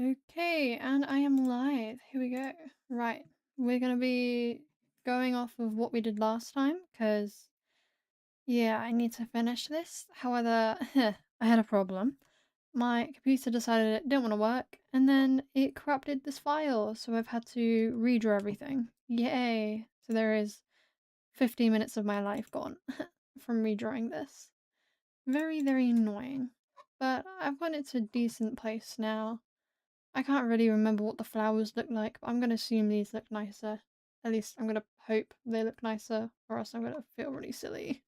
Okay, and I am live. Here we go. Right, we're gonna be going off of what we did last time, because, yeah, I need to finish this. However, I had a problem. My computer decided it didn't want to work, and then it corrupted this file, so I've had to redraw everything. Yay! So there is 15 minutes of my life gone from redrawing this. Very, very annoying. But I've got it to a decent place now. I can't really remember what the flowers look like, but I'm gonna assume these look nicer. At least I'm gonna hope they look nicer, or else I'm gonna feel really silly.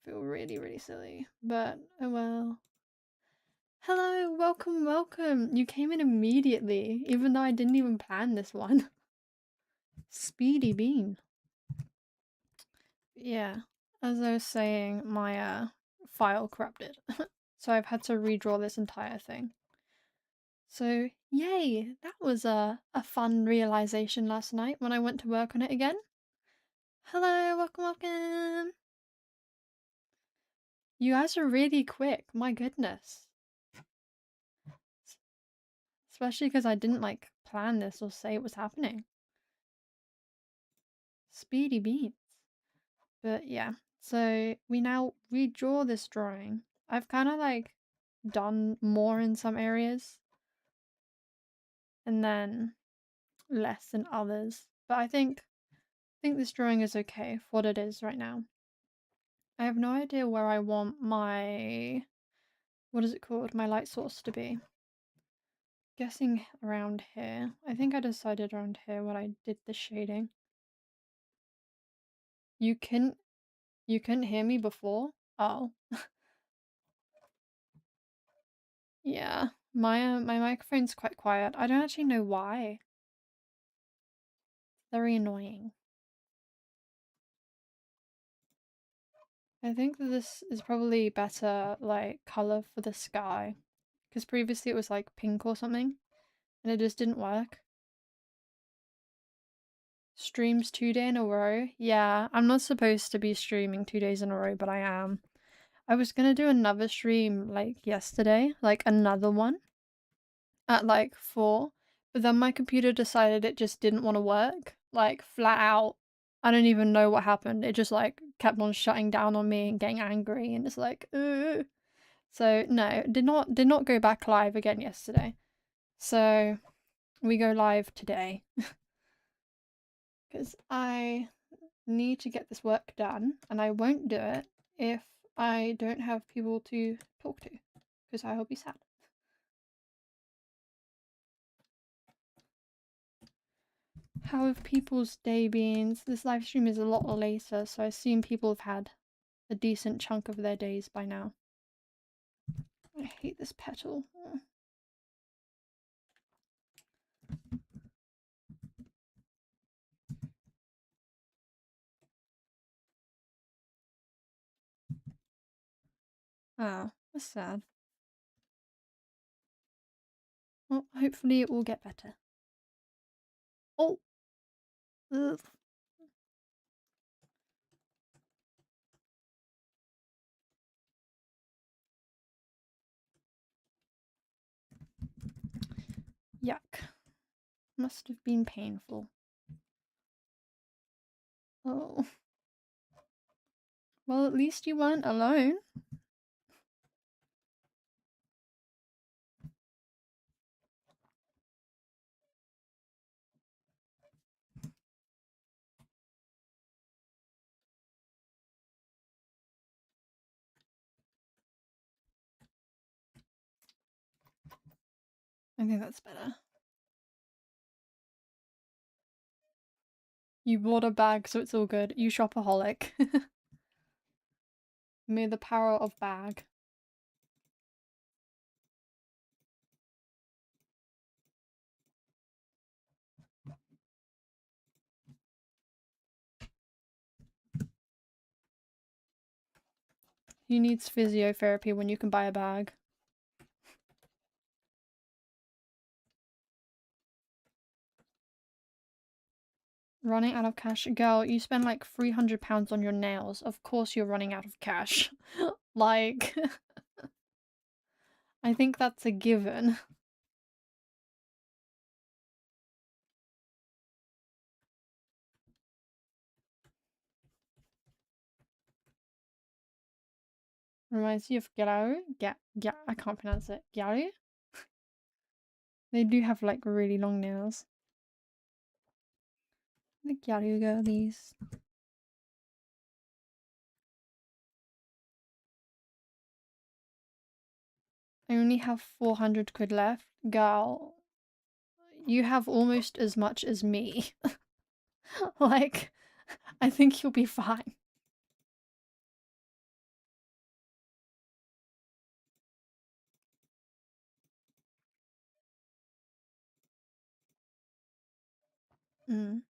Feel really, really silly. But, oh well. Hello, welcome, welcome! You came in immediately, even though I didn't even plan this one. Speedy bean. Yeah, as I was saying, my file corrupted. So I've had to redraw this entire thing. So, yay! That was a fun realization last night when I went to work on it again. Hello, welcome, welcome! You guys are really quick, my goodness. Especially because I didn't, like, plan this or say it was happening. Speedy beans. But yeah, so we now redraw this drawing. I've kind of, like, done more in some areas. And then less in others. But I think this drawing is okay for what it is right now. I have no idea where I want my, what is it called, my light source to be. Guessing around here. I think I decided around here when I did the shading. You couldn't hear me before? Oh. Yeah, my microphone's quite quiet. I don't actually know why. Very annoying. I think that this is probably better, like, color for the sky. Because previously it was, like, pink or something. And it just didn't work. Streams 2 days in a row? Yeah, I'm not supposed to be streaming 2 days in a row, but I am. I was gonna do another stream, like, yesterday. Like, another one. At, like, 4. But then my computer decided it just didn't want to work. Like, flat out. I don't even know what happened. It just, like, kept on shutting down on me and getting angry, and it's like, ugh. So, no, did not go back live again yesterday. So, we go live today. Because I need to get this work done, and I won't do it if I don't have people to talk to, because I will be sad. How have people's day been? This live stream is a lot later, so I assume people have had a decent chunk of their days by now. I hate this petal. Oh, that's sad. Well, hopefully it will get better. Oh! Ugh. Yuck. Must have been painful. Oh. Well, at least you weren't alone. I think that's better. You bought a bag, so it's all good. You shopaholic. May the power of bag. Who needs physiotherapy when you can buy a bag? Running out of cash. Girl, you spend like £300 on your nails. Of course you're running out of cash. Like, I think that's a given. Reminds you of Gyaru? I can't pronounce it. Gyaru? They do have like really long nails. The Gyaru girlies. I only have 400 quid left. Girl, you have almost as much as me. Like, I think you'll be fine. Mm.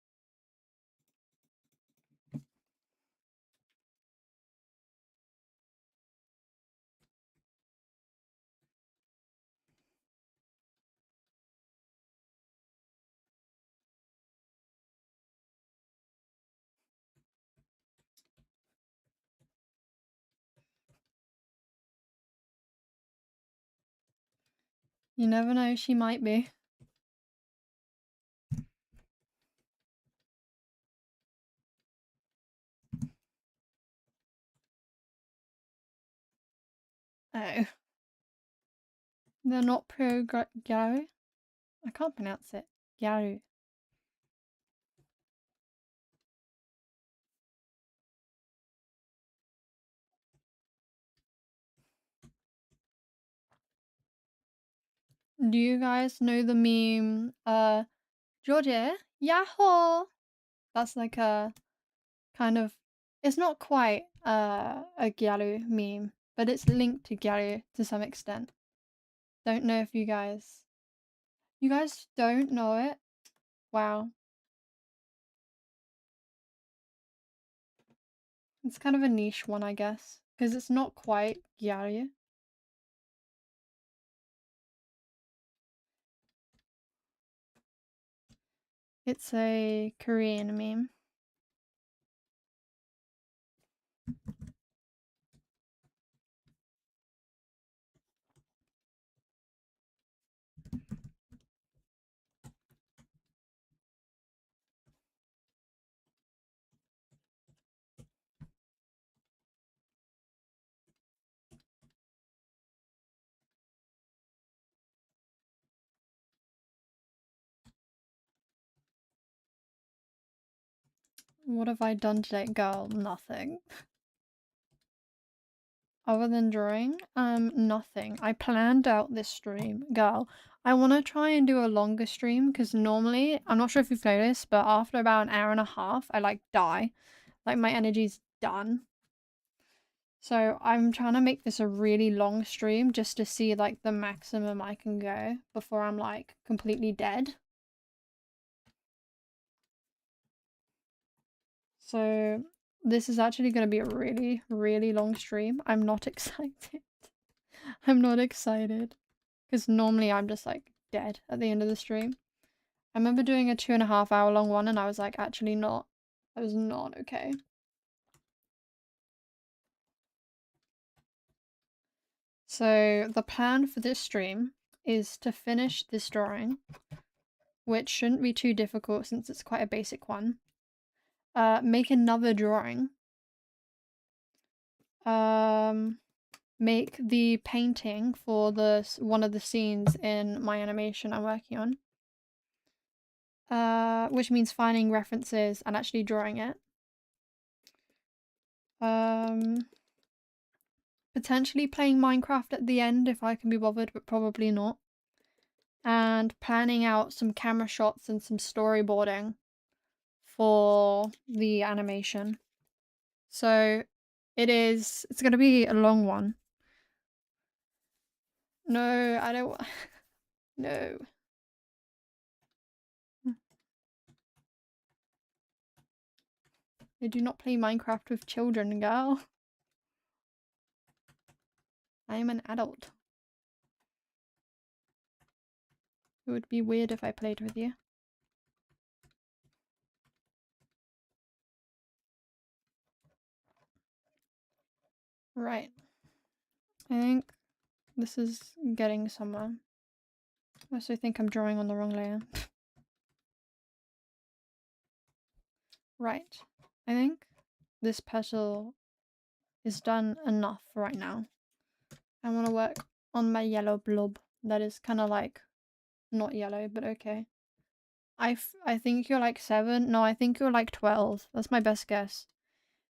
You never know, she might be. Oh. They're not pro Gyaru? I can't pronounce it. Gyaru. Do you guys know the meme, Georgia, Yahoo! That's like a kind of, it's not quite a Gyaru meme, but it's linked to Gyaru to some extent. Don't know if you guys don't know it? Wow. It's kind of a niche one, I guess, because it's not quite Gyaru. It's a Korean meme. What have I done today? Girl, nothing. Other than drawing, nothing. I planned out this stream. Girl, I want to try and do a longer stream because normally, I'm not sure if you've noticed, but after about an hour and a half, I like die. Like my energy's done. So I'm trying to make this a really long stream just to see like the maximum I can go before I'm like completely dead. So this is actually going to be a really, really long stream. I'm not excited. I'm not excited. Because normally I'm just like dead at the end of the stream. I remember doing a 2.5 hour long one and I was like, actually not. I was not okay. So the plan for this stream is to finish this drawing, which shouldn't be too difficult since it's quite a basic one. Make another drawing. Make the painting for one of the scenes in my animation I'm working on. Which means finding references and actually drawing it. Potentially playing Minecraft at the end if I can be bothered, but probably not. And planning out some camera shots and some storyboarding for the animation. So it's gonna be a long one. No, I don't no. I do not play Minecraft with children, girl. I am an adult. It would be weird if I played with you. Right. I think this is getting somewhere. I also think I'm drawing on the wrong layer. Right. I think this petal is done enough right now. I want to work on my yellow blob. That is kind of like not yellow, but okay. I think you're like 7. No, I think you're like 12. That's my best guess.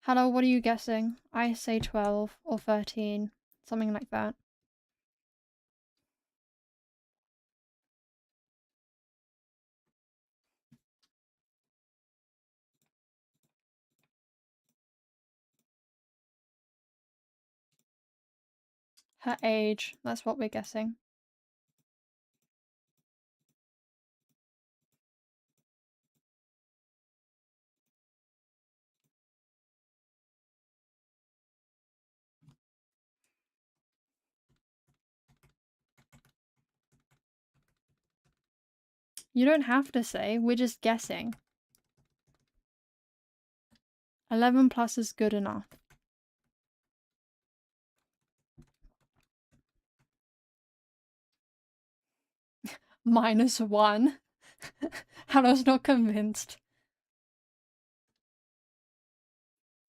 Hello, what are you guessing? I say 12 or 13. Something like that. Her age. That's what we're guessing. You don't have to say. We're just guessing. 11 plus is good enough. -1. Hannah's not convinced.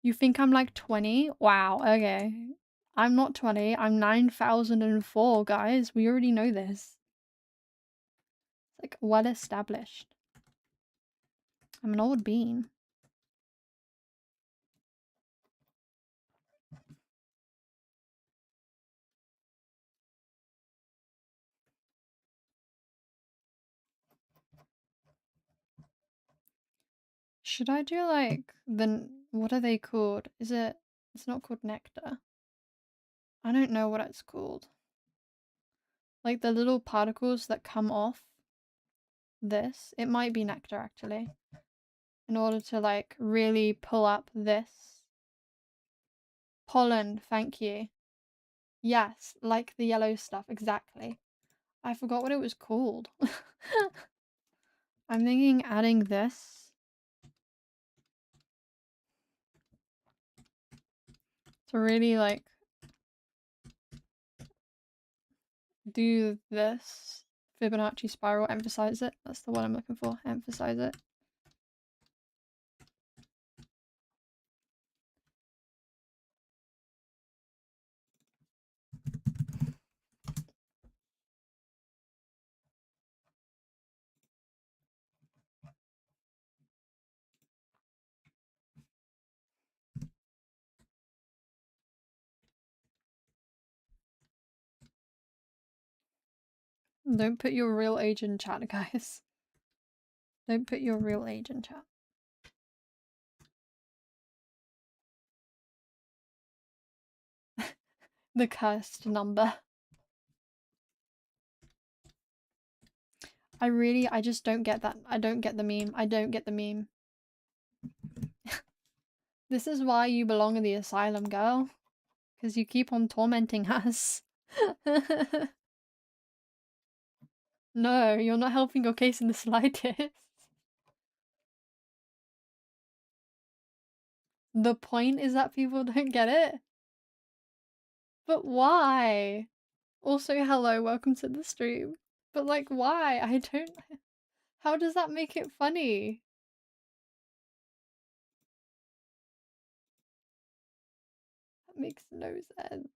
You think I'm like 20? Wow, okay. I'm not 20. I'm 9004, guys. We already know this. It's like well established. I'm an old bean. Should I do like what are they called? It's not called nectar. I don't know what it's called. Like the little particles that come off this. It might be nectar actually. In order to like really pull up this. Pollen, thank you. Yes, like the yellow stuff, exactly. I forgot what it was called. I'm thinking adding this to really like do this Fibonacci spiral, emphasize it. That's the one I'm looking for, emphasize it. Don't put your real age in chat, guys. Don't put your real age in chat. The cursed number. I just don't get that. I don't get the meme. I don't get the meme. This is why you belong in the asylum, girl. Because you keep on tormenting us. No, you're not helping your case in the slightest. The point is that people don't get it. But why? Also, hello, welcome to the stream. But like, why? I don't... How does that make it funny? That makes no sense.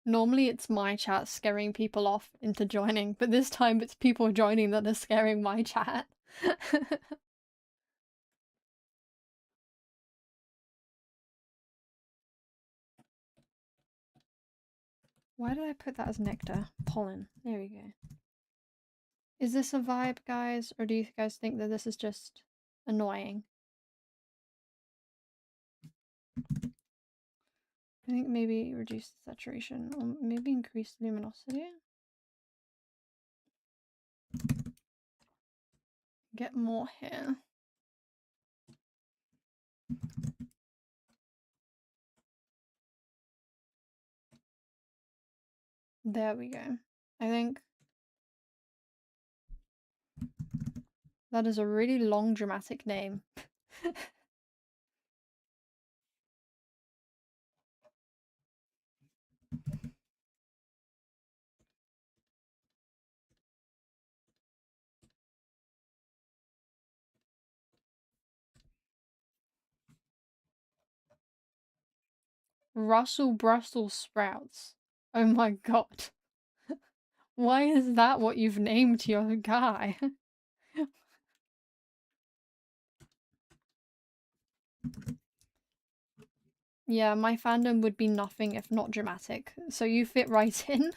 Normally it's my chat scaring people off into joining, but this time it's people joining that are scaring my chat. Why did I put that as nectar? Pollen. There we go. Is this a vibe, guys? Or do you guys think that this is just annoying? I think maybe reduce the saturation or maybe increase the luminosity. Get more here. There we go. I think that is a really long dramatic name. Russell Brussels sprouts. Oh my god. Why is that what you've named your guy? Yeah, my fandom would be nothing if not dramatic, so you fit right in.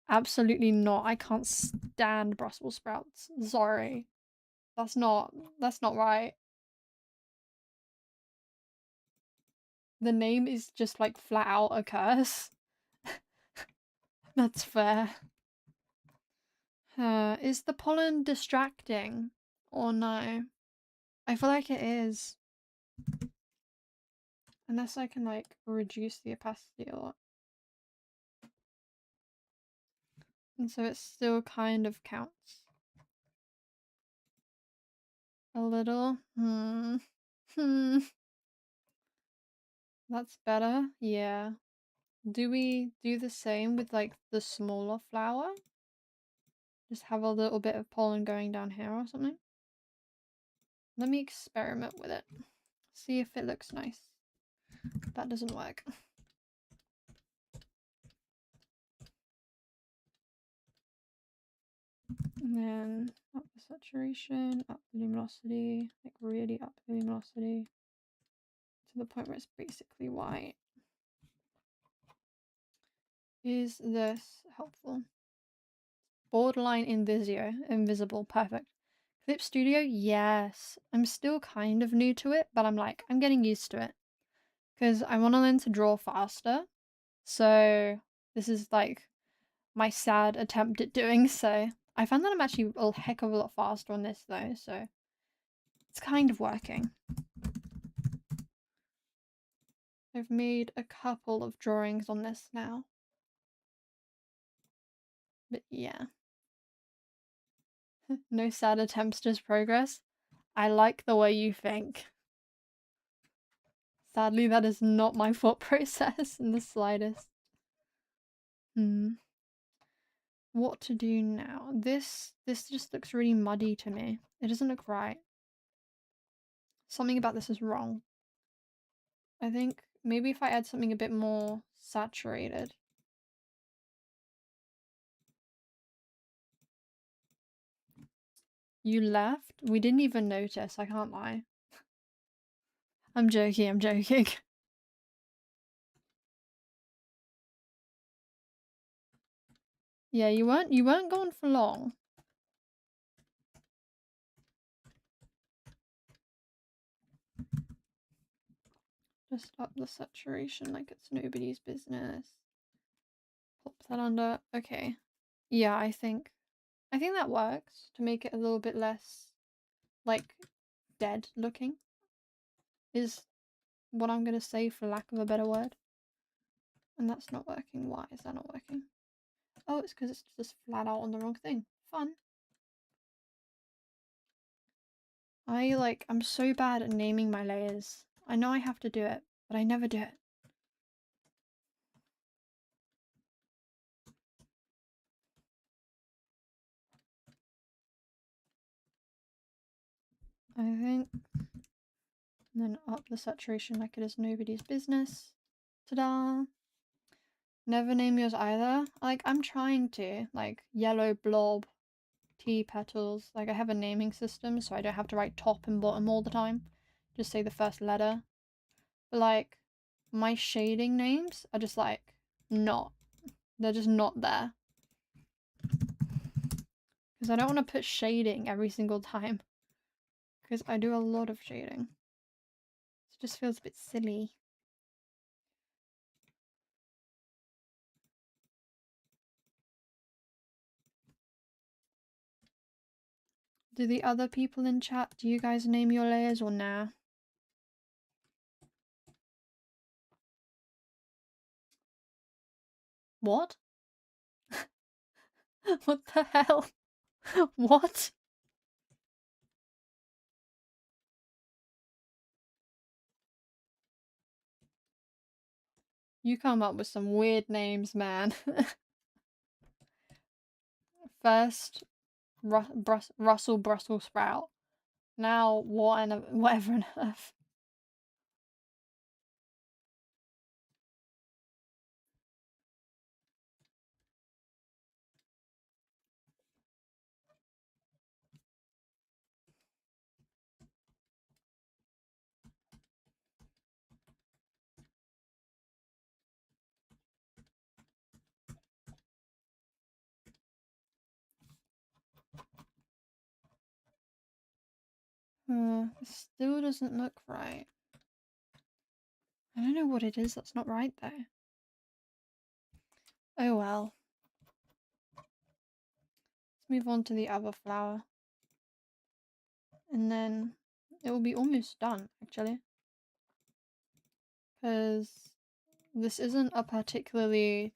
Absolutely not. I can't stand Brussels sprouts. Sorry. That's not right. The name is just like flat out a curse. That's fair. Is the pollen distracting? Or no? I feel like it is. Unless I can like reduce the opacity a lot. And so it still kind of counts. A little. Hmm. That's better. Yeah. Do we do the same with like the smaller flower? Just have a little bit of pollen going down here or something? Let me experiment with it. See if it looks nice. That doesn't work. And then up the saturation, up the luminosity, like really up the luminosity to the point where it's basically white. Is this helpful? Borderline invisible, perfect. Clip Studio, yes. I'm still kind of new to it, but I'm getting used to it. Because I want to learn to draw faster. So this is like my sad attempt at doing so. I found that I'm actually a heck of a lot faster on this though, so it's kind of working. I've made a couple of drawings on this now. But yeah. No sad attempts, just progress. I like the way you think. Sadly, that is not my thought process in the slightest. What to do now? This just looks really muddy to me. It doesn't look right. Something about this is wrong. I think maybe if I add something a bit more saturated. You left? We didn't even notice, I can't lie. I'm joking, I'm joking. Yeah, you weren't gone for long. Just up the saturation like it's nobody's business. Pop that under. Okay. Yeah, I think that works to make it a little bit less like dead looking. Is what I'm gonna say for lack of a better word. And that's not working. Why is that not working? Oh, it's because it's just flat out on the wrong thing. Fun. I'm so bad at naming my layers. I know I have to do it, but I never do it. I think. And then up the saturation like it is nobody's business. Ta-da! Never name yours either. Like, I'm trying to. Like, yellow blob, tea petals. Like, I have a naming system, so I don't have to write top and bottom all the time. Just say the first letter. But, like, my shading names are just, like, not. They're just not there. Because I don't want to put shading every single time. Because I do a lot of shading. It just feels a bit silly. Do the other people in chat, do you guys name your layers or nah? What? What the hell? What? You come up with some weird names, man. First, Russell Brussels sprout. Now, whatever on earth. It still doesn't look right. I don't know what it is that's not right though. Oh well. Let's move on to the other flower. And then it will be almost done actually. Because this isn't a particularly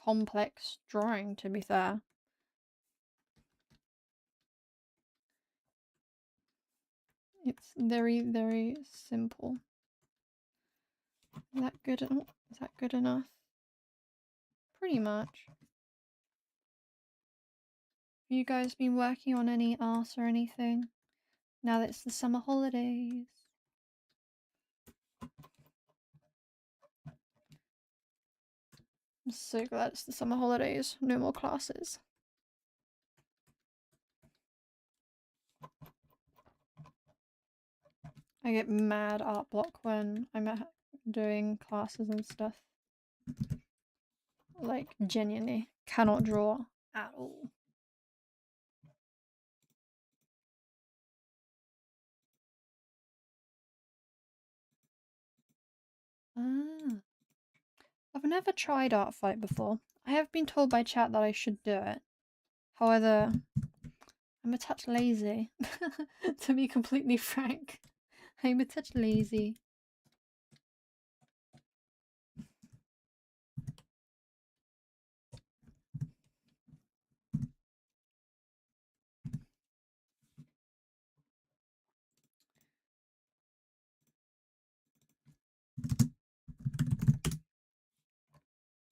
complex drawing, to be fair. It's very, very simple. Is that good? Is that good enough? Pretty much. Have you guys been working on any art or anything? Now that it's the summer holidays. I'm so glad it's the summer holidays. No more classes. I get mad art block when I'm doing classes and stuff. Like, genuinely cannot draw at all. Ah. I've never tried art fight before. I have been told by chat that I should do it. However, I'm a touch lazy. To be completely frank. I'm a touch lazy.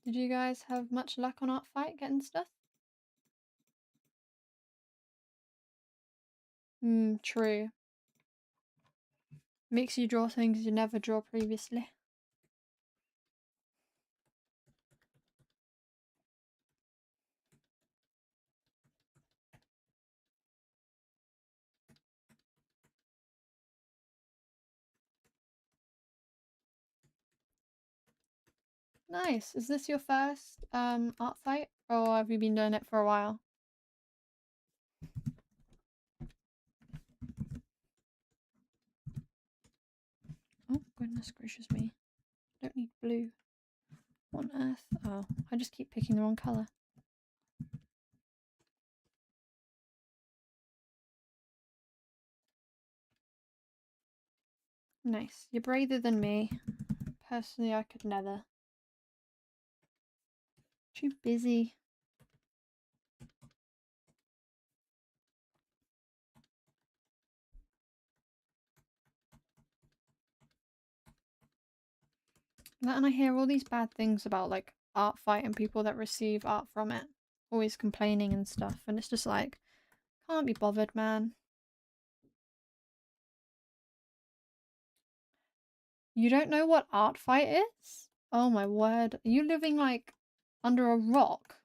Did you guys have much luck on art fight getting stuff? True. Makes you draw things you never draw previously. Nice. Is this your first art fight, or have you been doing it for a while? Oh goodness gracious me. Don't need blue. What on earth? Oh, I just keep picking the wrong colour. Nice. You're braver than me. Personally, I could never. Too busy. And I hear all these bad things about like art fight and people that receive art from it. Always complaining and stuff. And it's just like, can't be bothered, man. You don't know what art fight is? Oh my word. Are you living like under a rock?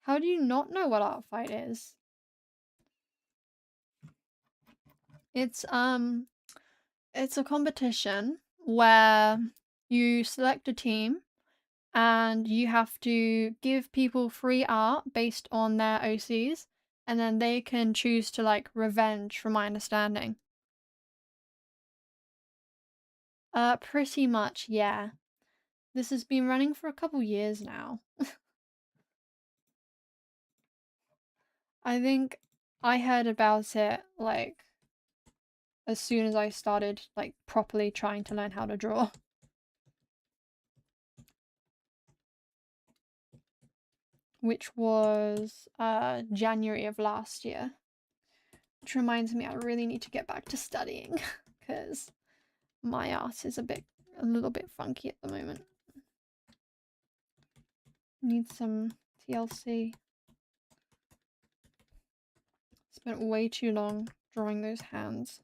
How do you not know what art fight is? It's a competition where you select a team and you have to give people free art based on their OCs, and then they can choose to like revenge, from my understanding. Pretty much, yeah. This has been running for a couple years now. I think I heard about it like as soon as I started like properly trying to learn how to draw. Which was January of last year. Which reminds me I really need to get back to studying because my art is a little bit funky at the moment. Need some TLC. Spent way too long drawing those hands.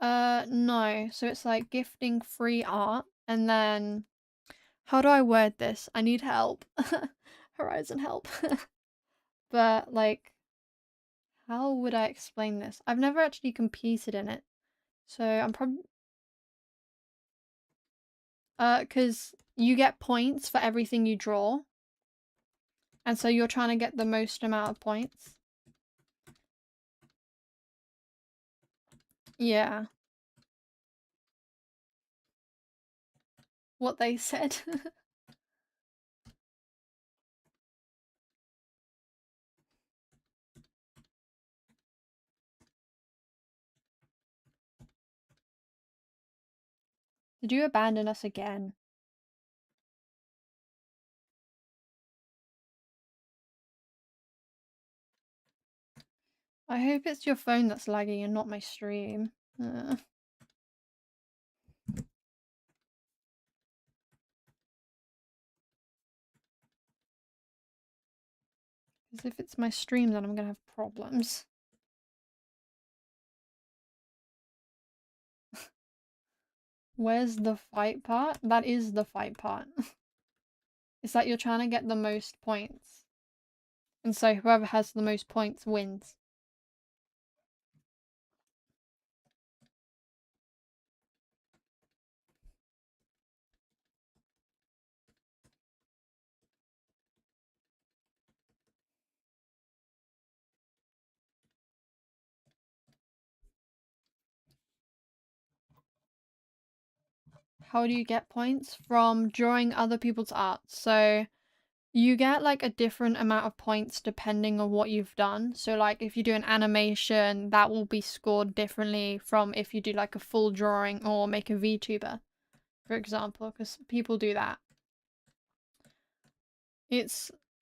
No. So it's like gifting free art and then how do I word this? I need help. Horizon help. But like how would I explain this? I've never actually competed in it. So I'm probably because you get points for everything you draw. And so you're trying to get the most amount of points. Yeah. What they said. Did you abandon us again? I hope it's your phone that's lagging and not my stream. Because if it's my stream, then I'm gonna have problems. Where's the fight part? That is the fight part. It's that you're trying to get the most points. And so whoever has the most points wins. How do you get points? From drawing other people's art. So you get like a different amount of points depending on what you've done. So like if you do an animation, that will be scored differently from if you do like a full drawing or make a VTuber, for example, because people do that.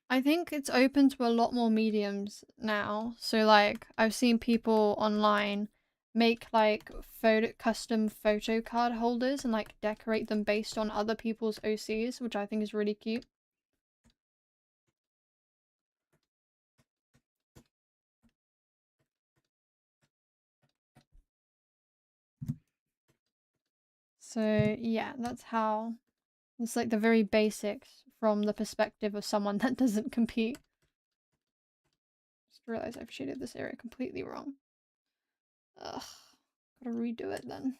I think it's open to a lot more mediums now. So like I've seen people online make like custom photo card holders and like decorate them based on other people's OCs, which I think is really cute. So yeah, that's how it's like the very basics from the perspective of someone that doesn't compete. Just realized I've shaded this area completely wrong. Ugh, gotta redo it then.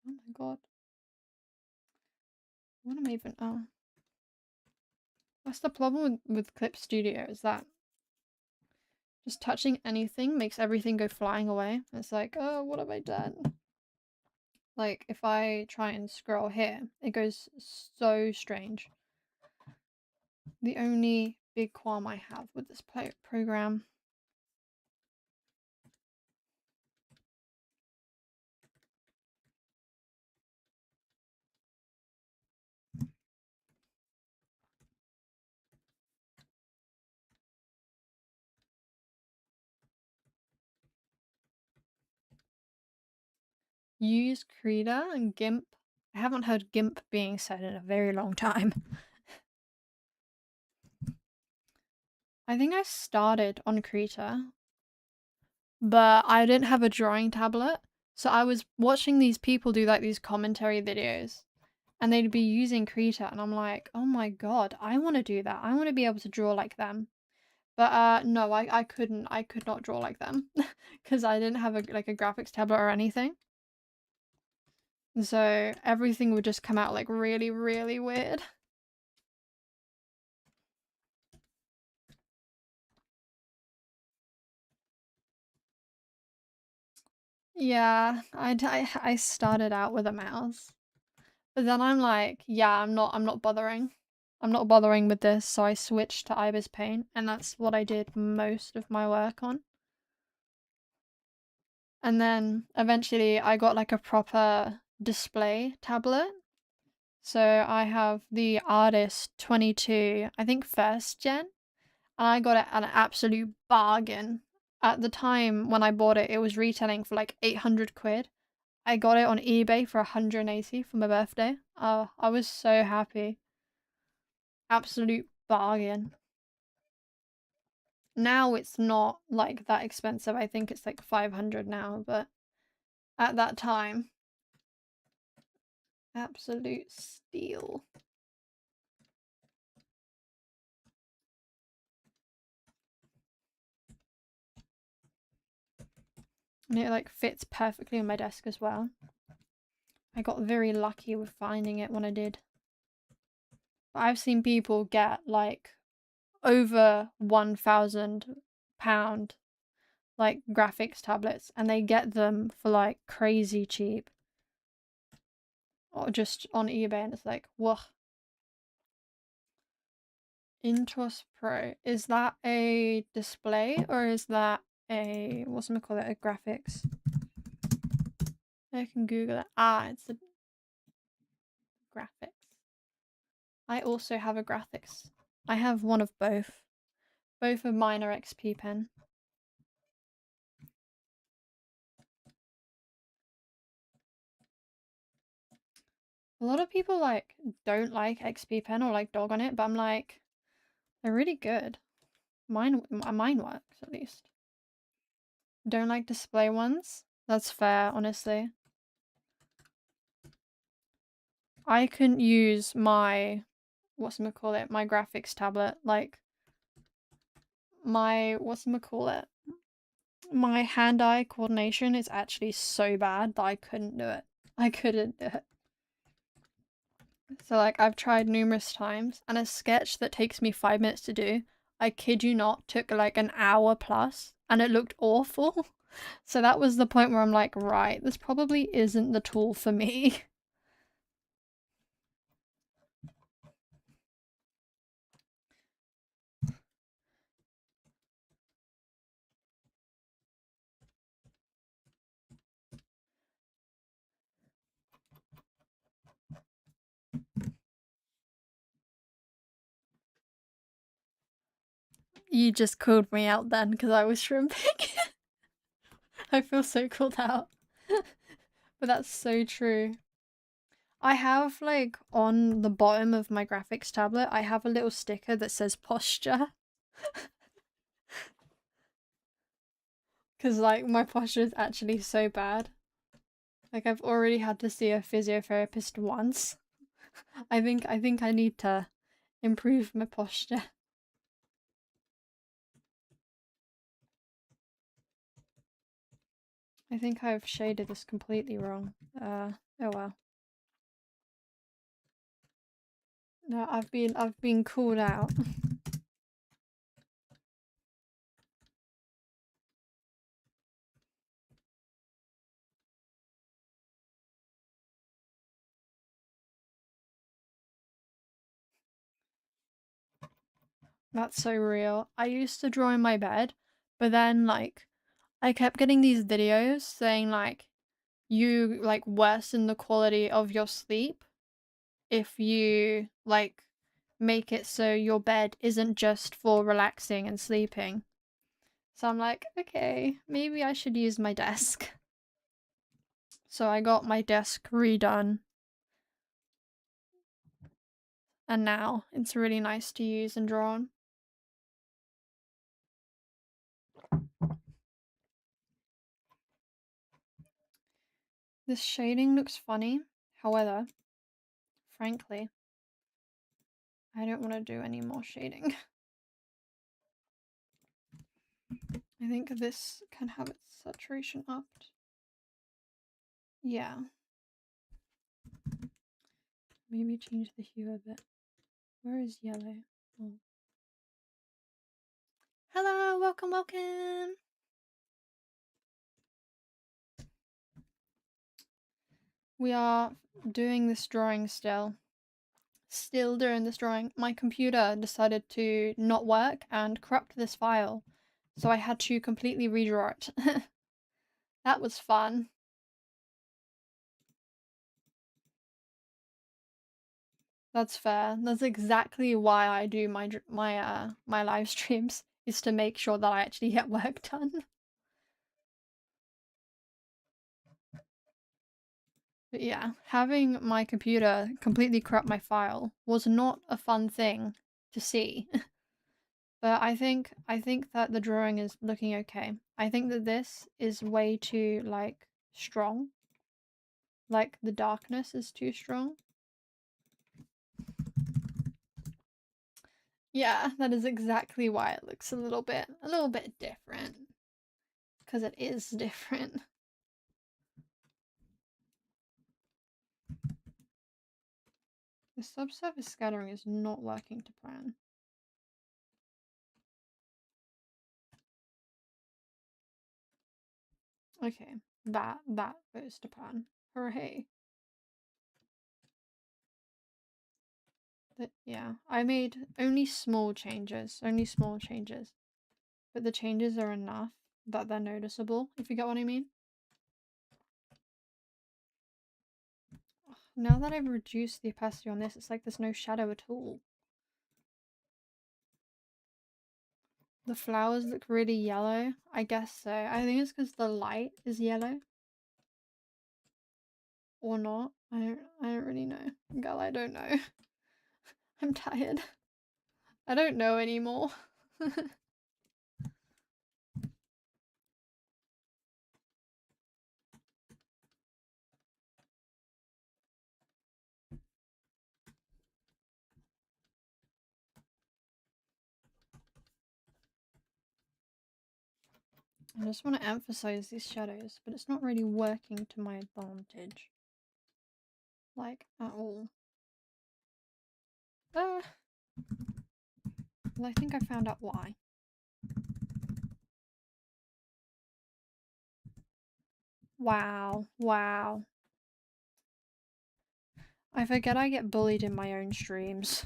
Oh my god. What am I even, oh. That's the problem with Clip Studio, is that just touching anything makes everything go flying away. It's like, oh, what have I done? Like, if I try and scroll here, it goes so strange. The only big qualm I have with this program. Use Krita and GIMP. I haven't heard GIMP being said in a very long time. I think I started on Krita, but I didn't have a drawing tablet. So I was watching these people do like these commentary videos and they'd be using Krita and I'm like, oh my god, I want to do that. I want to be able to draw like them. But no, I could not draw like them because I didn't have a graphics tablet or anything. So everything would just come out like really, really weird. Yeah, I started out with a mouse. But then I'm like, yeah, I'm not bothering. I'm not bothering with this, so I switched to Ibis Paint, and that's what I did most of my work on. And then eventually I got like a proper display tablet. So I have the Artist 22, I think first gen, and I got it at an absolute bargain. At the time when I bought it, it was retailing for like 800 quid. I got it on eBay for 180 for my birthday. I was so happy. Absolute bargain. Now it's not like that expensive. I think it's like 500 now, but at that time, absolute steal. And it like fits perfectly on my desk as well. I got very lucky with finding it when I did. But I've seen people get like over £1,000 like graphics tablets, and they get them for like crazy cheap, or just on eBay, and it's like, whoa. Intuos Pro, is that a display or is that a, what's gonna call it, a graphics? I can Google it. Ah, it's a graphics. I also have a graphics. I have one of both. Both of mine are XP Pen. A lot of people like don't like XP Pen or like dog on it, but I'm like, they're really good. Mine works at least. Don't like display ones? That's fair, honestly. I couldn't use my, whatchamacallit, my graphics tablet, like, my, whatchamacallit, my hand-eye coordination is actually so bad that I couldn't do it. I couldn't do it. So, like, I've tried numerous times, and a sketch that takes me 5 minutes to do, I kid you not, took like an hour plus, and it looked awful. So that was the point where I'm like, right, this probably isn't the tool for me. You just called me out then because I was shrimping. I feel so called out. But that's so true. I have, like, on the bottom of my graphics tablet, I have a little sticker that says posture. Because, like, my posture is actually so bad. Like, I've already had to see a physiotherapist once. I think I need to improve my posture. I think I've shaded this completely wrong. Oh well. No, I've been called out. That's so real. I used to draw in my bed, but then, like, I kept getting these videos saying, like, you, like, worsen the quality of your sleep if you, like, make it so your bed isn't just for relaxing and sleeping. So I'm like, okay, maybe I should use my desk. So I got my desk redone. And now it's really nice to use and draw on. This shading looks funny. However, frankly, I don't want to do any more shading. I think this can have its saturation upped. Yeah. Maybe change the hue a bit. Where is yellow? Oh. Hello, welcome, welcome! We are doing this drawing still. Still doing this drawing. My computer decided to not work and corrupt this file, so I had to completely redraw it. That was fun. That's fair. That's exactly why I do my live streams, is to make sure that I actually get work done. But yeah, having my computer completely corrupt my file was not a fun thing to see. But I think that the drawing is looking okay. I think that this is way too, like, strong. Like, the darkness is too strong. Yeah, that is exactly why it looks a little bit different. Because it is different. The subsurface scattering is not working to plan. Okay, that goes to plan. Hooray. But yeah, I made only small changes, but the changes are enough that they're noticeable, if you get what I mean. Now that I've reduced the opacity on this, it's like there's no shadow at all. The flowers look really yellow. I guess so. I think it's because the light is yellow. Or not. I don't really know. Girl, I don't know. I'm tired. I don't know anymore. I just want to emphasize these shadows, but it's not really working to my advantage. Like, at all. Well, I think I found out why. Wow. Wow. I forget I get bullied in my own streams.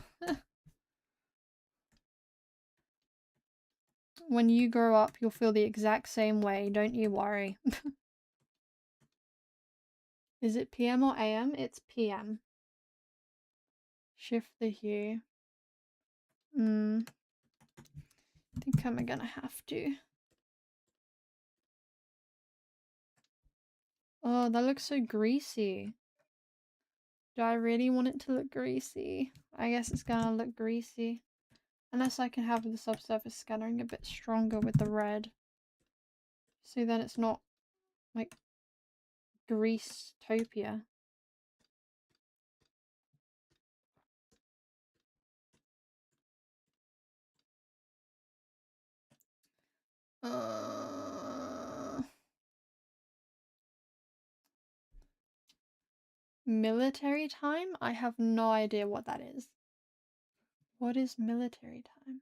When you grow up, you'll feel the exact same way, don't you worry. Is it PM or AM? It's PM. Shift the hue. I think I'm gonna have to. Oh, that looks so greasy. Do I really want it to look greasy? I guess it's gonna look greasy. Unless I can have the subsurface scattering a bit stronger with the red. So then it's not like Greasetopia. Military time? I have no idea what that is. What is military time?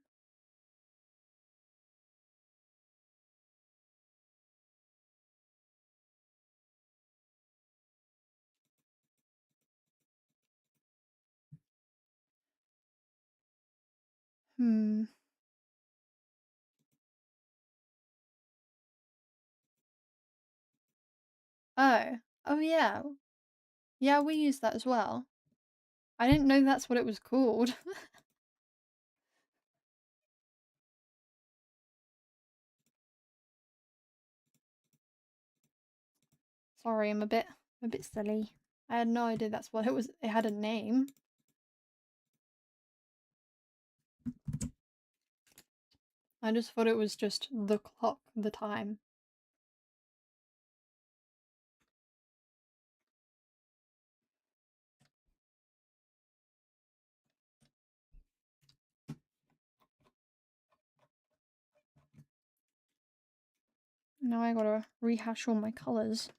Oh. Oh yeah. Yeah, we use that as well. I didn't know that's what it was called. Sorry, I'm a bit silly. I had no idea that's what it was. It had a name. I just thought it was just the clock, the time. Now I gotta rehash all my colours.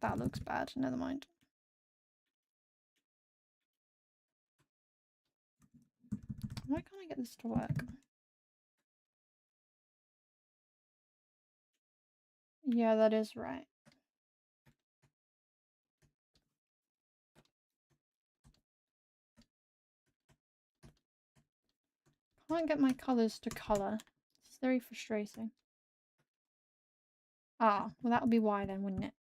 That looks bad, never mind. Why can't I get this to work? Yeah, that is right. Can't get my colours to colour. It's very frustrating. Ah, well that would be why then, wouldn't it?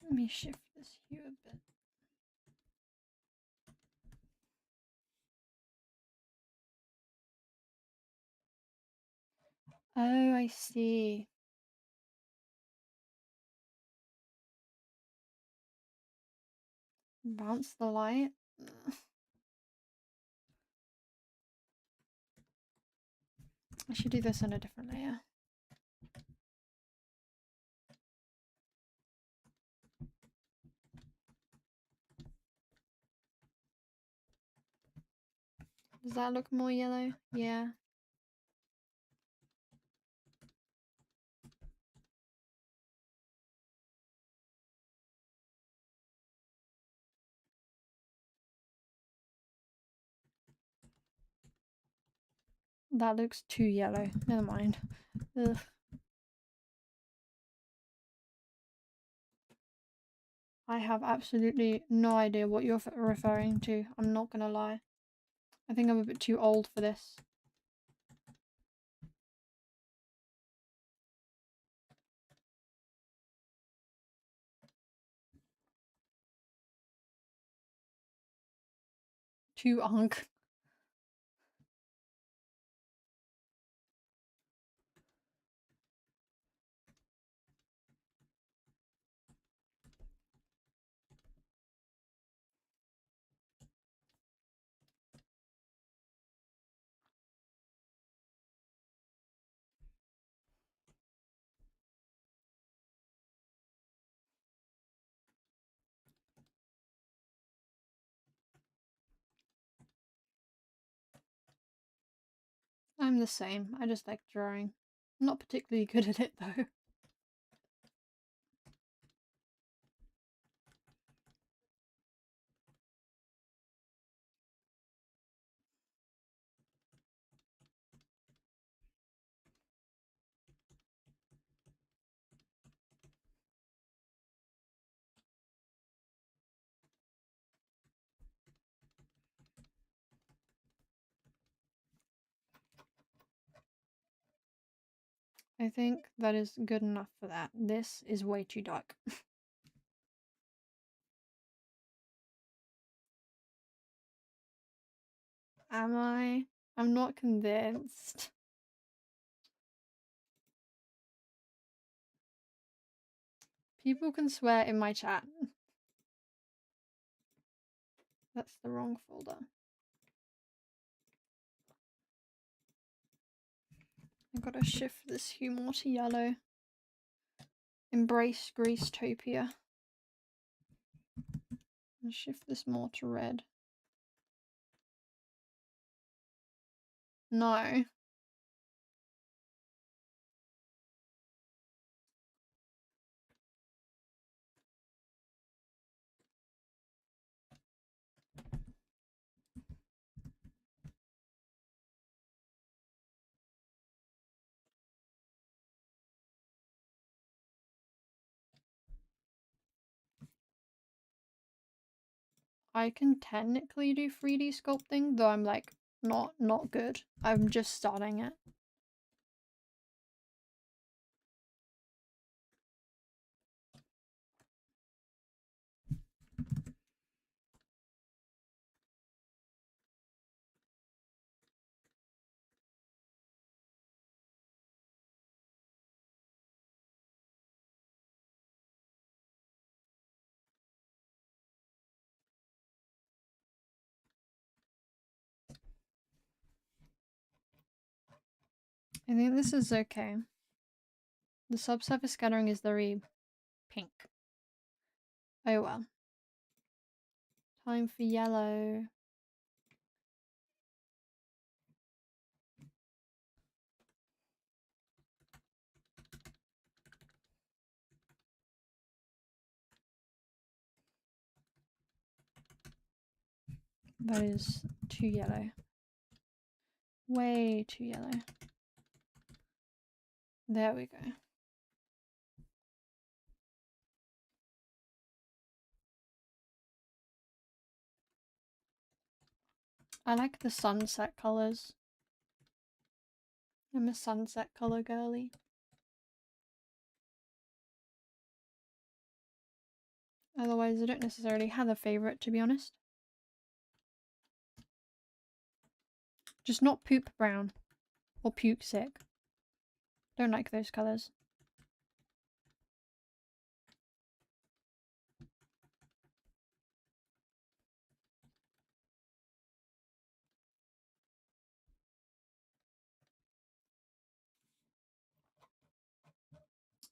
Let me shift this hue a bit. Oh, I see. Bounce the light. I should do this on a different layer. Does that look more yellow? Yeah. That looks too yellow. Never mind. Ugh. I have absolutely no idea what you're referring to. I'm not gonna lie. I think I'm a bit too old for this. Too unk. I'm the same. I just like drawing. I'm not particularly good at it though. I think that is good enough for that. This is way too dark. Am I? I'm not convinced. People can swear in my chat. That's the wrong folder. I gotta shift this hue more to yellow. Embrace Greasetopia. And shift this more to red. No. I can technically do 3D sculpting, though I'm like not good. I'm just starting it. I think this is okay. The subsurface scattering is very pink. Oh well. Time for yellow. That is too yellow. Way too yellow. There we go. I like the sunset colours. I'm a sunset colour girly. Otherwise, I don't necessarily have a favourite, to be honest. Just not poop brown. Or puke sick. Don't like those colours.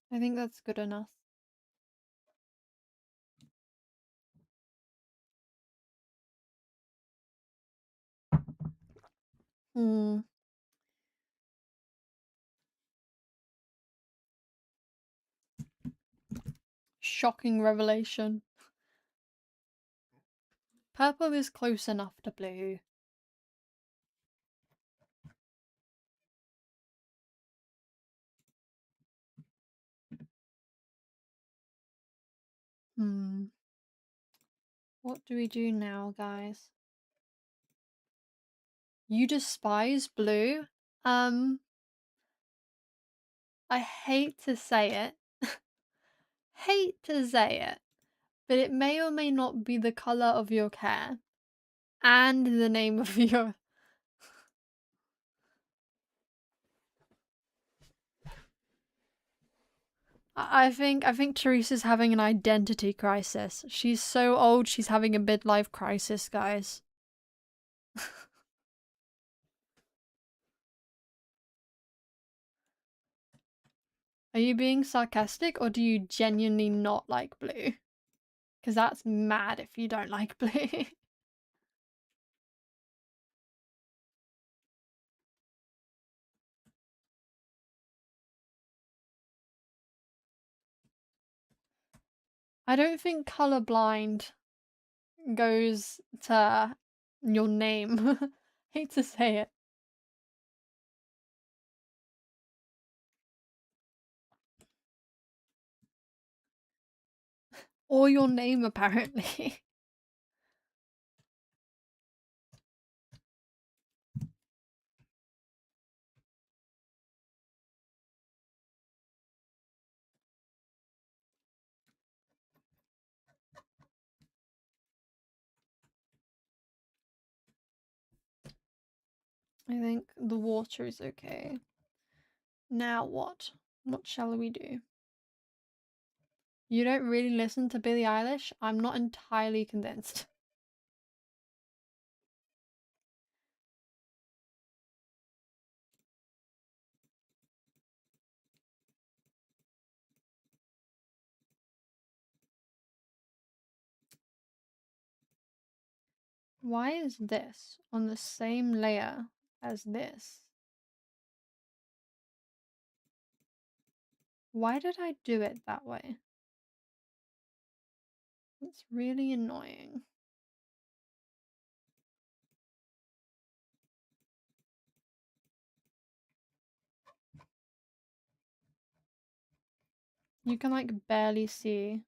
I think that's good enough. Hmm. Shocking revelation. Purple is close enough to blue. What do we do now, guys? You despise blue? I hate to say it. Hate to say it. But it may or may not be the color of your hair. And the name of your... I think Teresa's having an identity crisis. She's so old, she's having a midlife crisis, guys. Are you being sarcastic or do you genuinely not like blue? Because that's mad if you don't like blue. I don't think colorblind goes to your name. Hate to say it. Or your name, apparently. I think the water is okay. Now what? What shall we do? You don't really listen to Billie Eilish? I'm not entirely convinced. Why is this on the same layer as this? Why did I do it that way? It's really annoying. You can like barely see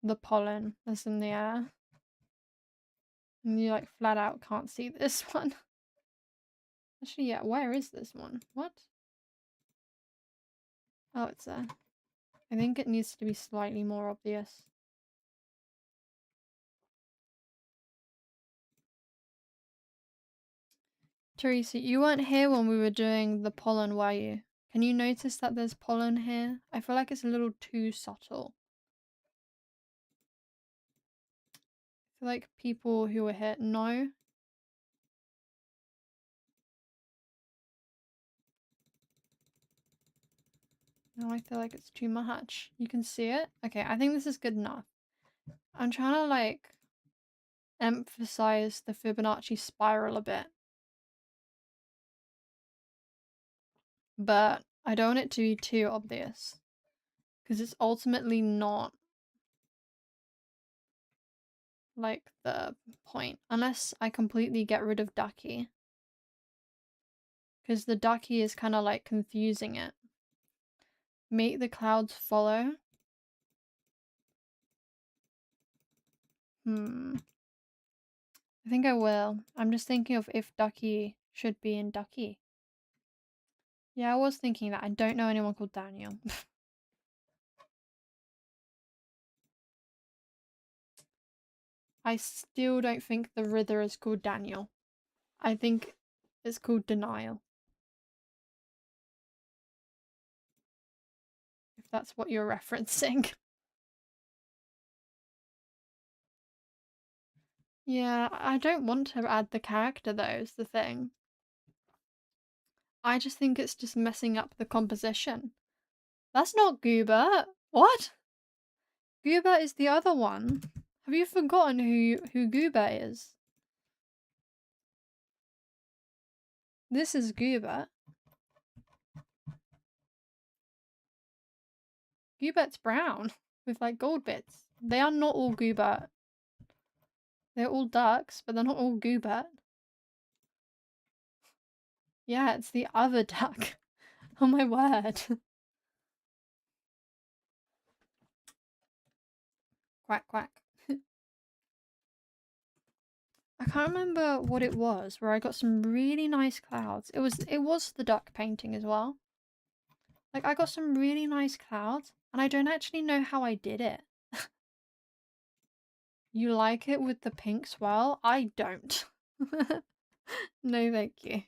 the pollen that's in the air. And you like flat out can't see this one. Actually, yeah, where is this one? What? Oh, it's there. I think it needs to be slightly more obvious. Teresa, you weren't here when we were doing the pollen, were you? Can you notice that there's pollen here? I feel like it's a little too subtle. I feel like people who were here... No? No, I feel like it's too much. You can see it? Okay, I think this is good enough. I'm trying to like emphasize the Fibonacci spiral a bit. But I don't want it to be too obvious. Because it's ultimately not like the point. Unless I completely get rid of Ducky. Because the Ducky is kind of like confusing it. Make the clouds follow. I think I will. I'm just thinking of if Ducky should be in Ducky. Yeah, I was thinking that. I don't know anyone called Daniel. I still don't think the Rither is called Daniel. I think it's called Denial. If that's what you're referencing. Yeah, I don't want to add the character though, is the thing. I just think it's just messing up the composition. That's not Goober. What? Goober is the other one. Have you forgotten who Goober is? This is Goober. Goobert's brown with like gold bits. They are not all Goobert. They're all ducks, but they're not all Goobert. Yeah, it's the other duck. Oh my word. Quack quack. I can't remember what it was where I got some really nice clouds. It was the duck painting as well. Like I got some really nice clouds and I don't actually know how I did it. You like it with the pink swirl? I don't. No, thank you.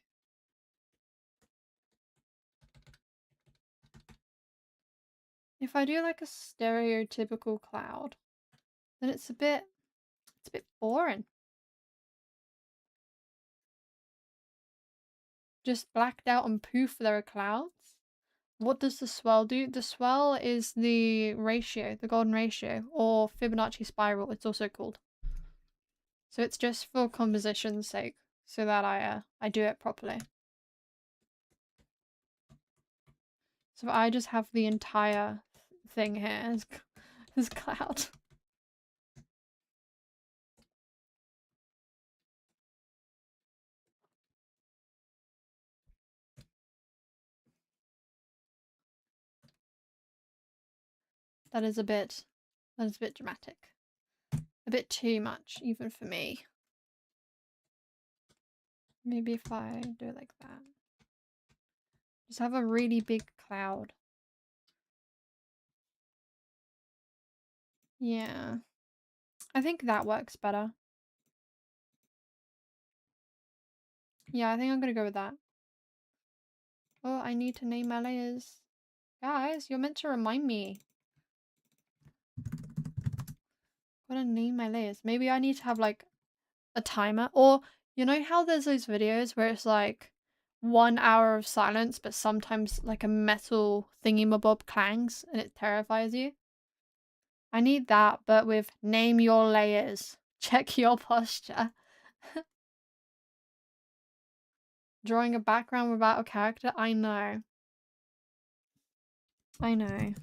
If I do like a stereotypical cloud, then it's a bit boring. Just blacked out and poof, there are clouds. What does the swirl do? The swirl is the ratio, the golden ratio, or Fibonacci spiral, it's also called. So it's just for composition's sake, so that I do it properly. So I just have the entire thing here as cloud. That is a bit dramatic. A bit too much, even for me. Maybe if I do it like that. Just have a really big cloud. Yeah. I think that works better. Yeah, I think I'm gonna go with that. Oh, I need to name my layers. Guys, you're meant to remind me. Gotta name my layers. Maybe I need to have like a timer. Or, you know how there's those videos where it's like 1 hour of silence, but sometimes like a metal thingy-mabob clangs and it terrifies you? I need that, but with name your layers. Check your posture. Drawing a background without a character? I know. I know.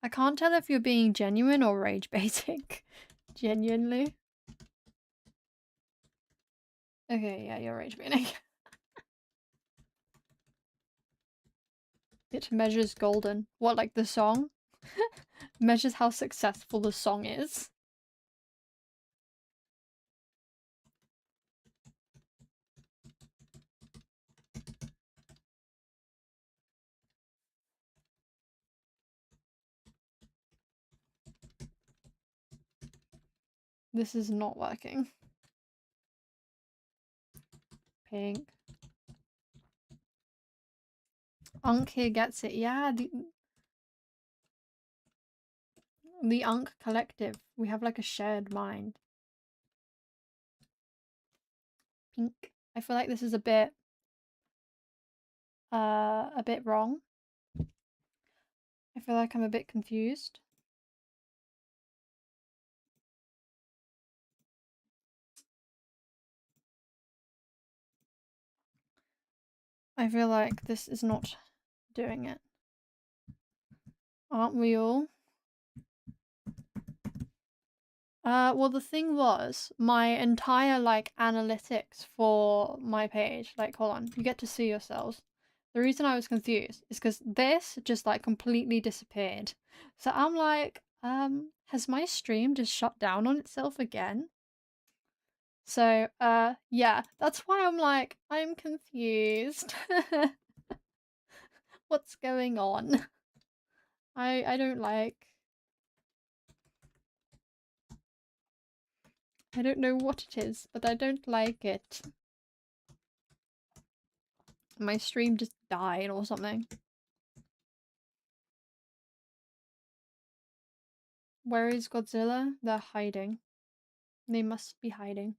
I can't tell if you're being genuine or rage baiting. Genuinely. Okay, yeah, you're rage baiting. It measures golden. What, like the song? Measures how successful the song is. This is not working. Pink. Unk here gets it. Yeah, the Unk collective. We have like a shared mind. Pink. I feel like this is a bit wrong. I feel like I'm a bit confused. I feel like this is not doing it. Aren't we all? Well, the thing was, my entire, like, analytics for my page, like, hold on, you get to see yourselves. The reason I was confused is because this just, like, completely disappeared. So I'm like, has my stream just shut down on itself again? So, yeah, that's why I'm like, I'm confused. What's going on? I don't like... I don't know what it is, but I don't like it. My stream just died or something. Where is Godzilla? They're hiding. They must be hiding.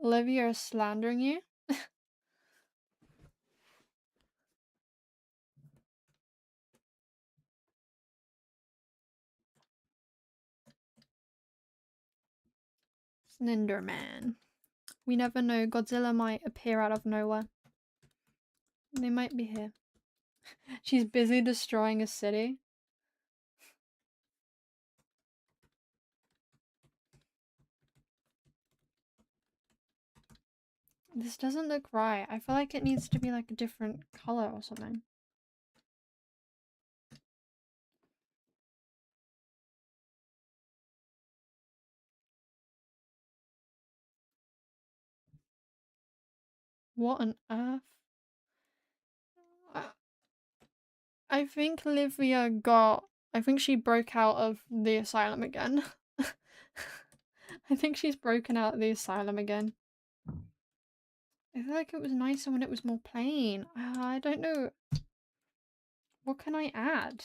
Olivia is slandering you? Slenderman. We never know. Godzilla might appear out of nowhere. They might be here. She's busy destroying a city. This doesn't look right. I feel like it needs to be like a different color or something. What on earth? I think Livia got... I think she broke out of the asylum again. I think she's broken out of the asylum again. I feel like it was nicer when it was more plain. I don't know. What can I add?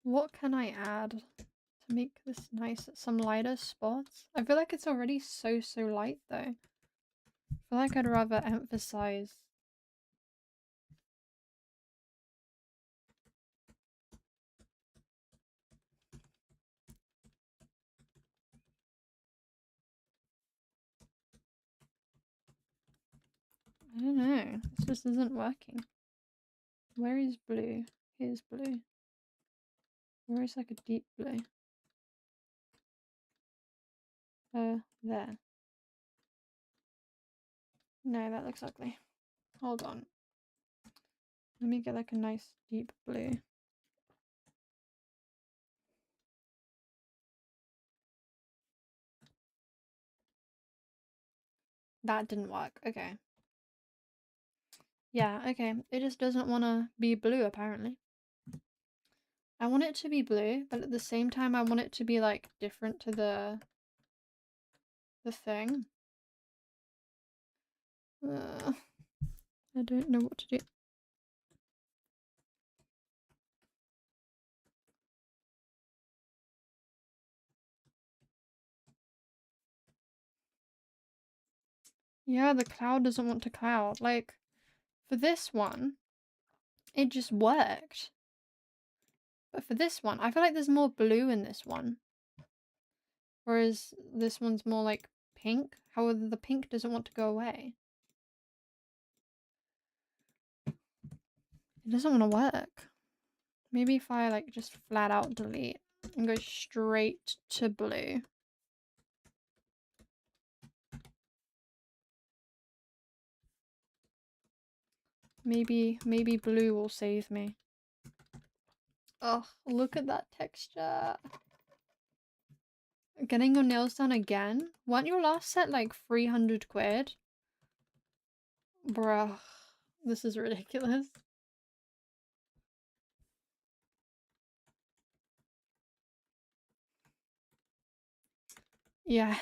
What can I add to make this nice? Some lighter spots? I feel like it's already so light though. I feel like I'd rather emphasize... I don't know. This just isn't working. Where is blue? Here's blue. Where is like a deep blue? There. No, that looks ugly. Hold on. Let me get like a nice deep blue. That didn't work. Okay. Yeah, okay. It just doesn't want to be blue, apparently. I want it to be blue, but at the same time, I want it to be, like, different to the thing. I don't know what to do. Yeah, the cloud doesn't want to cloud. Like, for this one, it just worked. But for this one, I feel like there's more blue in this one. Whereas this one's more like pink. However, the pink doesn't want to go away. It doesn't want to work. Maybe if I like just flat out delete and go straight to blue. Maybe blue will save me. Oh, look at that texture. Getting your nails done again? Weren't your last set like 300 quid? Bruh, this is ridiculous. Yeah.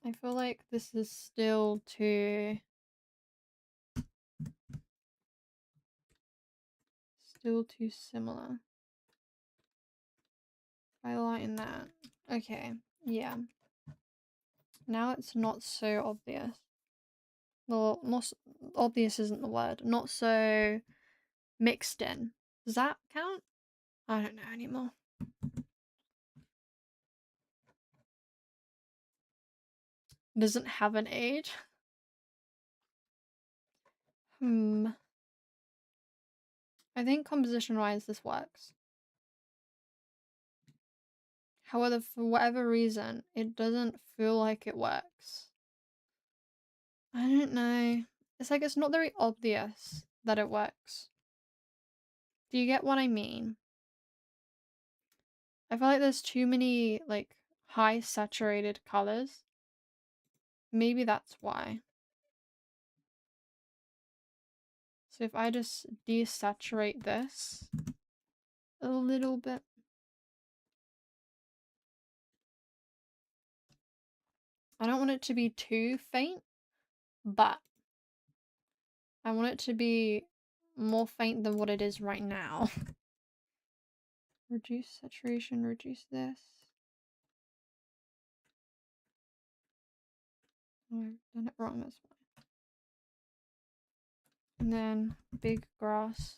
I feel like this is still too similar. I lighten that. Okay, yeah. Now it's not so obvious. Well, not obvious isn't the word. Not so mixed in. Does that count? I don't know anymore. Doesn't have an age. I think composition-wise this works. However, for whatever reason, it doesn't feel like it works. I don't know. It's like it's not very obvious that it works. Do you get what I mean? I feel like there's too many, like, high saturated colors. Maybe that's why. So if I just desaturate this a little bit. I don't want it to be too faint, but I want it to be more faint than what it is right now. Reduce saturation, reduce this. Oh, I've done it wrong, that's why. And then big grass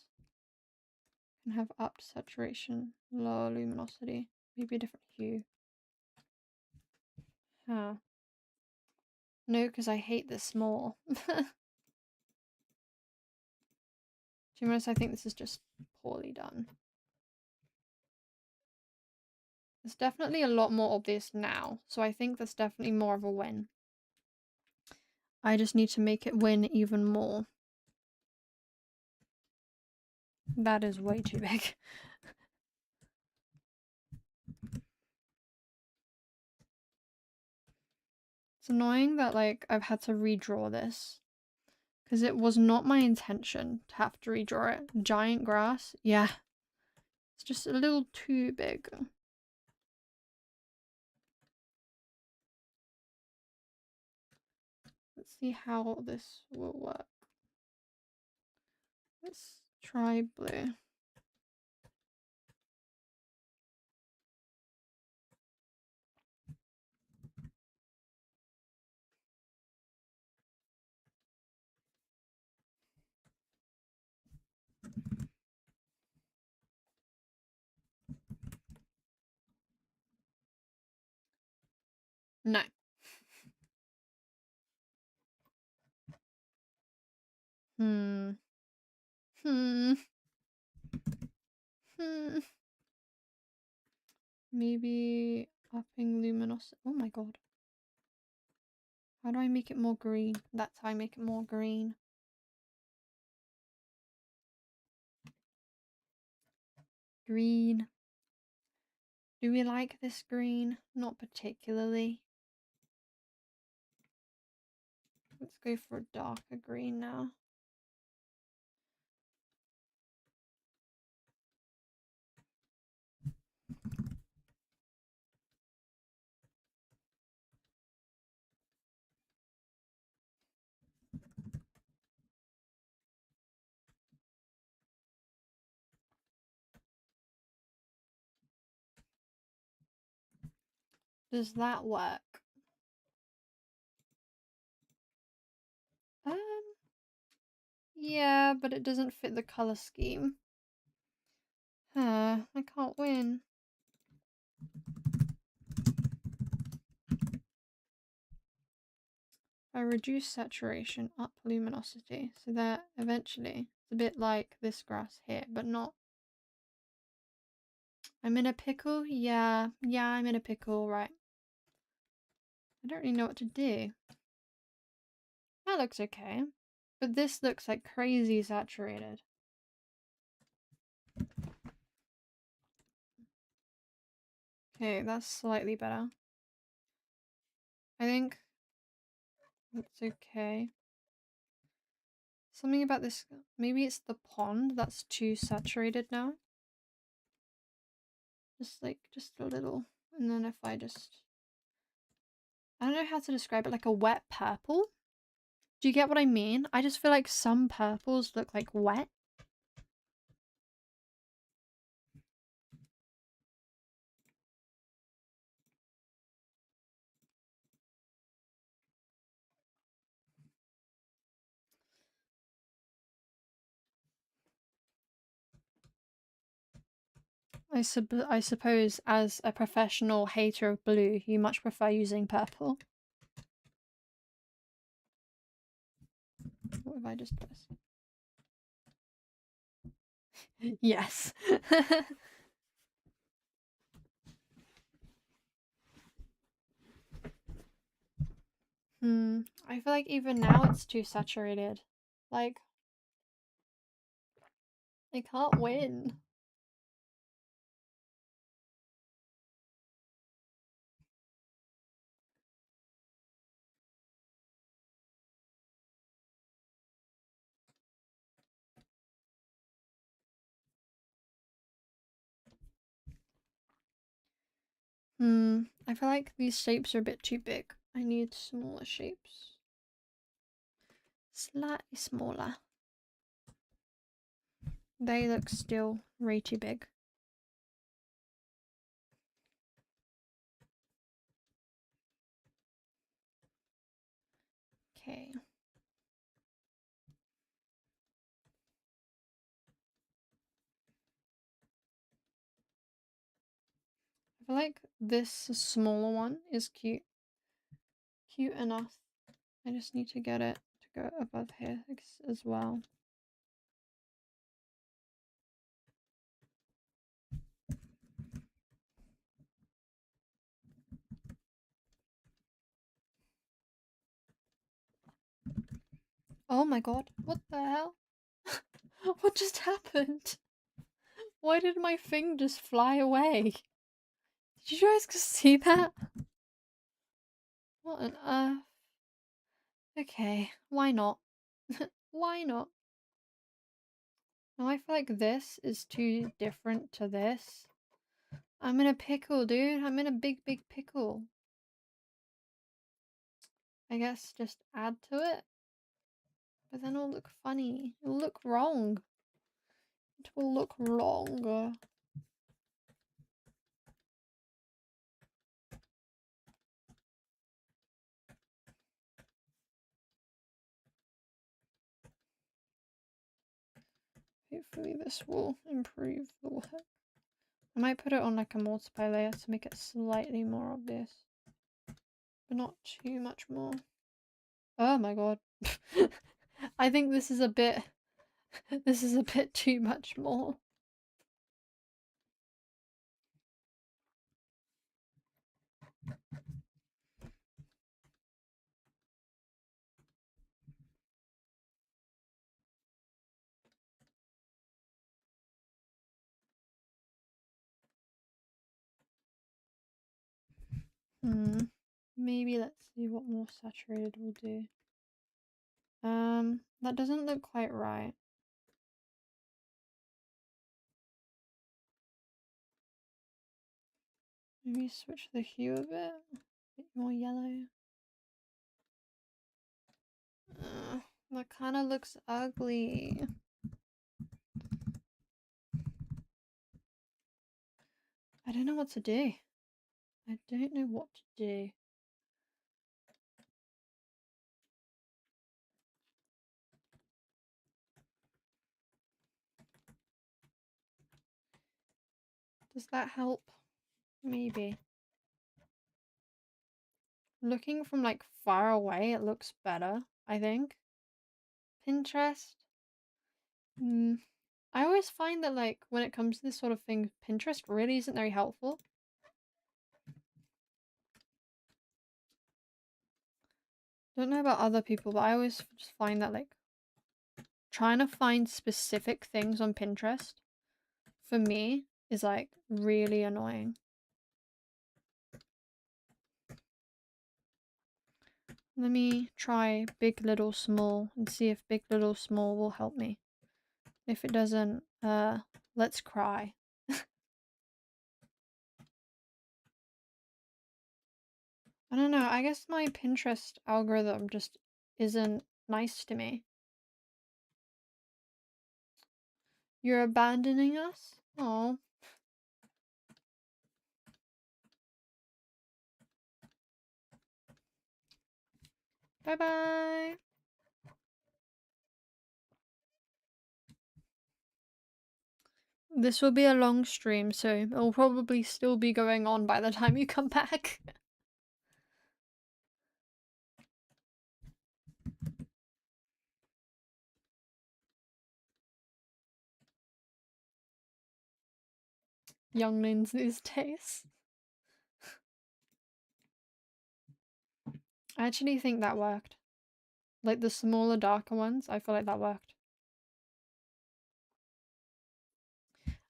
can have upped saturation, lower luminosity, maybe a different hue. Huh. No, because I hate this more. To be honest, I think this is just poorly done. It's definitely a lot more obvious now, so I think that's definitely more of a win. I just need to make it win even more. That is way too big. It's annoying that, like, I've had to redraw this. Because it was not my intention to have to redraw it. Giant grass? Yeah. It's just a little too big. Let's see how this will work. Let's try blue. No. Hmm. Maybe upping luminosity. Oh my god. How do I make it more green? That's how I make it more green. Green. Do we like this green? Not particularly. Let's go for a darker green now. Does that work? Yeah, but it doesn't fit the color scheme. Huh, I can't win. I reduce saturation, up luminosity, so that eventually it's a bit like this grass here, but not. I'm in a pickle? Yeah, I'm in a pickle, right. I don't really know what to do. That looks okay, but this looks like crazy saturated. Okay, that's slightly better. I think that's okay. Something about this, maybe it's the pond that's too saturated now. Just a little. And then if I just, I don't know how to describe it, like a wet purple? Do you get what I mean? I just feel like some purples look like wet. I suppose as a professional hater of blue, you much prefer using purple. What if I just press? Yes. I feel like even now it's too saturated. Like, I can't win. I feel like these shapes are a bit too big. I need smaller shapes. Slightly smaller. They look still way too big. Okay. I feel like this smaller one is cute. Cute enough. I just need to get it to go above here as well. Oh my god, what the hell? What just happened? Why did my thing just fly away? Did you guys see that? What on earth? Okay, why not? Why not? Now I feel like this is too different to this. I'm in a pickle, dude. I'm in a big, big pickle. I guess just add to it. But then it'll look funny. It'll look wrong. It will look wrong. Hopefully this will improve the work. I might put it on like a multiply layer to make it slightly more obvious. But not too much more. Oh my god. I think this is a bit too much more. Maybe let's see what more saturated we'll do. That doesn't look quite right. Maybe switch the hue a bit more yellow. That kind of looks ugly. I don't know what to do. I don't know what to do. Does that help? Maybe. Looking from like far away, it looks better, I think. Pinterest. I always find that like when it comes to this sort of thing, Pinterest really isn't very helpful. Don't know about other people, but I always just find that like trying to find specific things on Pinterest for me is like really annoying. Let me try big, little, small and see if big, little, small will help me. If it doesn't, let's cry. I don't know, I guess my Pinterest algorithm just isn't nice to me. You're abandoning us? Oh. Bye-bye. This will be a long stream, so it'll probably still be going on by the time you come back. Younglings these days. I actually think that worked. Like the smaller, darker ones, I feel like that worked.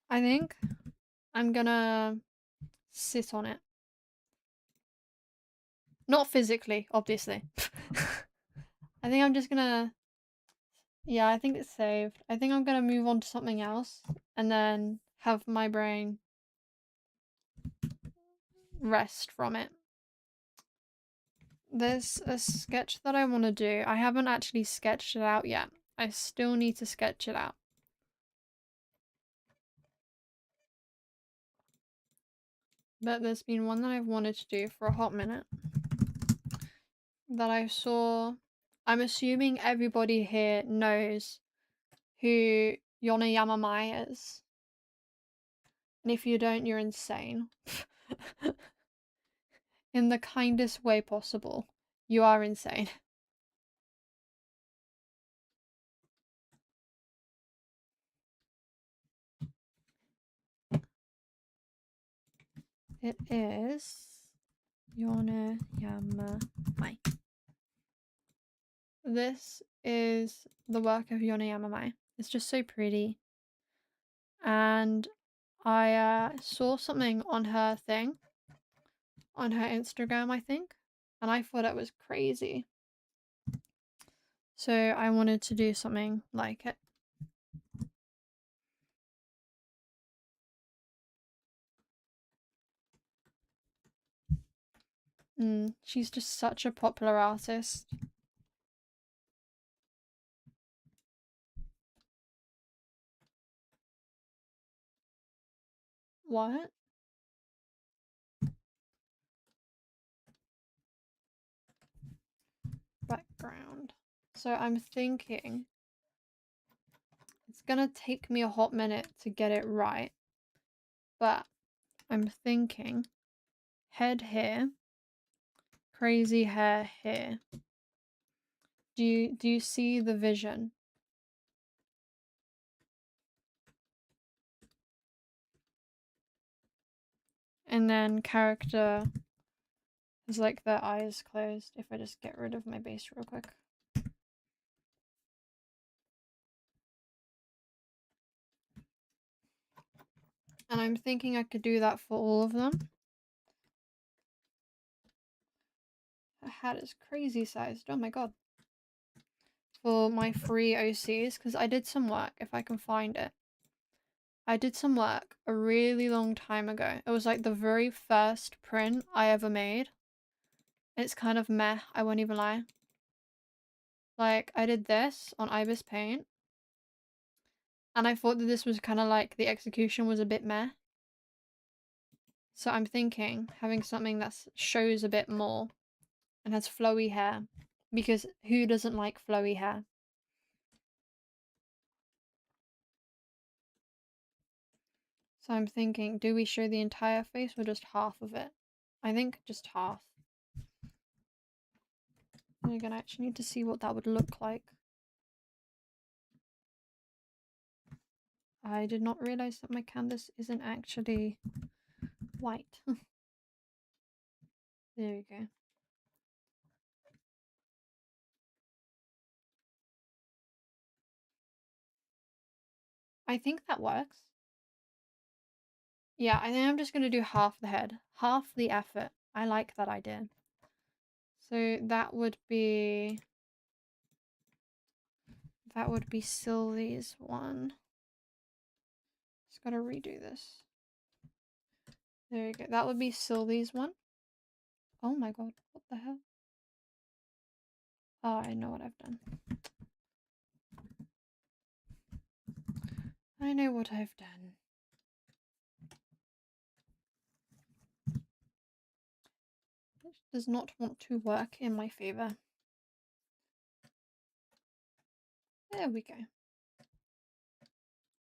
I think I'm gonna sit on it. Not physically, obviously. I think I'm just gonna... Yeah, I think it's saved. I think I'm gonna move on to something else and then have my brain rest from it. There's a sketch that I want to do. I haven't actually sketched it out yet. I still need to sketch it out. But there's been one that I've wanted to do for a hot minute. That I saw... I'm assuming everybody here knows who Yona Yamamai is. And if you don't, you're insane. In the kindest way possible. You are insane. It is Yona Yamamai. This is the work of Yone Yamamai. It's just so pretty. And I saw something on her thing, on her Instagram, I think, and I thought it was crazy. So I wanted to do something like it. She's just such a popular artist. What? Background. So I'm thinking it's gonna take me a hot minute to get it right, but I'm thinking head here, crazy hair here. Do you see the vision? And then character is like their eyes closed. If I just get rid of my base real quick. And I'm thinking I could do that for all of them. Her hat is crazy sized. Oh my god. For my free OCs, because I did some work, if I can find it. I did some work a really long time ago. It was like the very first print I ever made. It's kind of meh, I won't even lie. Like, I did this on Ibis Paint. And I thought that this was kind of like, the execution was a bit meh. So I'm thinking having something that shows a bit more and has flowy hair. Because who doesn't like flowy hair? So I'm thinking, do we show the entire face or just half of it? I think just half. And again, I actually need to see what that would look like. I did not realize that my canvas isn't actually white. There we go. I think that works. Yeah, I think I'm just gonna do half the head. Half the effort. I like that idea. So that would be... That would be Sylvie's one. Just gotta redo this. There you go. That would be Sylvie's one. Oh my god, what the hell? Oh, I know what I've done. I know what I've done. It does not want to work in my favor. There we go.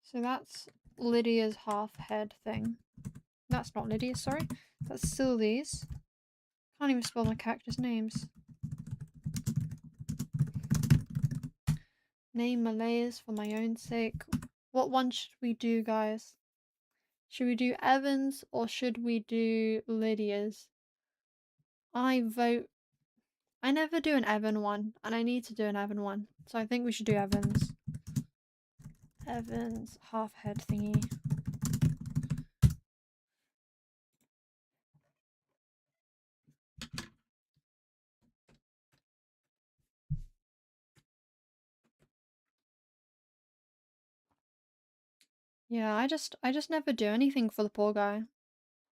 So that's Lydia's half head thing. That's not Lydia, sorry. That's Sylvie's. Can't even spell my characters' names. Name Malays for my own sake. What one should we do, guys? Should we do Evan's or should we do Lydia's? I vote... I never do an Evan one, and I need to do an Evan one. So I think we should do Evan's. Evan's half head thingy. Yeah, I just never do anything for the poor guy.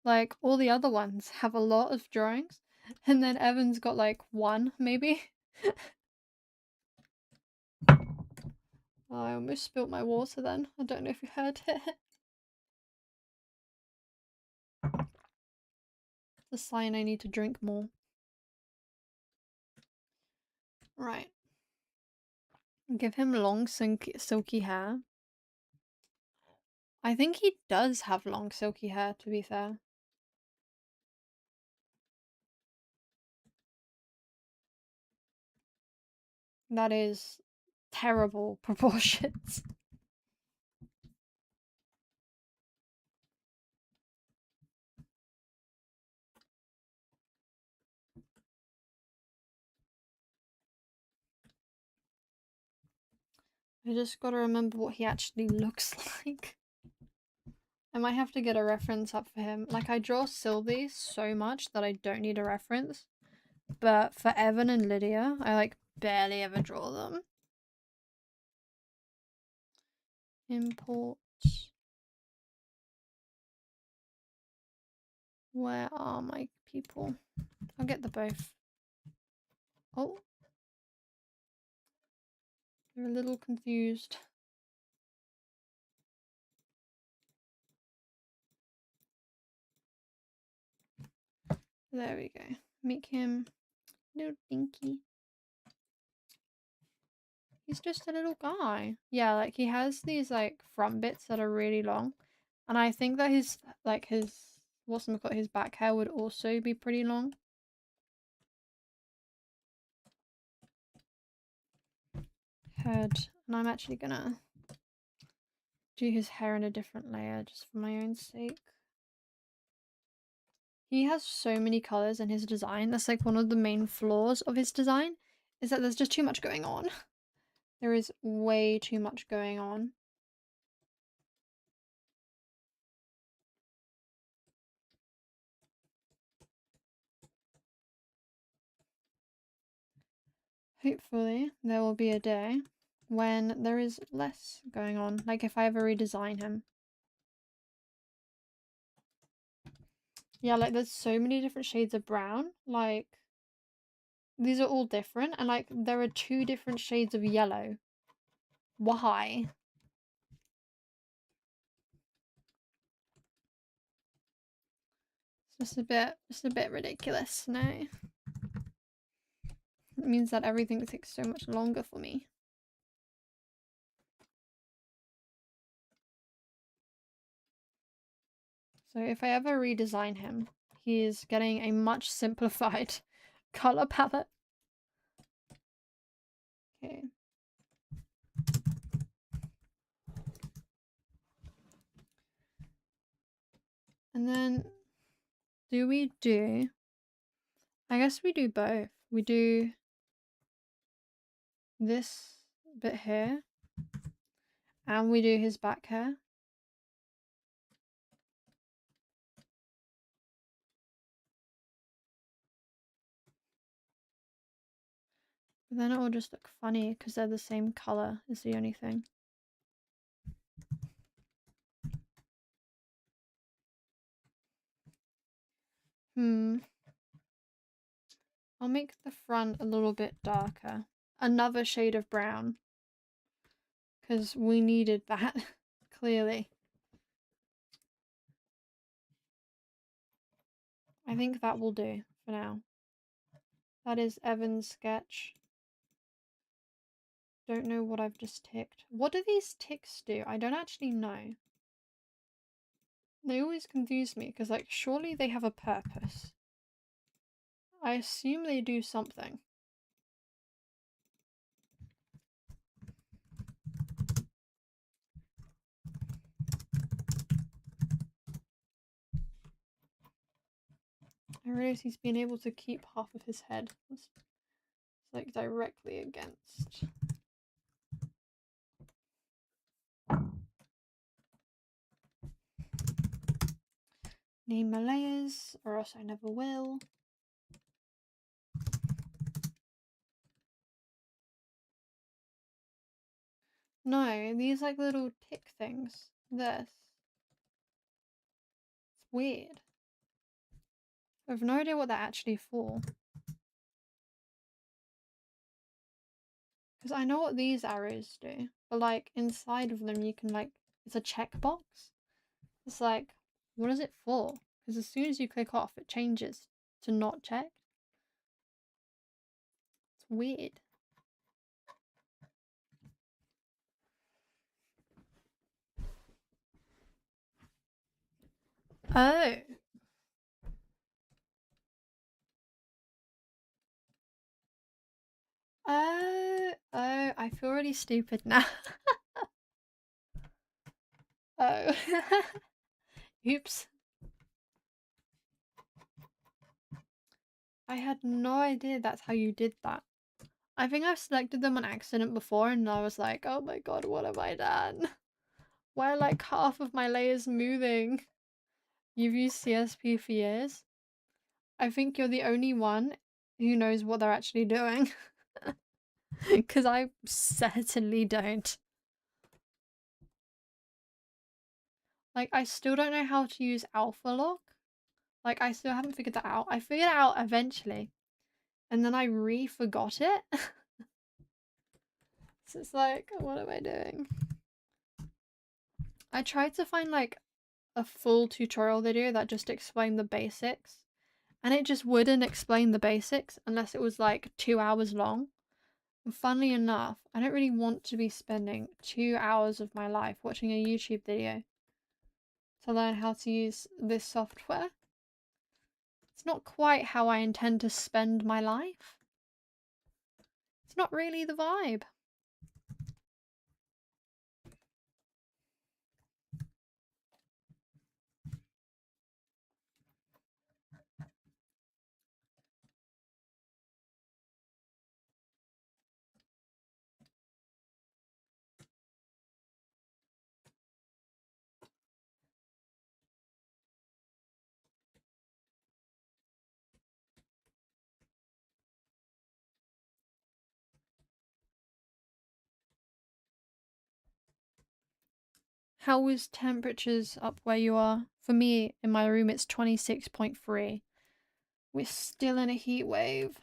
Like, all the other ones have a lot of drawings, and then Evan's got like one, maybe. Oh, I almost spilt my water then. I don't know if you heard it. It's a sign I need to drink more. Right. Give him long, silky hair. I think he does have long, silky hair, to be fair. That is terrible proportions. I just gotta remember what he actually looks like. I might have to get a reference up for him. Like, I draw Sylvie so much that I don't need a reference. But for Evan and Lydia, I like barely ever draw them. Import. Where are my people? I'll get the both. Oh. They're a little confused. There we go. Make him little dinky. He's just a little guy. Yeah, like he has these like front bits that are really long. And I think that his whatchamacallit, his back hair would also be pretty long. Head. And I'm actually gonna do his hair in a different layer just for my own sake. He has so many colors in his design. That's like one of the main flaws of his design, is that there's just too much going on. There is way too much going on. Hopefully, there will be a day when there is less going on, like if I ever redesign him. Yeah, like there's so many different shades of brown, like these are all different, and like there are 2 different shades of yellow. Why? It's just a bit ridiculous, no? It means that everything takes so much longer for me. So if I ever redesign him, he's getting a much simplified color palette. Okay. And then do we do... I guess we do both. We do this bit here, and we do his back hair. But then it will just look funny because they're the same color is the only thing. I'll make the front a little bit darker. Another shade of brown. Because we needed that, clearly. I think that will do for now. That is Evan's sketch. Don't know what I've just ticked. What do these ticks do? I don't actually know. They always confuse me because, like, surely they have a purpose. I assume they do something. I realize he's been able to keep half of his head. It's like directly against. Name my layers, or else I never will. No, these like little tick things. This. It's weird. I have no idea what they're actually for. Because I know what these arrows do, but like inside of them you can like, it's a checkbox. It's like, what is it for? Because as soon as you click off, it changes to not checked. It's weird. Oh. Oh, I feel really stupid now. Oh. Oops. I had no idea that's how you did that. I think I've selected them on accident before and I was like, oh my god, what have I done? Why are like half of my layers moving? You've used CSP for years? I think you're the only one who knows what they're actually doing. Because I certainly don't. Like, I still don't know how to use alpha lock. Like, I still haven't figured that out. I figured it out eventually. And then I re-forgot it. So it's like, what am I doing? I tried to find like a full tutorial video that just explained the basics. And it just wouldn't explain the basics unless it was like 2 hours long. And funnily enough, I don't really want to be spending 2 hours of my life watching a YouTube video to learn how to use this software. It's not quite how I intend to spend my life. It's not really the vibe. How is temperatures up where you are? For me, in my room, it's 26.3. We're still in a heat wave.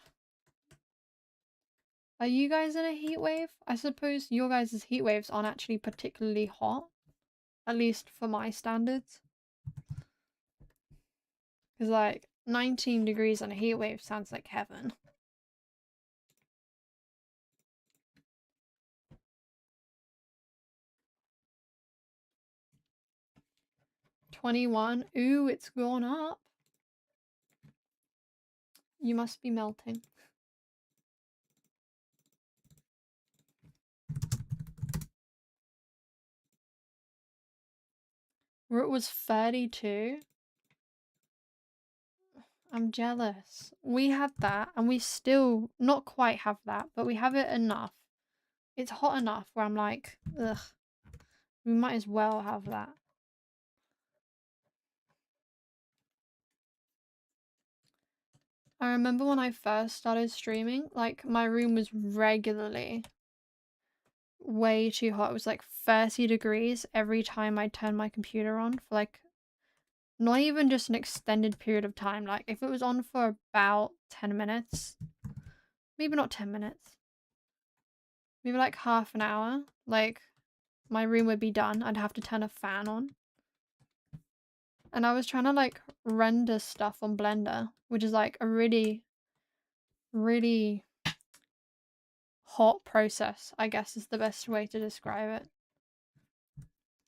Are you guys in a heat wave? I suppose your guys' heat waves aren't actually particularly hot. At least for my standards. Because like 19 degrees on a heat wave sounds like heaven. $21. Ooh, it's gone up. You must be melting. Where it was 32. I'm jealous. We had that and we still not quite have that, but we have it enough. It's hot enough where I'm like, ugh, we might as well have that. I remember when I first started streaming, like my room was regularly way too hot. It was like 30 degrees every time I turned my computer on for like not even just an extended period of time. Like if it was on for about 10 minutes, maybe not 10 minutes, maybe like half an hour, like my room would be done. I'd have to turn a fan on. And I was trying to like render stuff on Blender, which is like a really, really hot process, I guess is the best way to describe it.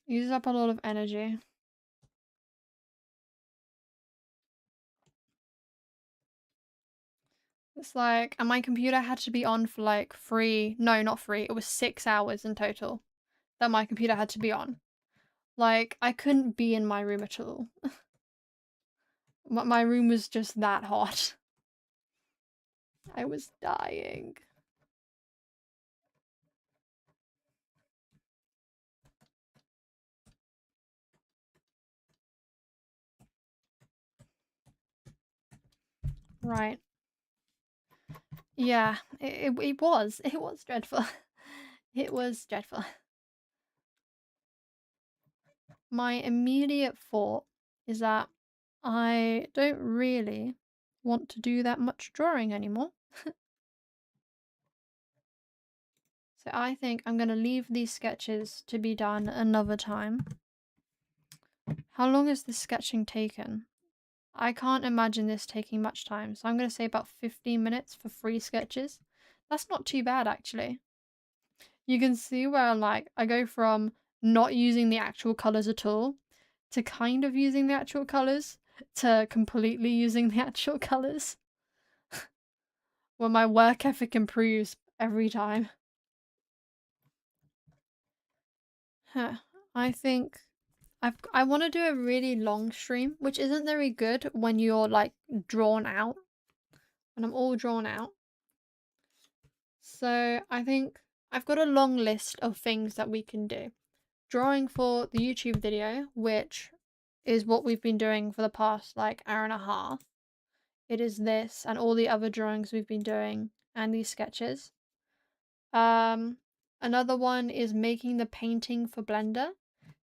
Uses up a lot of energy. It's like, and my computer had to be on for like no, not 3, it was 6 hours in total that my computer had to be on. Like, I couldn't be in my room at all. My room was just that hot. I was dying. Right. Yeah, it was. It was dreadful. It was dreadful. My immediate thought is that I don't really want to do that much drawing anymore. So I think I'm going to leave these sketches to be done another time. How long has this sketching taken? I can't imagine this taking much time, so I'm going to say about 15 minutes for 3 sketches. That's not too bad, actually. You can see where I'm like, I go from not using the actual colours at all to kind of using the actual colours to completely using the actual colours. Where my work ethic improves every time. Huh. I think I want to do a really long stream, which isn't very good when you're like drawn out. When I'm all drawn out. So I think I've got a long list of things that we can do. Drawing for the YouTube video, which is what we've been doing for the past like hour and a half. It is this and all the other drawings we've been doing and these sketches. Another one is making the painting for Blender,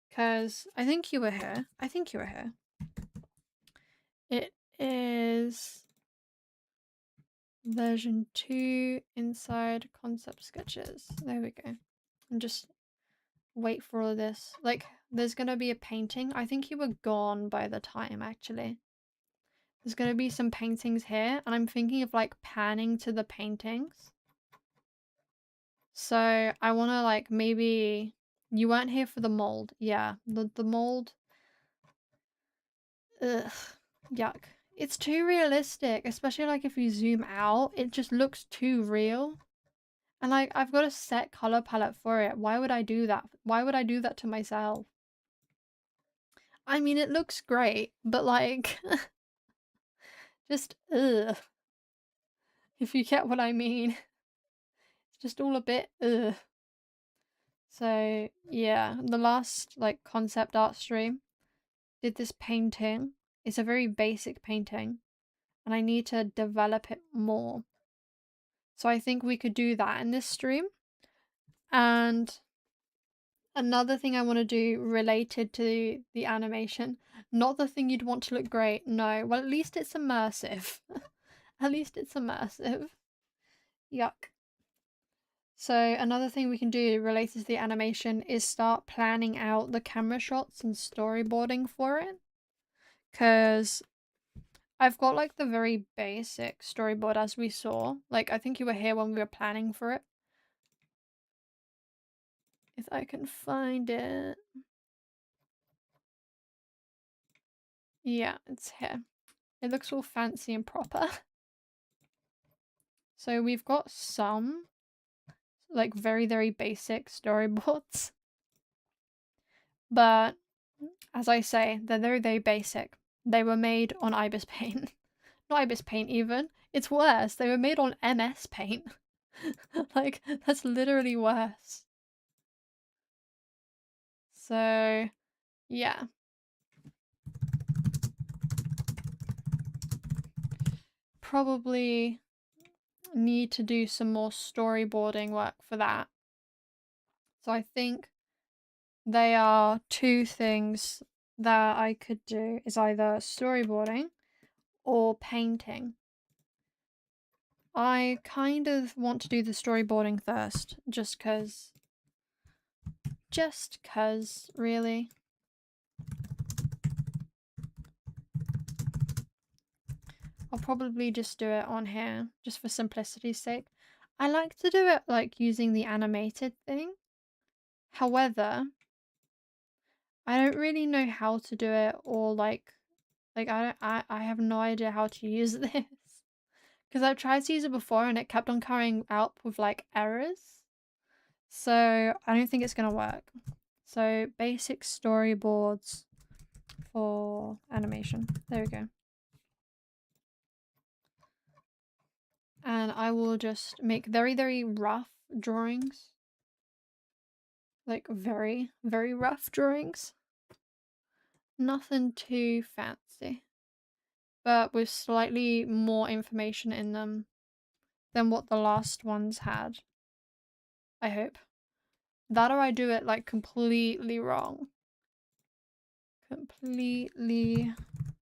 because I think you were here. I think you were here. It is version 2 inside concept sketches. There we go. And just wait for all of this. Like, there's gonna be a painting. I think you were gone by the time, actually. There's gonna be some paintings here, and I'm thinking of like panning to the paintings. So I want to like maybe you weren't here for the mold. Yeah, the mold. Ugh, yuck. It's too realistic, especially like if you zoom out, it just looks too real. And like I've got a set color palette for it. Why would I do that? Why would I do that to myself? I mean, it looks great, but like just ugh. If you get what I mean. It's just all a bit ugh. So yeah, the last like concept art stream did this painting. It's a very basic painting and I need to develop it more. So I think we could do that in this stream. And another thing I want to do related to the animation, not the thing you'd want to look great, no. Well, at least it's immersive. At least it's immersive. Yuck. So another thing we can do related to the animation is start planning out the camera shots and storyboarding for it. Because I've got like the very basic storyboard as we saw. Like I think you were here when we were planning for it. If I can find it. Yeah, it's here. It looks all fancy and proper. So we've got some like very, very basic storyboards. But as I say, they're very, very basic. They were made on Ibis Paint. Not Ibis Paint even. It's worse. They were made on MS Paint. Like, that's literally worse. So, yeah. Probably need to do some more storyboarding work for that. So I think they are two things that I could do is either storyboarding or painting. I kind of want to do the storyboarding first, just cause, really. I'll probably just do it on here, just for simplicity's sake. I like to do it like using the animated thing. However, I don't really know how to do it or like I have no idea how to use this. Because I've tried to use it before and it kept on coming out with like errors. So I don't think it's gonna work. So basic storyboards for animation. There we go. And I will just make very, very rough drawings. Like very, very rough drawings. Nothing too fancy. But with slightly more information in them than what the last ones had. I hope. That or I do it like completely wrong. Completely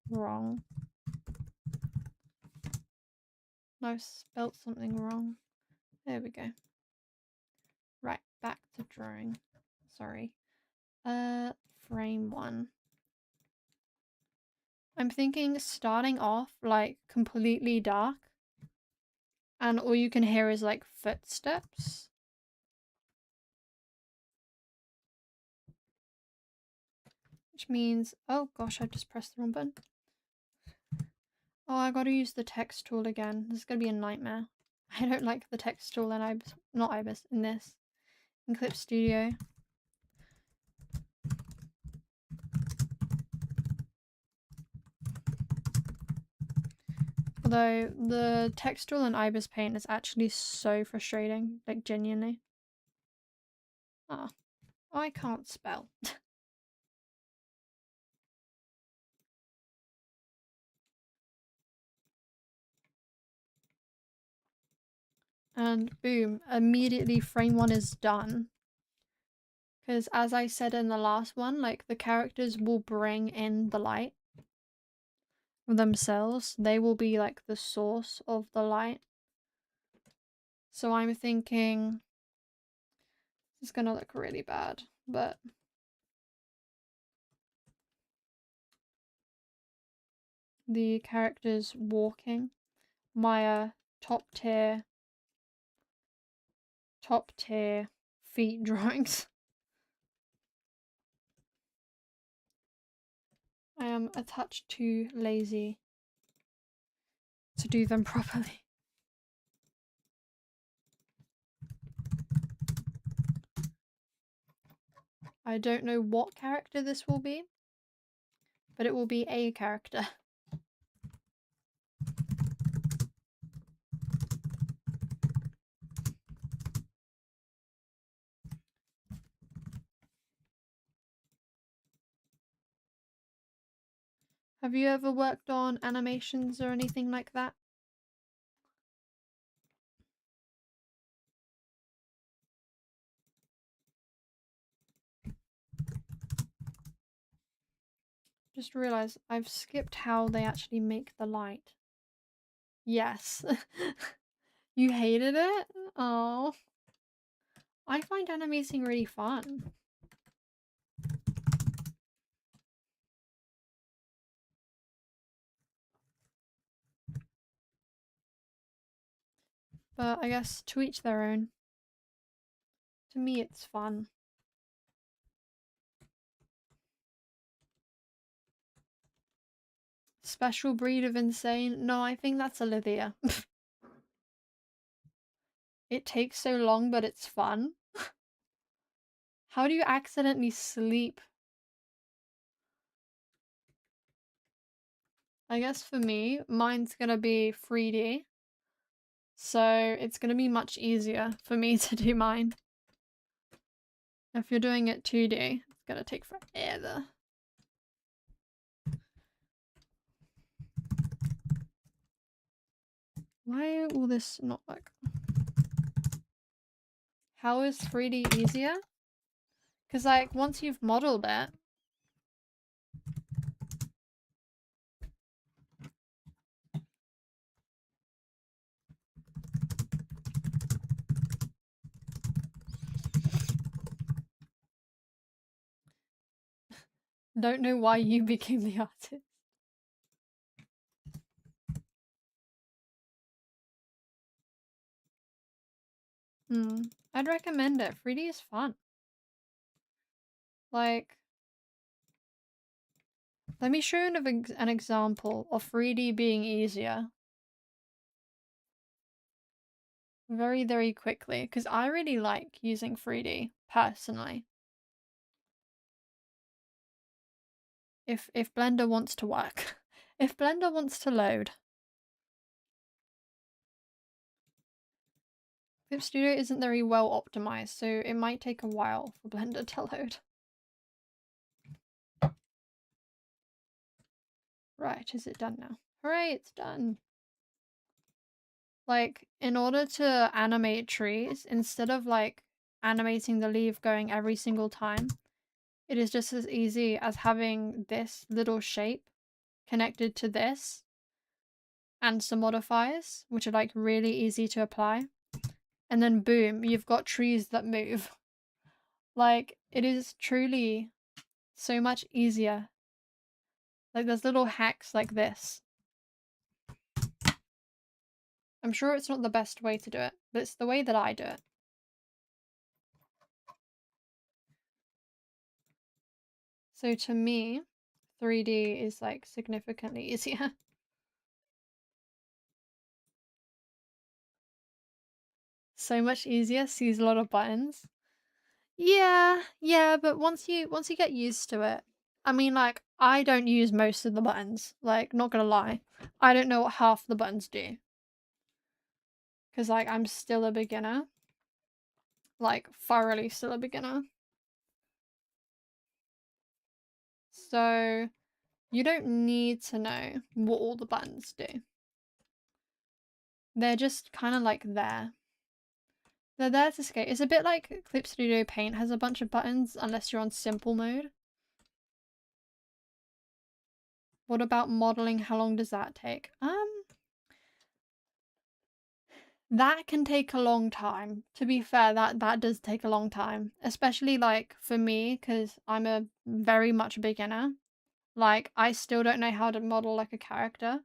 wrong. No, I've spelt something wrong. There we go. Right, back to drawing. Sorry. Frame 1. I'm thinking starting off like completely dark. And all you can hear is like footsteps. Which means, oh gosh, I just pressed the wrong button. Oh, I gotta use the text tool again. This is gonna be a nightmare. I don't like the text tool in Ibis, not Ibis, in this. In Clip Studio. For Although the textual and ibis paint is actually so frustrating, like genuinely. Ah, I can't spell. And boom, immediately frame 1 is done. Because as I said in the last one, like the characters will bring in the light themselves. They will be like the source of the light. So I'm thinking it's gonna look really bad, but the characters walking, Maya, top tier feet drawings. I am a touch too lazy to do them properly. I don't know what character this will be, but it will be a character. Have you ever worked on animations or anything like that? Just realized I've skipped how they actually make the light. Yes. You hated it? Oh. I find animating really fun. But I guess to each their own. To me, it's fun. Special breed of insane? No, I think that's Olivia. It takes so long, but it's fun. How do you accidentally sleep? I guess for me, mine's gonna be 3D. So it's gonna be much easier for me to do mine. If you're doing it 2D, it's gonna take forever. Why will this not work? How is 3D easier? Because like once you've modeled it, don't know why you became the artist. I'd recommend it. 3D is fun. Like, let me show you an example of 3D being easier. Very, very quickly, because I really like using 3D, personally. If Blender wants to work. If Blender wants to load. Clip Studio isn't very well optimized, so it might take a while for Blender to load. Right, is it done now? Hooray, it's done! Like, in order to animate trees, instead of like animating the leaf going every single time, it is just as easy as having this little shape connected to this and some modifiers, which are like really easy to apply. And then boom, you've got trees that move. Like, it is truly so much easier. Like, there's little hacks like this. I'm sure it's not the best way to do it, but it's the way that I do it. So to me, 3D is like significantly easier. So much easier, sees a lot of buttons. Yeah, but once you get used to it, I mean, like, I don't use most of the buttons. Like, not gonna lie. I don't know what half the buttons do. Because, like, I'm still a beginner. Like, thoroughly still a beginner. So, you don't need to know what all the buttons do. They're just kind of like there. They're there to skate. It's a bit like Clip Studio Paint has a bunch of buttons unless you're on simple mode. What about modeling? How long does that take? That can take a long time. To be fair, that does take a long time. Especially like for me, because I'm a very much beginner. Like, I still don't know how to model like a character.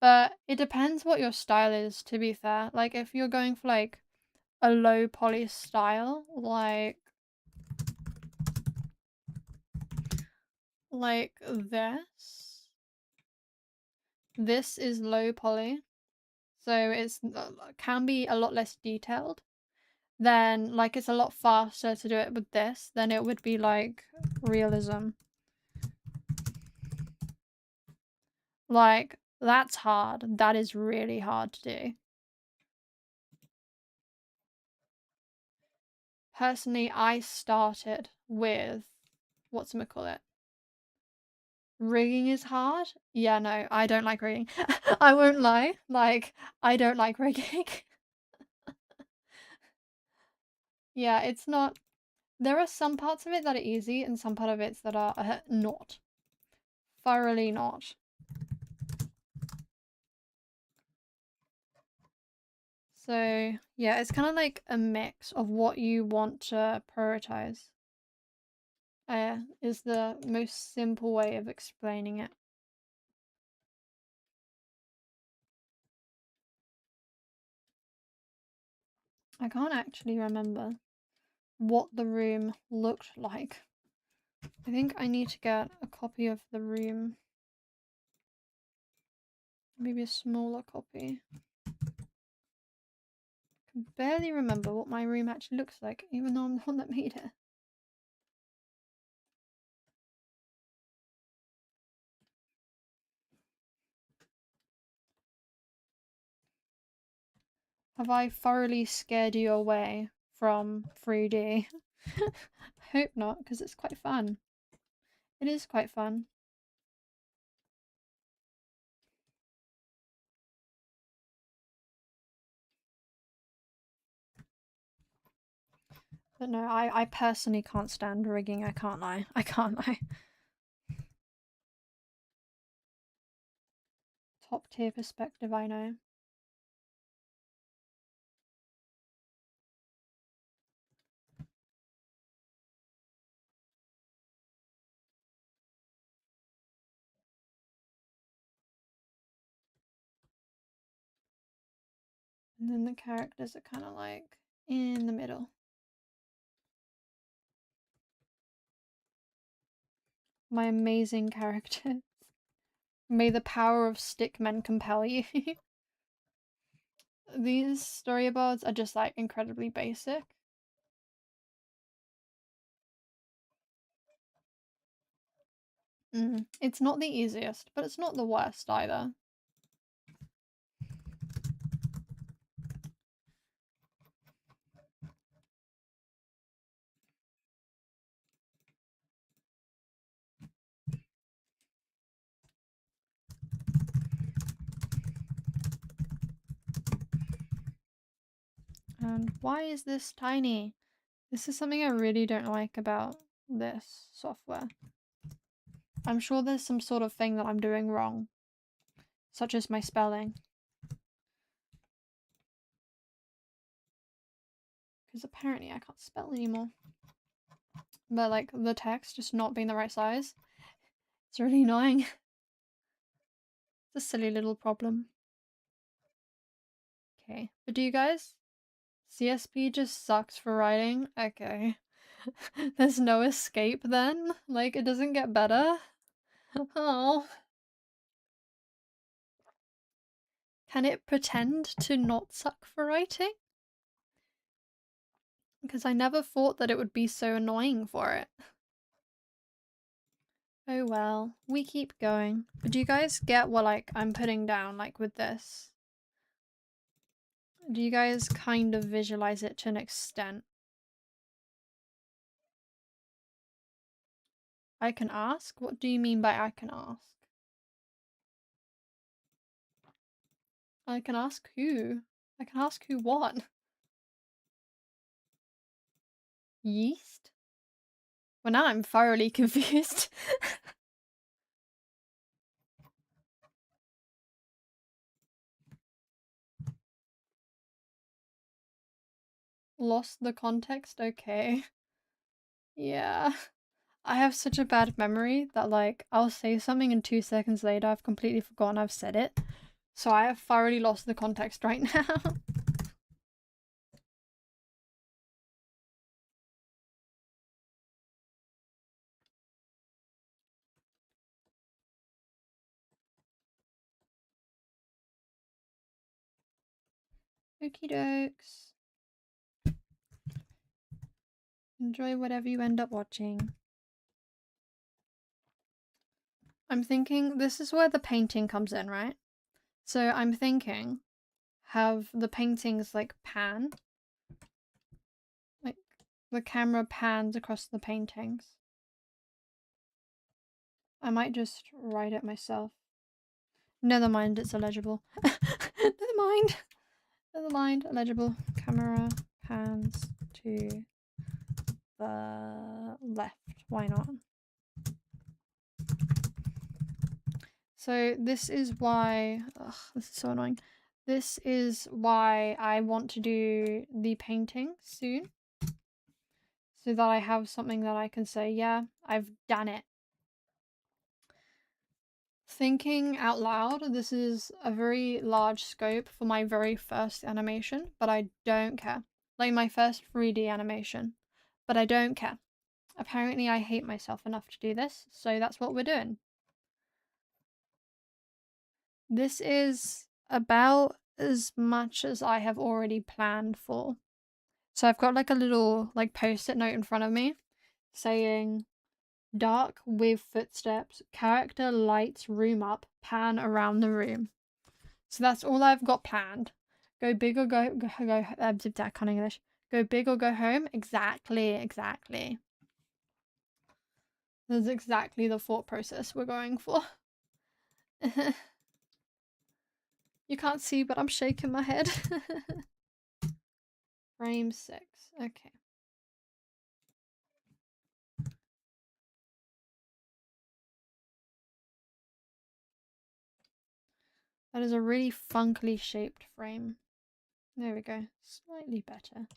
But it depends what your style is, to be fair. Like, if you're going for like a low poly style, like this. This is low poly. So it's can be a lot less detailed. Then like it's a lot faster to do it with this than it would be like realism. Like, that's hard. That is really hard to do. Personally, I started with whatchamacallit. Rigging is hard? Yeah, no, I don't like rigging. I won't lie. Like, I don't like rigging. Yeah, it's not. There are some parts of it that are easy and some part of it that are not. Thoroughly not. So, yeah, it's kind of like a mix of what you want to prioritize. Is the most simple way of explaining it. I can't actually remember what the room looked like. I think I need to get a copy of the room. Maybe a smaller copy. I can barely remember what my room actually looks like, even though I'm the one that made it. Have I thoroughly scared you away from 3D? I hope not, because it's quite fun. It is quite fun. But no, I personally can't stand rigging, I can't lie. I can't lie. Top tier perspective, I know. And then the characters are kind of like in the middle. My amazing characters. May the power of stickmen compel you. These storyboards are just like incredibly basic. It's not the easiest, but it's not the worst either. And why is this tiny? This is something I really don't like about this software. I'm sure there's some sort of thing that I'm doing wrong, such as my spelling. Because apparently I can't spell anymore. But like the text just not being the right size. It's really annoying. It's a silly little problem. Okay, but do you guys? CSP just sucks for writing? Okay. There's no escape then? Like, it doesn't get better? Oh. Can it pretend to not suck for writing? Because I never thought that it would be so annoying for it. Oh well, we keep going. But do you guys get what like I'm putting down like with this? Do you guys kind of visualize it to an extent? I can ask? What do you mean by I can ask? I can ask who? I can ask who what? Yeast? Well, now I'm thoroughly confused. Lost the context? Okay. Yeah. I have such a bad memory that like I'll say something and 2 seconds later I've completely forgotten I've said it. So I have thoroughly lost the context right now. Okie dokes. Enjoy whatever you end up watching. I'm thinking this is where the painting comes in, right? So I'm thinking have the paintings like pan. Like the camera pans across the paintings. I might just write it myself. Never mind, it's illegible. Never mind. Never mind, illegible. Camera pans to the left. Why not? So this is why... Ugh, this is so annoying. This is why I want to do the painting soon. So that I have something that I can say, yeah, I've done it. Thinking out loud, this is a very large scope for my very first animation, but I don't care. Like my first 3D animation, but I don't care. Apparently I hate myself enough to do this, so that's what we're doing. This is about as much as I have already planned for. So I've got like a little like post-it note in front of me saying dark with footsteps, character lights room up, pan around the room. So that's all I've got planned. Go big or go I can't English. Go big or go home. Exactly. That's exactly the thought process we're going for. You can't see, but I'm shaking my head. Frame 6. Okay. That is a really funkily shaped frame. There we go. Slightly better.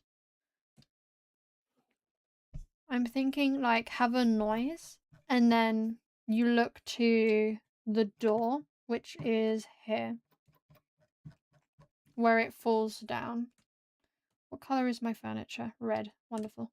I'm thinking like have a noise and then you look to the door, which is here, where it falls down. What color is my furniture? Red. Wonderful.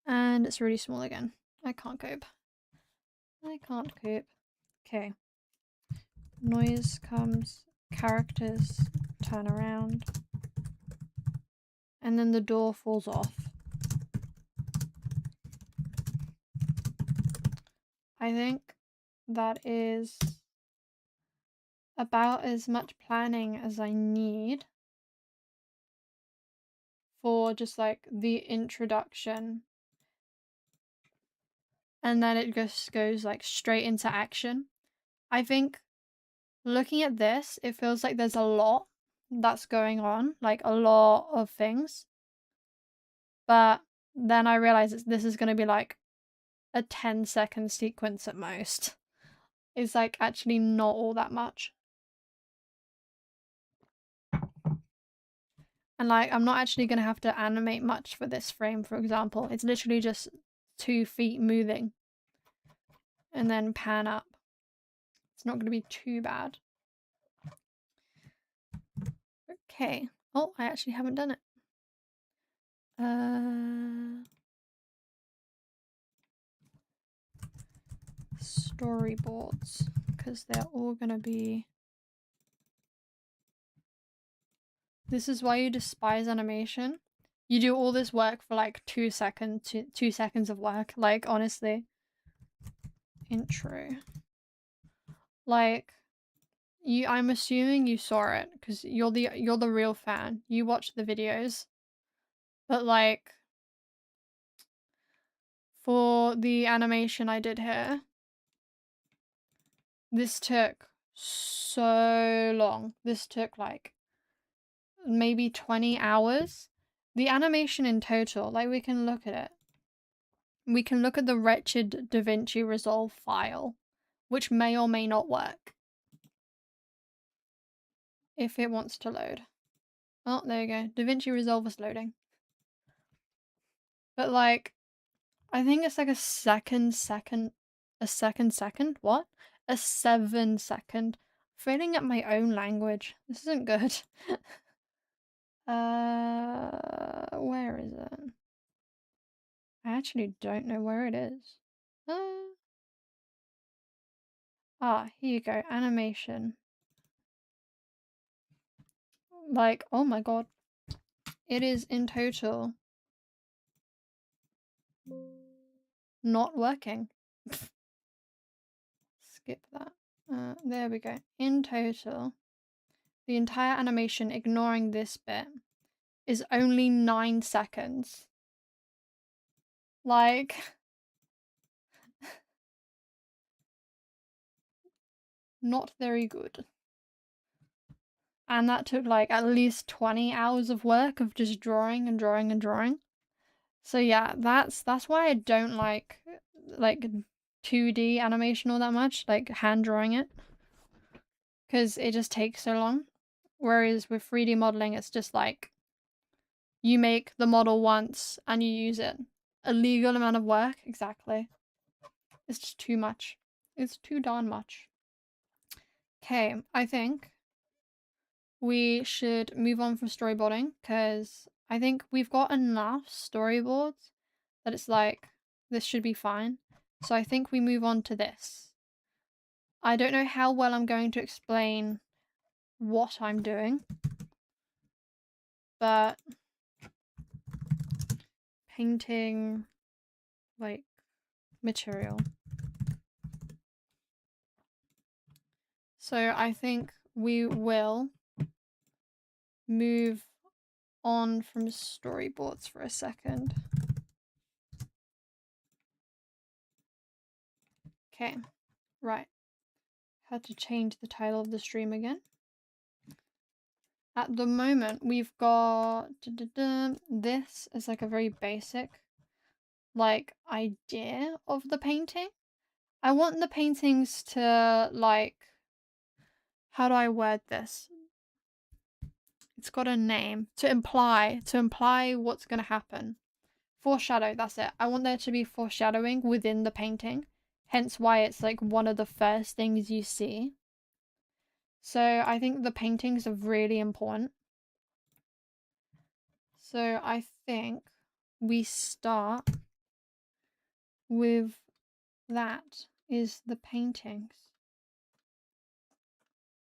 And it's really small again. I can't cope. Okay. Noise comes, characters turn around, and then the door falls off. I think that is about as much planning as I need for just like the introduction. And then it just goes like straight into action. I think looking at this, it feels like there's a lot that's going on, like a lot of things. But then I realize this is going to be like a 10-second sequence at most. It's like actually not all that much. And like I'm not actually going to have to animate much for this frame, for example. It's literally just 2 feet moving and then pan up. It's not going to be too bad. Okay. Oh, I actually haven't done it. storyboards, because they're all gonna be... This is why you despise animation. You do all this work for like 2 seconds, 2 seconds of work, like honestly. Intro. Like, I'm assuming you saw it, because you're the real fan. You watch the videos. But like, for the animation I did here, this took so long. This took like maybe 20 hours. The animation in total, like we can look at it. We can look at the wretched DaVinci Resolve file, which may or may not work. If it wants to load. Oh, there you go. DaVinci Resolve is loading. But like, I think it's like a second. What? A 7-second. Failing at my own language. This isn't good. Where is it? I actually don't know where it is. Here you go. Animation. Like, oh my god. It is in total not working. Skip that. There we go. In total, the entire animation, ignoring this bit, is only 9 seconds. Like... not very good. And that took like at least 20 hours of work of just drawing and drawing and drawing. So yeah, that's why I don't like 2D animation all that much, like hand drawing it. Because it just takes so long. Whereas with 3D modeling, it's just like you make the model once and you use it. A legal amount of work, exactly. It's just too much. It's too darn much. Okay, I think we should move on from storyboarding, because I think we've got enough storyboards that it's like, this should be fine. So I think we move on to this. I don't know how well I'm going to explain what I'm doing, but painting, like, material. So I think we will move on from storyboards for a second. Okay, right. Had to change the title of the stream again. At the moment, we've got this is like a very basic like idea of the painting. I want the paintings to like, how do I word this? It's got a name to imply what's gonna happen. Foreshadow, that's it. I want there to be foreshadowing within the painting. Hence why it's like one of the first things you see. So I think the paintings are really important. So I think we start with that is the paintings.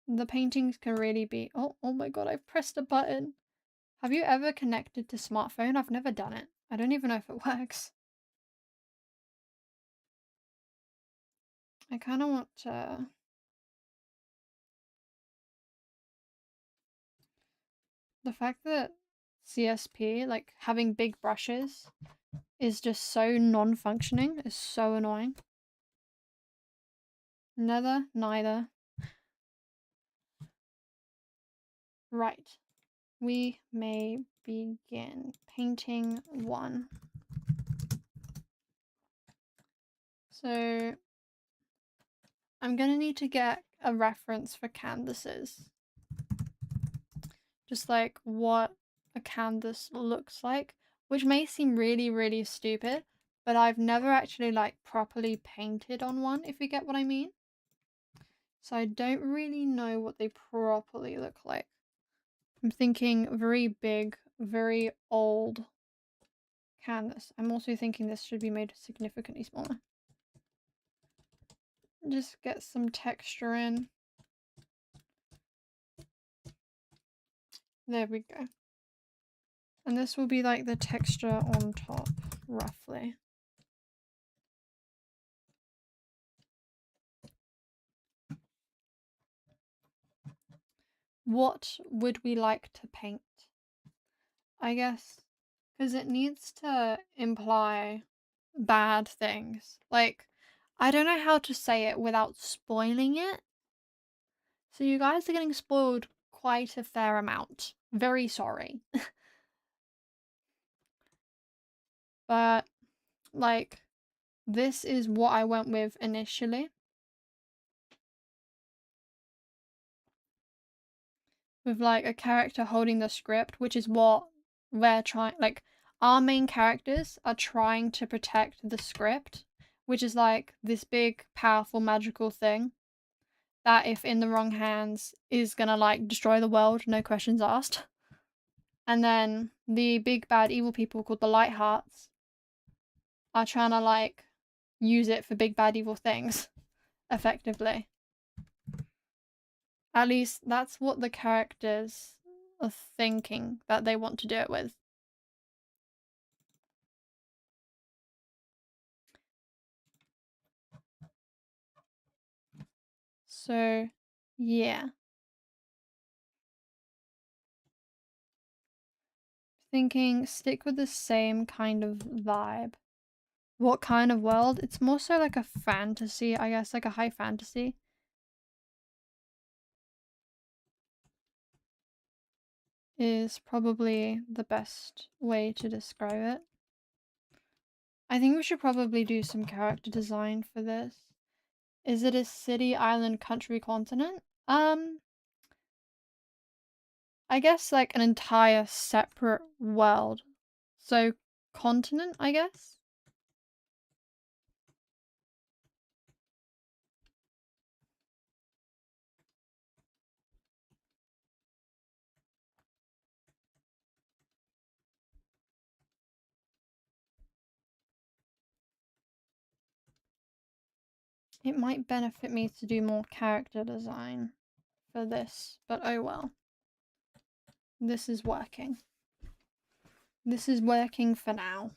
The paintings can really be... Oh my god, I've pressed a button. Have you ever connected to smartphone? I've never done it. I don't even know if it works. I kind of want to... The fact that CSP, like having big brushes, is just so non-functioning is so annoying. Neither. Right. We may begin. Painting 1. So I'm gonna need to get a reference for canvases. Just like what a canvas looks like, which may seem really, really stupid, but I've never actually like properly painted on one, if you get what I mean. So I don't really know what they properly look like. I'm thinking very big, very old canvas. I'm also thinking this should be made significantly smaller. just get some texture in. There we go. And this will be like the texture on top, roughly. What would we like to paint? I guess, because it needs to imply bad things. Like, I don't know how to say it without spoiling it. So you guys are getting spoiled quite a fair amount. Very sorry. But, like, this is what I went with initially. With, like, a character holding the script, which is what they're trying, like, our main characters are trying to protect the script, which is, like, this big, powerful, magical thing that, if in the wrong hands, is gonna, like, destroy the world, no questions asked. And then the big, bad, evil people called the Lighthearts are trying to, like, use it for big, bad, evil things, effectively. At least that's what the characters are thinking that they want to do it with. So, yeah. Thinking stick with the same kind of vibe. What kind of world? It's more so like a fantasy, I guess, like a high fantasy. Is probably the best way to describe it. I think we should probably do some character design for this. Is it a city, island, country, continent? I guess like an entire separate world. So, continent, I guess? It might benefit me to do more character design for this, but oh well. This is working. This is working for now.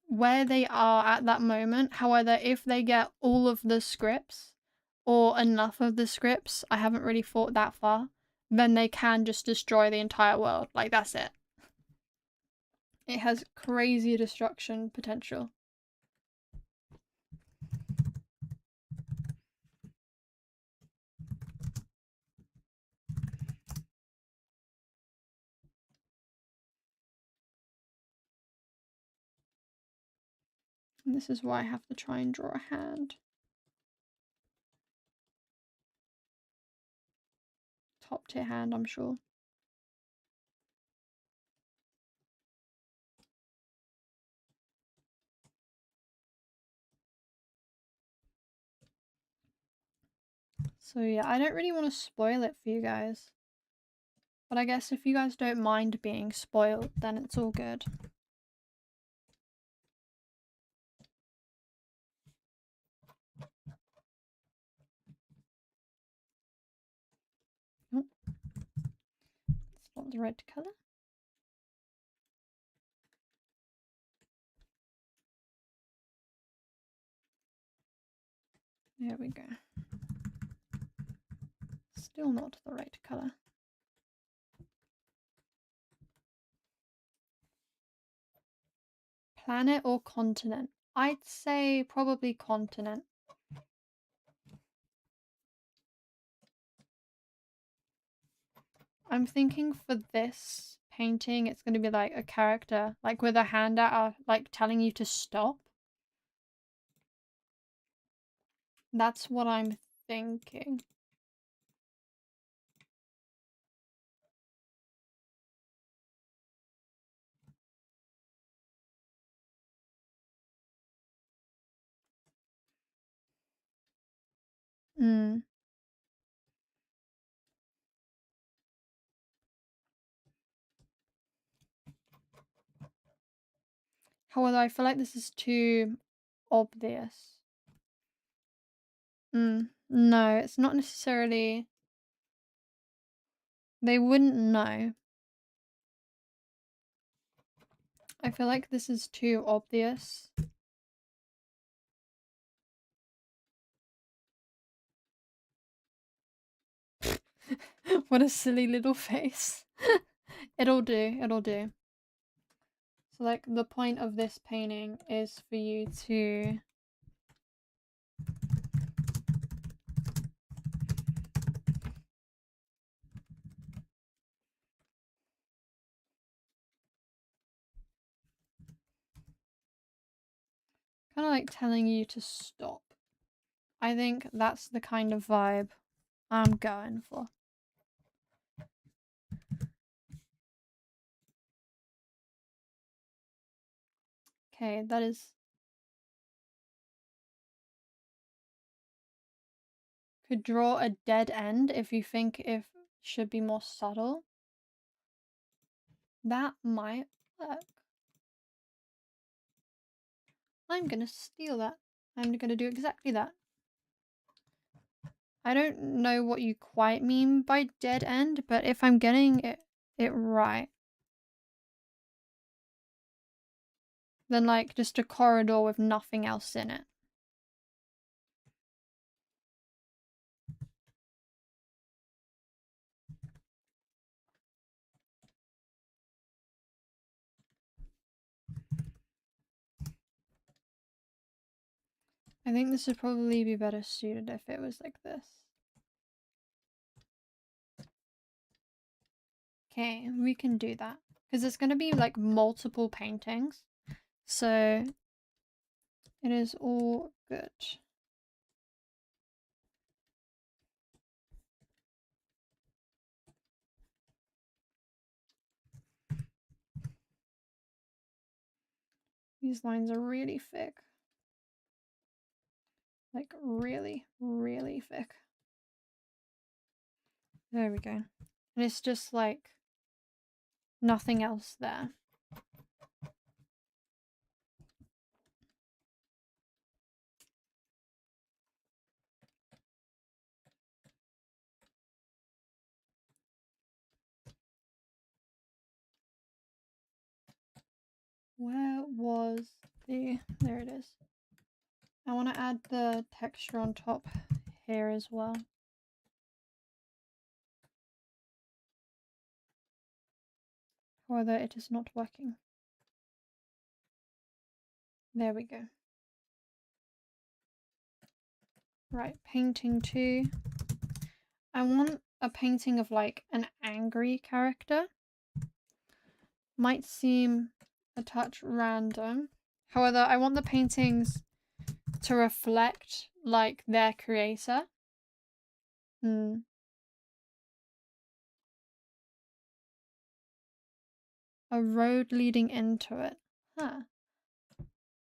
Where they are at that moment. However, if they get all of the scripts or enough of the scripts, I haven't really thought that far, then they can just destroy the entire world. Like, that's it. It has crazy destruction potential. And this is why I have to try and draw a hand. Top tier hand, I'm sure. So yeah, I don't really want to spoil it for you guys. But I guess if you guys don't mind being spoiled, then it's all good. Oh. It's not the red colour. There we go. Still not the right colour. Planet or continent? I'd say probably continent. I'm thinking for this painting, it's going to be like a character, like with a hand out, like telling you to stop. That's what I'm thinking. Mm. However, I feel like this is too obvious. No, it's not necessarily... They wouldn't know. I feel like this is too obvious. What a silly little face. It'll do, it'll do. So like the point of this painting is for you to kind of like telling you to stop. I think that's the kind of vibe I'm going for. Okay, that is... Could draw a dead end if you think it should be more subtle. That might work. I'm gonna steal that. I'm gonna do exactly that. I don't know what you quite mean by dead end, but if I'm getting it right, then like just a corridor with nothing else in it. I think this would probably be better suited if it was like this. Okay, we can do that. Because it's going to be like multiple paintings. So it is all good. These lines are really thick. Like really, really thick. There we go. And it's just like nothing else there. Where was the... There it is. I want to add the texture on top here as well. However, it is not working. There we go. Right, painting 2. I want a painting of like an angry character. Might seem a touch random. However, I want the paintings to reflect like their creator. A road leading into it. Huh.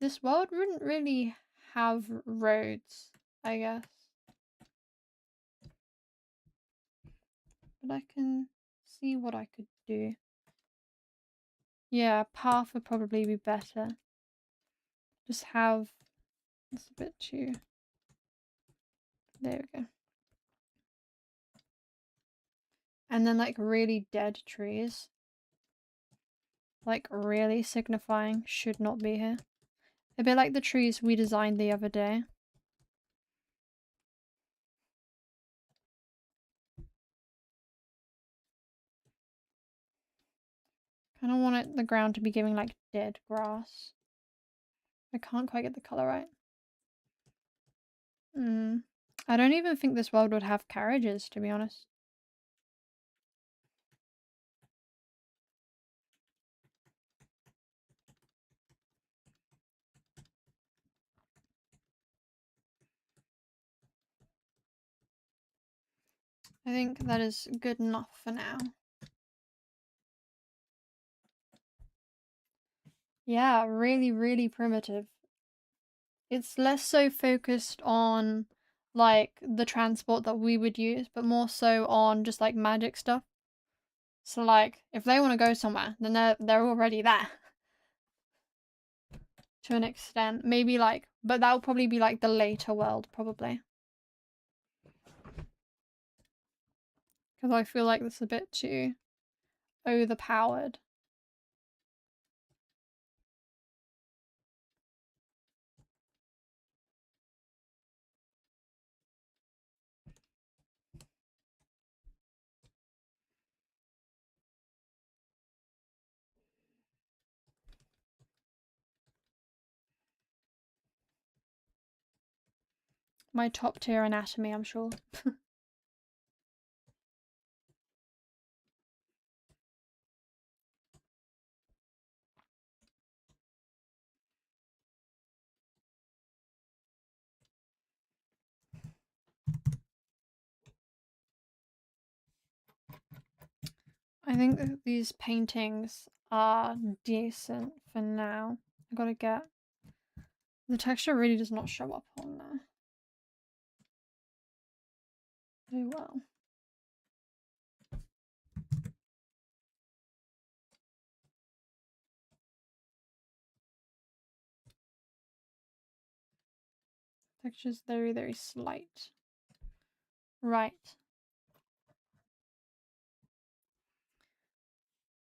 This world wouldn't really have roads, I guess. But I can see what I could do. Yeah, path would probably be better. Just have... It's a bit too... There we go. And then like really dead trees. Like really signifying should not be here. A bit like the trees we designed the other day. Kind of want the ground to be giving like dead grass. I can't quite get the colour right. I don't even think this world would have carriages, to be honest. I think that is good enough for now. Yeah, really, really primitive. It's less so focused on like the transport that we would use, but more so on just like magic stuff. So like if they want to go somewhere, then they're already there. to an extent. Maybe like, but that will probably be like the later world, probably. Because I feel like this is a bit too overpowered. My top tier anatomy, I'm sure. I think that these paintings are decent for now. I gotta get... The texture really does not show up on there very well. Texture's very, very slight. Right.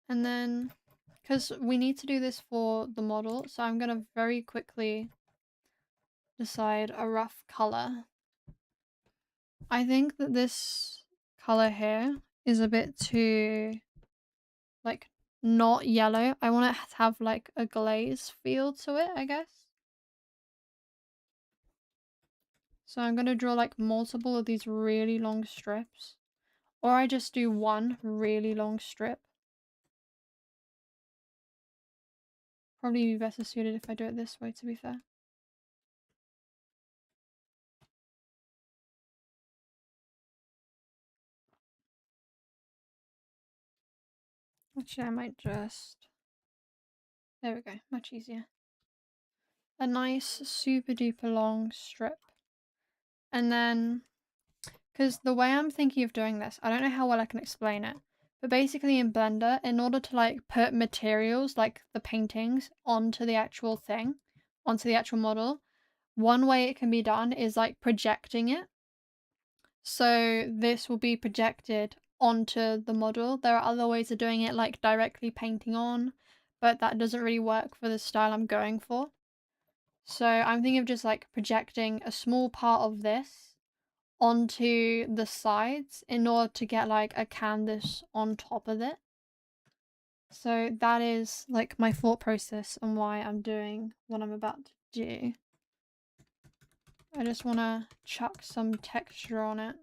And then, because we need to do this for the model, so I'm gonna very quickly decide a rough color. I think that this color here is a bit too, like, not yellow. I want it to have like a glaze feel to it, I guess. So I'm gonna draw like multiple of these really long strips. Or I just do one really long strip. Probably be better suited if I do it this way, to be fair. Actually, I might just... There we go, much easier. A nice super duper long strip. And then, because the way I'm thinking of doing this, I don't know how well I can explain it, but basically in Blender, in order to like put materials like the paintings onto the actual thing, onto the actual model, one way it can be done is like projecting it. So this will be projected onto the model. There are other ways of doing it, like directly painting on, but that doesn't really work for the style I'm going for. So I'm thinking of just like projecting a small part of this onto the sides in order to get like a canvas on top of it. So that is like my thought process and why I'm doing what I'm about to do. I just want to chuck some texture on it.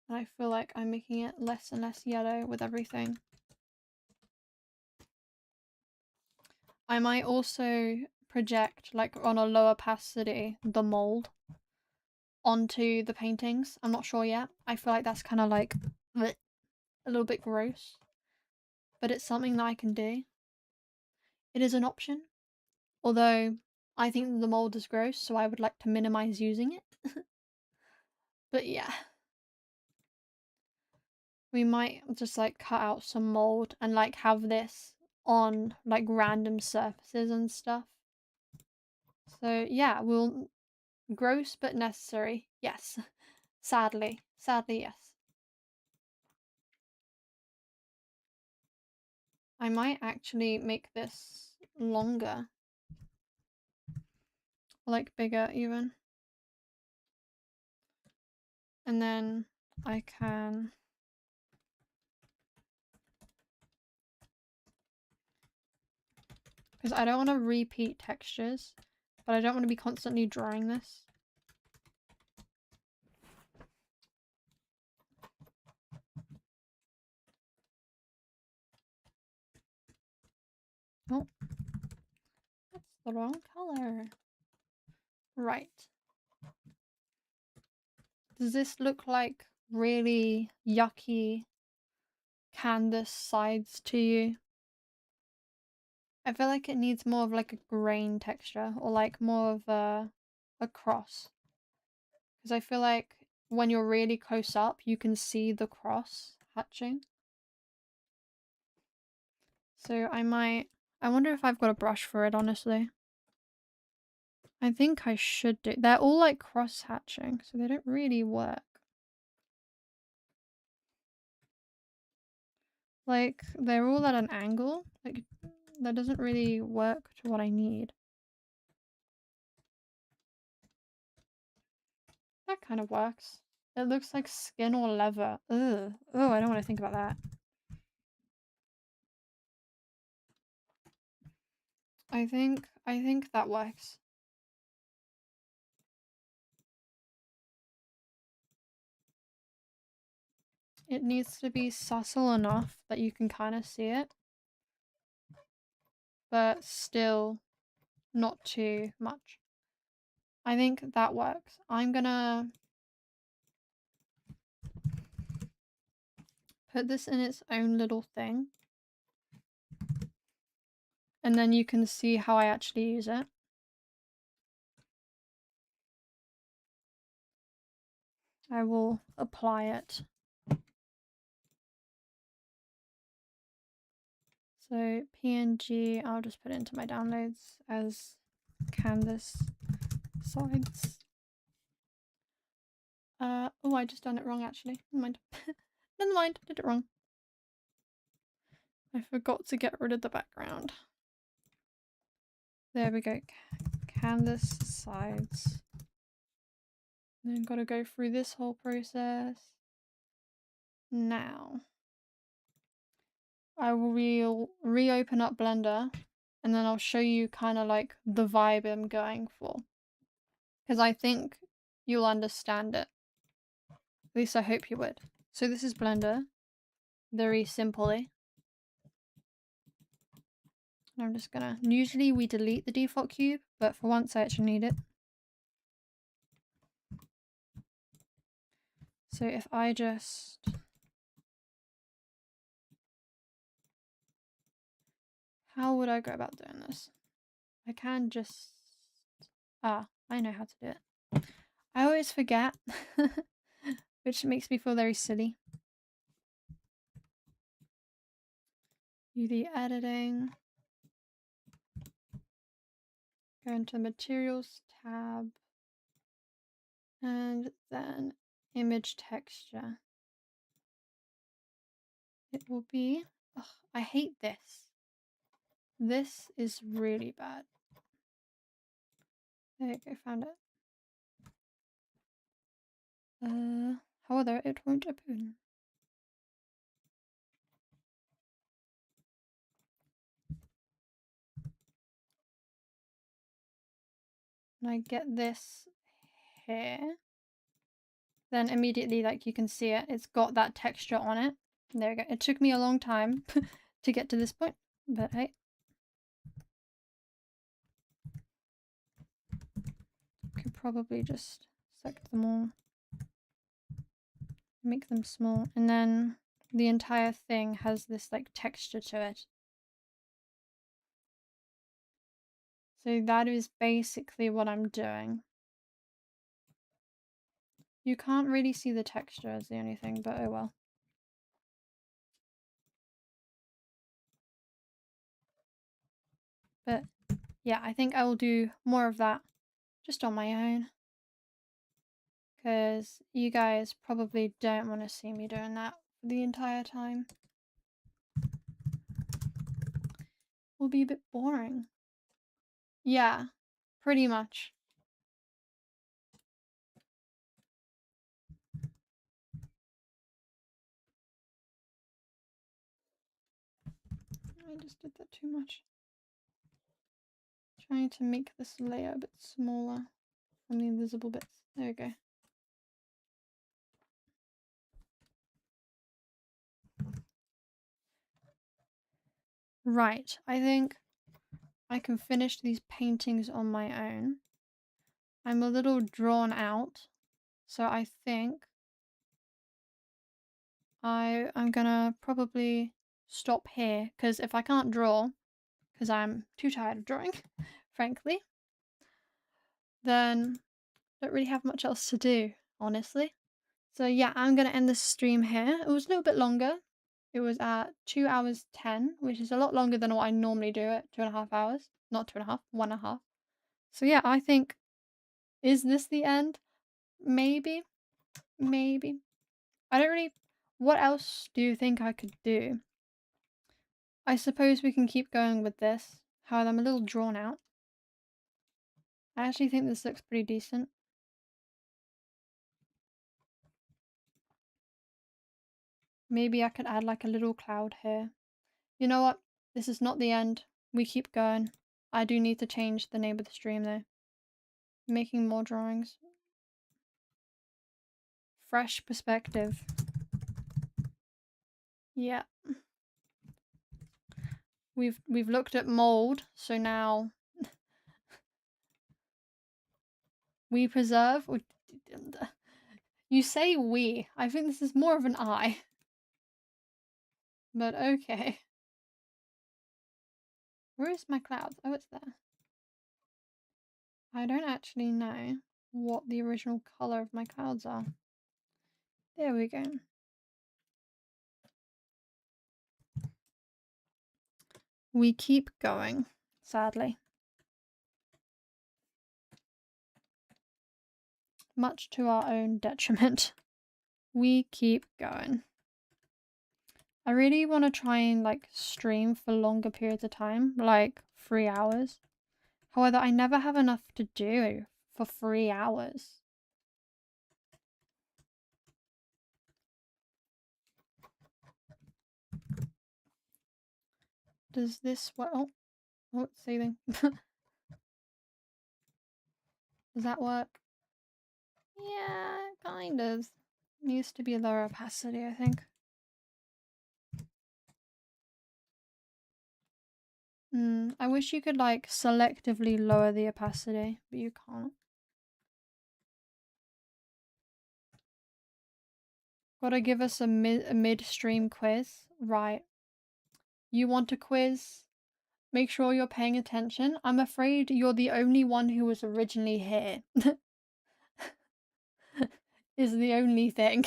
And I feel like I'm making it less and less yellow with everything. I might also project, like on a low opacity, the mold onto the paintings. I'm not sure yet. I feel like that's kind of like a little bit gross. But it's something that I can do. It is an option. Although I think the mold is gross, so I would like to minimize using it. But yeah. We might just like cut out some mold and like have this on like random surfaces and stuff. So yeah, we'll... Gross but necessary. Yes. Sadly. Sadly, yes. I might actually make this longer. Like bigger even. And then I can... Because I don't want to repeat textures, but I don't want to be constantly drawing this. Oh, that's the wrong color. Right. Does this look like really yucky canvas sides to you? I feel like it needs more of like a grain texture or like more of a cross. Because I feel like when you're really close up, you can see the cross hatching. So I might I wonder if I've got a brush for it, honestly. I think I should do. They're all like cross-hatching, so they don't really work. Like, they're all at an angle. Like, that doesn't really work to what I need. That kind of works. It looks like skin or leather. Ugh. Oh, I don't want to think about that. I think that works. It needs to be subtle enough that you can kind of see it, but still not too much. I think that works. I'm gonna put this in its own little thing, and then you can see how I actually use it. I will apply it. So PNG, I'll just put it into my downloads as canvas sides. Oh, I just done it wrong actually. Never mind. Never mind, did it wrong. I forgot to get rid of the background. There we go. Canvas sides. And then gotta go through this whole process. Now, I will reopen up Blender and then I'll show you kind of like the vibe I'm going for. Because I think you'll understand it. At least I hope you would. So this is Blender. Very simply. And I'm just gonna... Usually we delete the default cube, but for once I actually need it. So if I just... How would I go about doing this? I can just... Ah, I know how to do it. I always forget, which makes me feel very silly. Do the editing. Go into Materials tab. And then Image Texture. It will be... Ugh, I hate this. This is really bad. There you go, found it. However, it won't open. And I get this here. Then immediately, like you can see it, it's got that texture on it. There we go. It took me a long time to get to this point, but hey. Could probably just select them all. Make them small. And then the entire thing has this like texture to it. So that is basically what I'm doing. You can't really see the texture as the only thing, but oh well. But yeah, I think I will do more of that just on my own. Because you guys probably don't want to see me doing that for the entire time. Will be a bit boring. Yeah, pretty much. I just did that too much. Trying to make this layer a bit smaller from the invisible bits. There we go. Right, I think I can finish these paintings on my own. I'm a little drawn out, so I think I'm gonna probably stop here, because if I can't draw, because I'm too tired of drawing, frankly, then I don't really have much else to do, honestly. So yeah, I'm gonna end this stream here. It was a little bit longer. it was at 2 hours 10, which is a lot longer than what I normally do at 2.5 hours. Not 2.5, 1.5. So yeah, I think, is this the end? Maybe. Maybe. I don't really... What else do you think I could do? I suppose we can keep going with this. However, I'm a little drawn out. I actually think this looks pretty decent. Maybe I could add like a little cloud here. You know what? This is not the end. We keep going. I do need to change the name of the stream though. Making more drawings. Fresh perspective. Yeah. We've looked at mold, so now we preserve. You say we. I think this is more of an I. But okay. Where is my clouds? Oh, it's there. I don't actually know what the original color of my clouds are. There we go. We keep going, sadly. Much to our own detriment. We keep going. I really want to try and like stream for longer periods of time, like 3 hours. However, I never have enough to do for 3 hours. Does this... Oh, it's saving. Does that work? Yeah, kind of. Needs to be a lower opacity, I think. I wish you could like selectively lower the opacity, but you can't. Gotta give us a midstream quiz. Right. You want a quiz? Make sure you're paying attention. I'm afraid you're the only one who was originally here. Is the only thing.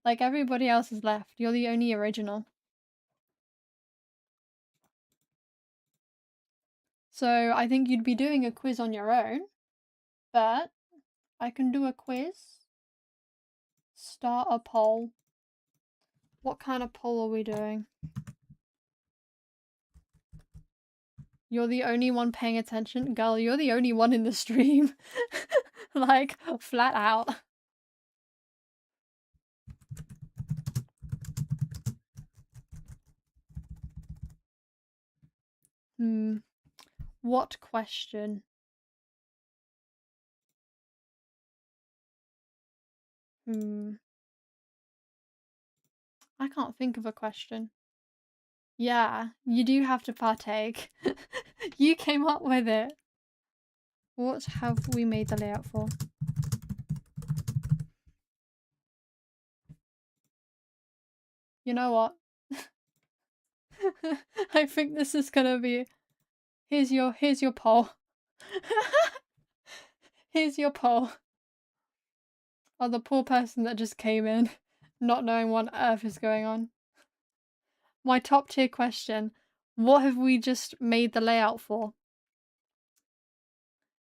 Like everybody else is left. You're the only original. So I think you'd be doing a quiz on your own, but I can do a quiz. Start a poll. What kind of poll are we doing? You're the only one paying attention? Girl, you're the only one in the stream. Like, flat out. What question? I can't think of a question. Yeah, you do have to partake. You came up with it. What have we made the layout for? You know what? I think this is gonna be... Here's your poll. Here's your poll. Oh, the poor person that just came in, not knowing what on earth is going on. My top tier question: what have we just made the layout for?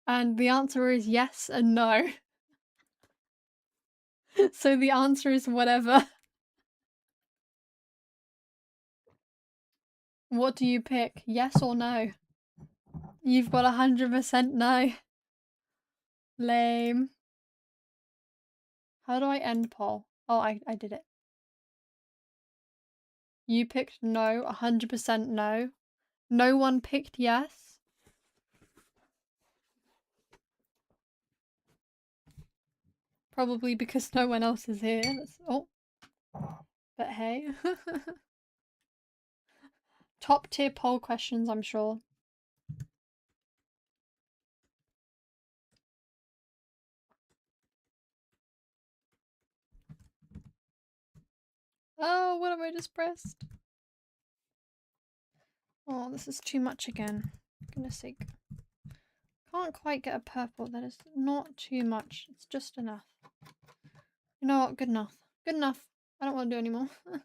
And the answer is yes and no. So the answer is whatever. What do you pick? Yes or no? You've got 100% no. Lame. How do I end poll? Oh, I did it. You picked no, 100% no. No one picked yes. Probably because no one else is here. Oh. But hey. Top tier poll questions, I'm sure. Oh, what have I just pressed? Oh, this is too much again. For goodness sake. Can't quite get a purple. That is not too much. It's just enough. You know what? Good enough. Good enough. I don't want to do anymore. I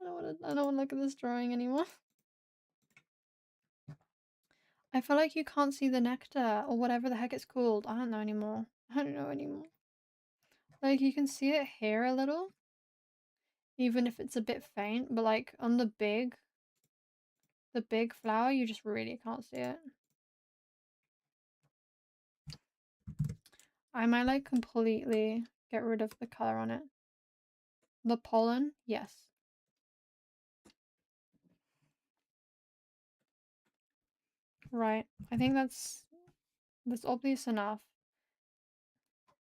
I don't wanna look at this drawing anymore. I feel like you can't see the nectar or whatever the heck it's called. I don't know anymore. I don't know anymore. Like, you can see it here a little, even if it's a bit faint, but like on the big flower, you just really can't see it. I might like completely get rid of the color on it. The pollen, yes. Right. I think that's obvious enough.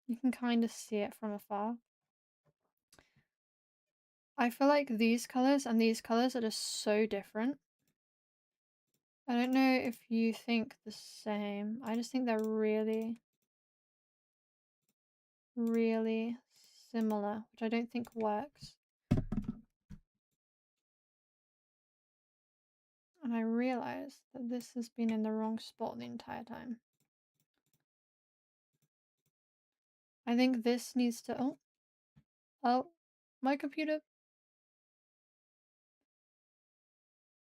You can kind of see it from afar. I feel like these colors and these colors are just so different. I don't know if you think the same. I just think they're really, really similar, which I don't think works. And I realize that this has been in the wrong spot the entire time. I think this needs to... Oh, my computer.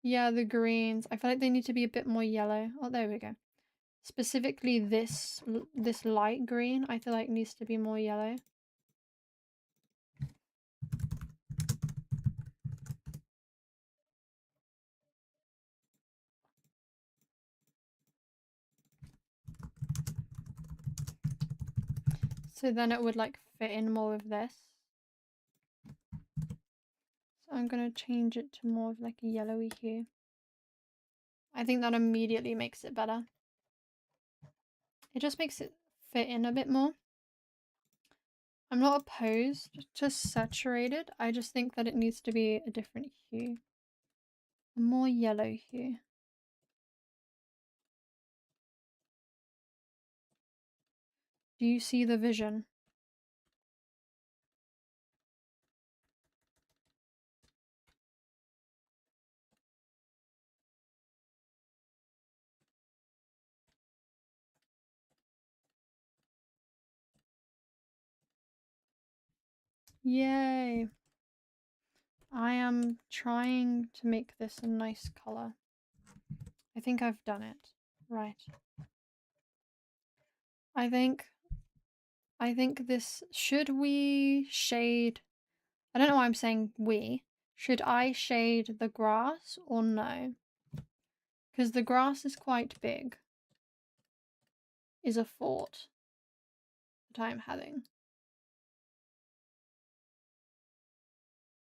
Yeah, the greens. I feel like they need to be a bit more yellow. Oh, there we go. Specifically this light green, I feel like needs to be more yellow. So then it would like fit in more with this. So I'm gonna change it to more of like a yellowy hue. I think that immediately makes it better. It just makes it fit in a bit more. I'm not opposed to saturated, I just think that it needs to be a different hue. A more yellow hue. Do you see the vision? Yay! I am trying to make this a nice color. I think I've done it. Right. I think this... Should we shade... I don't know why I'm saying we. Should I shade the grass or no? Because the grass is quite big. Is a thought that I'm having.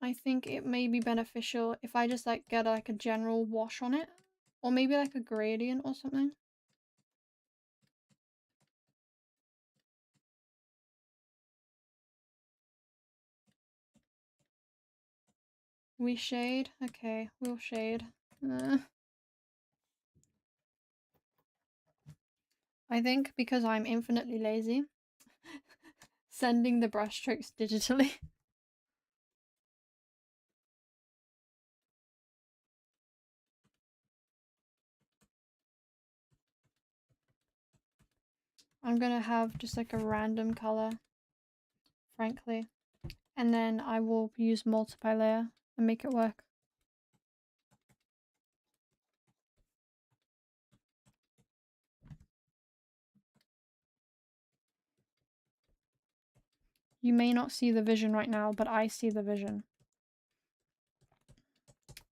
I think it may be beneficial if I just like get like a general wash on it. Or maybe like a gradient or something. We shade? Okay, we'll shade. I think because I'm infinitely lazy, sending the brushstrokes digitally. I'm gonna have just like a random color, frankly. And then I will use multiply layer and make it work. You may not see the vision right now, but I see the vision.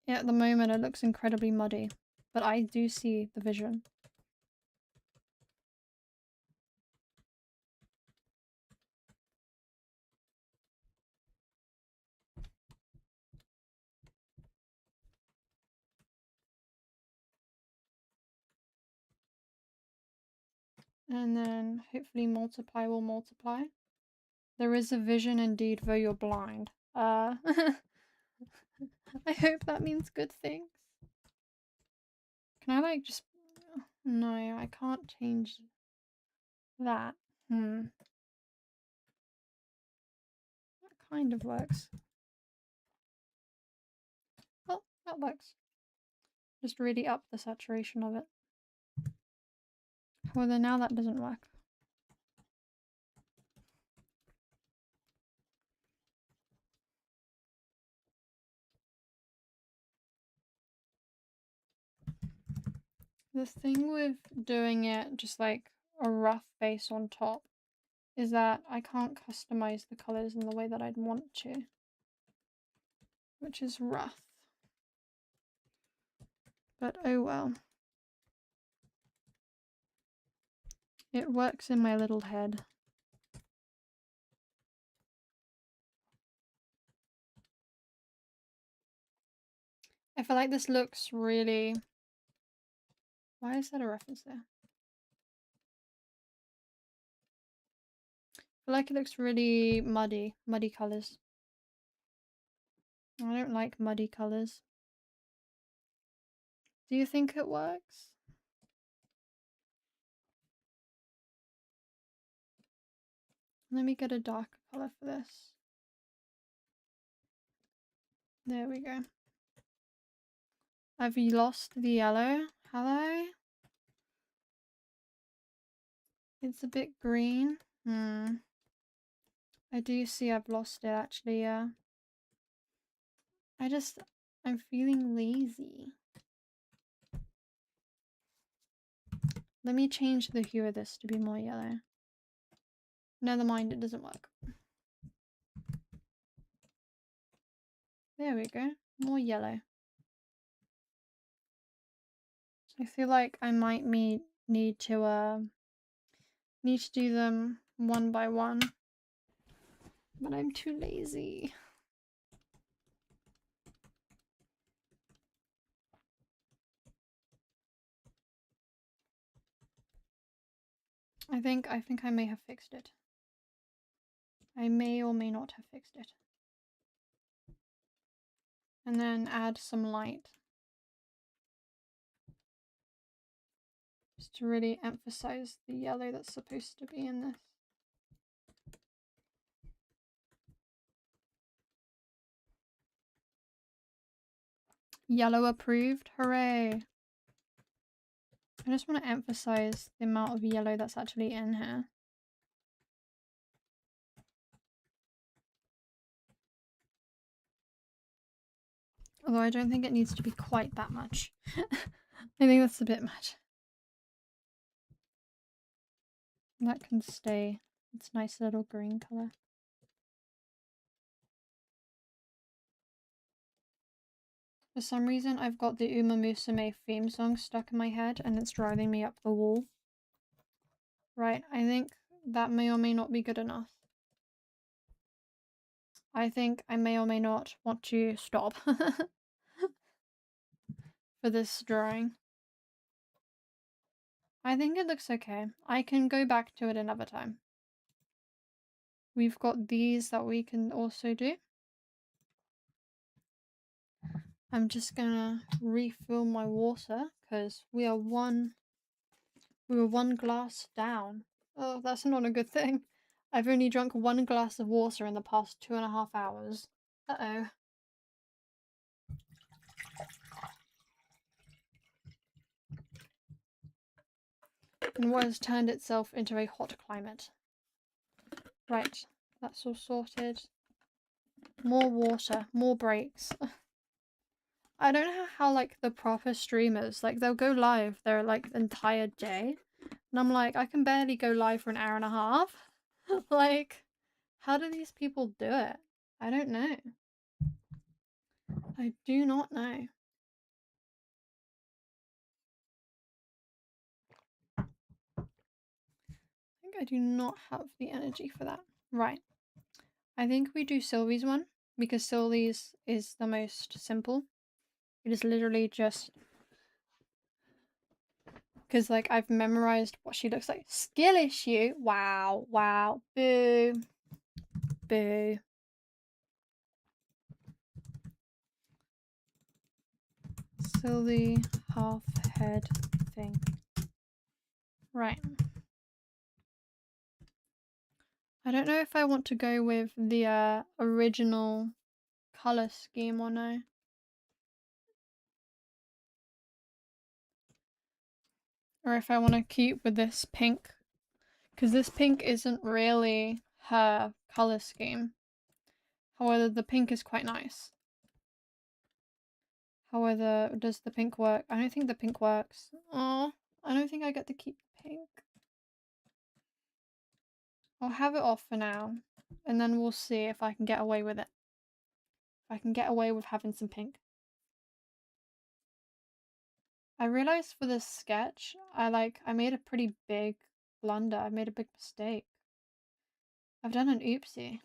Yeah, at the moment it looks incredibly muddy, but I do see the vision. And then hopefully multiply will multiply. There is a vision indeed, though you're blind. I hope that means good things. Can I like just... No, I can't change that. That kind of works. Oh, that works. Just really up the saturation of it. However, now that doesn't work. The thing with doing it just like a rough base on top is that I can't customize the colors in the way that I'd want to, which is rough. But oh well. It works in my little head. I feel like this looks really... Why is that a reference there? I feel like it looks really muddy colors. I don't like muddy colors. Do you think it works? Let me get a darker color for this. There we go. I've lost the yellow. Hello? It's a bit green. I do see I've lost it actually, yeah. I'm feeling lazy. Let me change the hue of this to be more yellow. Never mind, it doesn't work. There we go. More yellow. I feel like I might need to do them one by one. But I'm too lazy. I think I may have fixed it. I may or may not have fixed it. And then add some light. Just to really emphasize the yellow that's supposed to be in this. Yellow approved, hooray! I just want to emphasize the amount of yellow that's actually in here. Although I don't think it needs to be quite that much. I think that's a bit much. That can stay. It's a nice little green colour. For some reason, I've got the Uma Musume theme song stuck in my head and it's driving me up the wall. Right, I think that may or may not be good enough. I think I may or may not want to stop for this drawing. I think it looks okay. I can go back to it another time. We've got these that we can also do. I'm just gonna refill my water because we were one glass down. Oh, that's not a good thing. I've only drunk one glass of water in the past 2.5 hours. Uh-oh. And what has turned itself into a hot climate. Right, that's all sorted. More water, more breaks. I don't know how like the proper streamers, like they'll go live their like entire day. And I'm like, I can barely go live for an hour and a half. Like, how do these people do it? I don't know. I do not know. I think I do not have the energy for that. Right. I think we do Sylvie's one because Sylvie's is the most simple. It is literally just because like I've memorized what she looks like. Skill issue. Wow. Wow. Boo. Boo. Sylvie half head thing. Right. I don't know if I want to go with the original color scheme or no. Or if I want to keep with this pink. Because this pink isn't really her color scheme. However, the pink is quite nice. However, does the pink work? I don't think the pink works. Oh, I don't think I get to keep the pink. I'll have it off for now, and then we'll see if I can get away with it. If I can get away with having some pink. I realized for this sketch, I made a pretty big blunder. I made a big mistake. I've done an oopsie.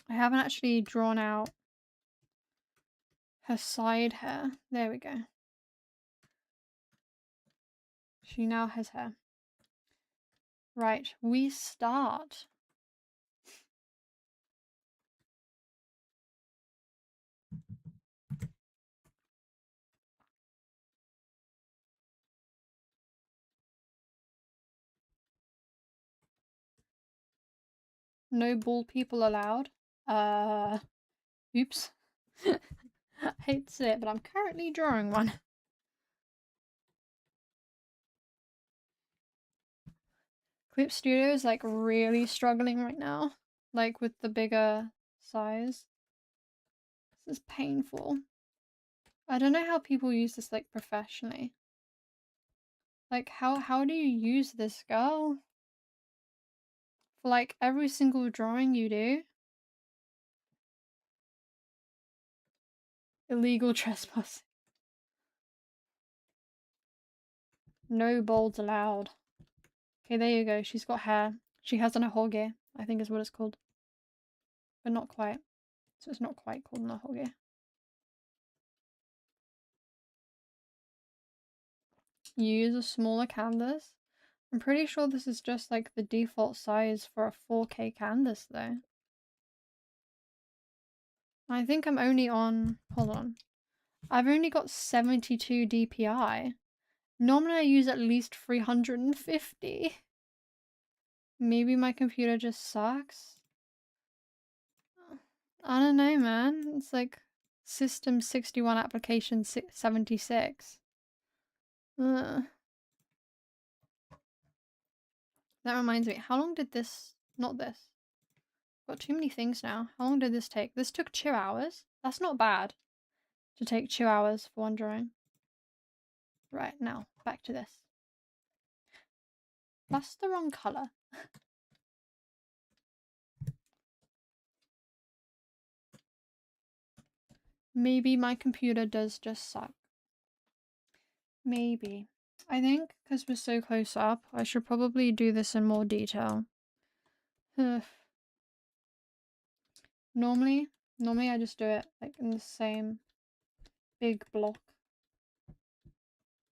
I haven't actually drawn out her side hair. There we go. She now has hair. Right, we start. No bald people allowed. Oops. I hate to say it, but I'm currently drawing one. Clip Studio is like really struggling right now. Like with the bigger size. This is painful. I don't know how people use this like professionally. Like how do you use this, girl? For like every single drawing you do? Illegal trespassing. No bolds allowed. Okay, there you go. She's got hair. She has an ahoge, I think is what it's called. But not quite. So it's not quite called an ahoge. Use a smaller canvas. I'm pretty sure this is just like the default size for a 4K canvas though. I think I'm only on, hold on. I've only got 72 DPI. Normally I use at least 350. Maybe my computer just sucks. I don't know, man. It's like System 61 application 76. Ugh. That reminds me, how long did this, not this, got too many things now. How long did this take? This took 2 hours. That's not bad to take 2 hours for one drawing. Right, now, back to this. That's the wrong colour. Maybe my computer does just suck. Maybe. I think because we're so close up, I should probably do this in more detail. Normally I just do it like in the same big block.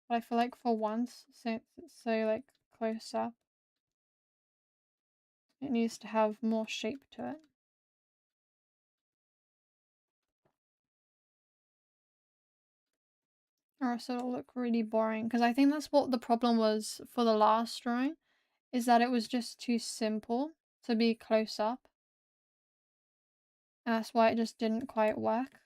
But I feel like for once, since it's so like close up, it needs to have more shape to it. Or else it'll look really boring. Because I think that's what the problem was for the last drawing, is that it was just too simple to be close up. And that's why it just didn't quite work.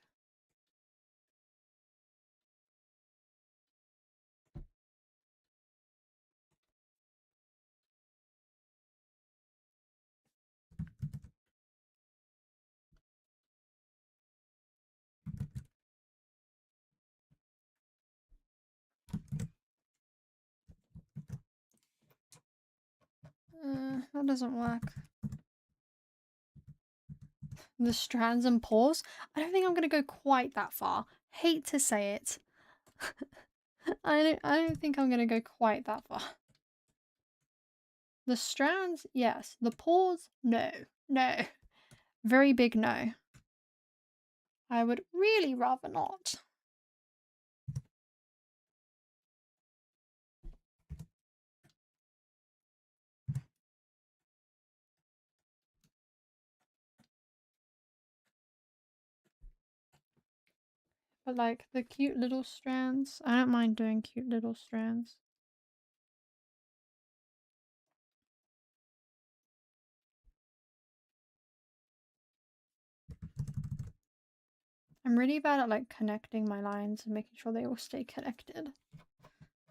That doesn't work. The strands and paws? I don't think I'm gonna go quite that far. Hate to say it. I don't think I'm gonna go quite that far. The strands, yes. The paws, no. No. Very big no. I would really rather not. But like the cute little strands, I don't mind doing cute little strands. I'm really bad at like connecting my lines and making sure they all stay connected.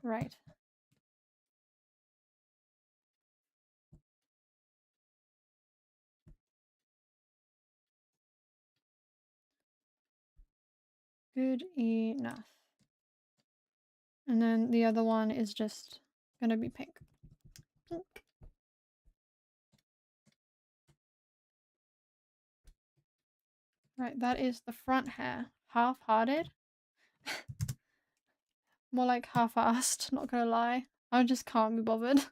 Right. Good enough. And then the other one is just gonna be pink. Pink. Right, that is the front hair. Half-hearted. More like half-assed, not gonna lie. I just can't be bothered.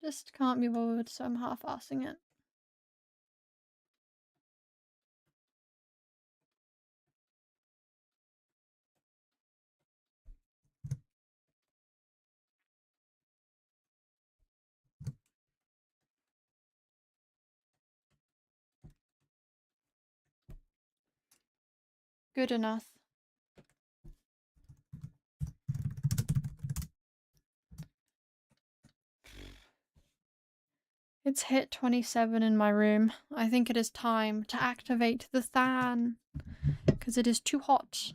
Just can't be bothered, so I'm half-assing it. Good enough. It's hit 27 in my room. I think it is time to activate the fan. Because it is too hot.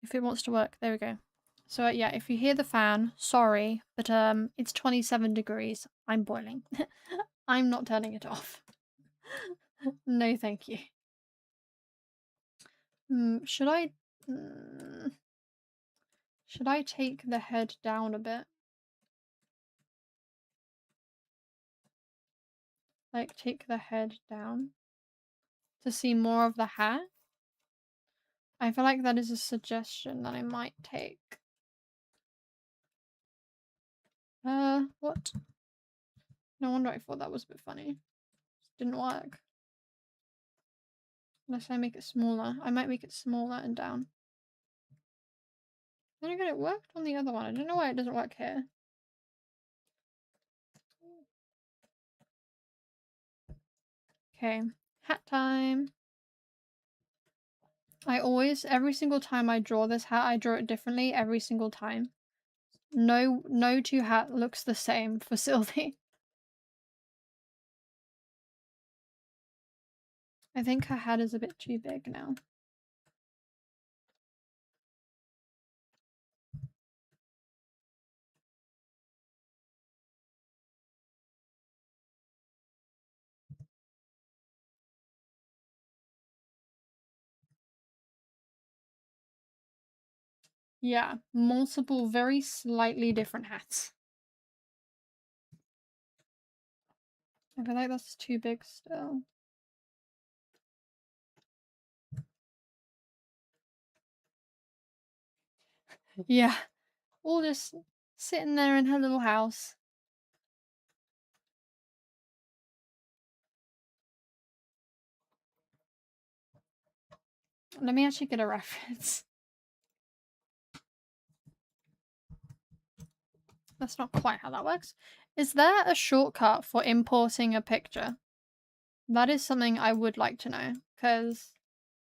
If it wants to work, there we go. So yeah, if you hear the fan, sorry, but it's 27 degrees. I'm boiling. I'm not turning it off. No, thank you. Should I... should I take the head down a bit? Like, take the head down to see more of the hat? I feel like that is a suggestion that I might take. What? No wonder I thought that was a bit funny. Didn't work. Unless I make it smaller. I might make it smaller and down. Then again, it worked on the other one. I don't know why it doesn't work here. Okay, hat time. I always, every single time I draw this hat, I draw it differently every single time. No two hat looks the same for Sylvie. I think her hat is a bit too big now. Yeah, multiple very slightly different hats. I feel like that's too big still. Yeah, all just sitting there in her little house. Let me actually get a reference. That's not quite how that works. Is there a shortcut for importing a picture? That is something I would like to know, because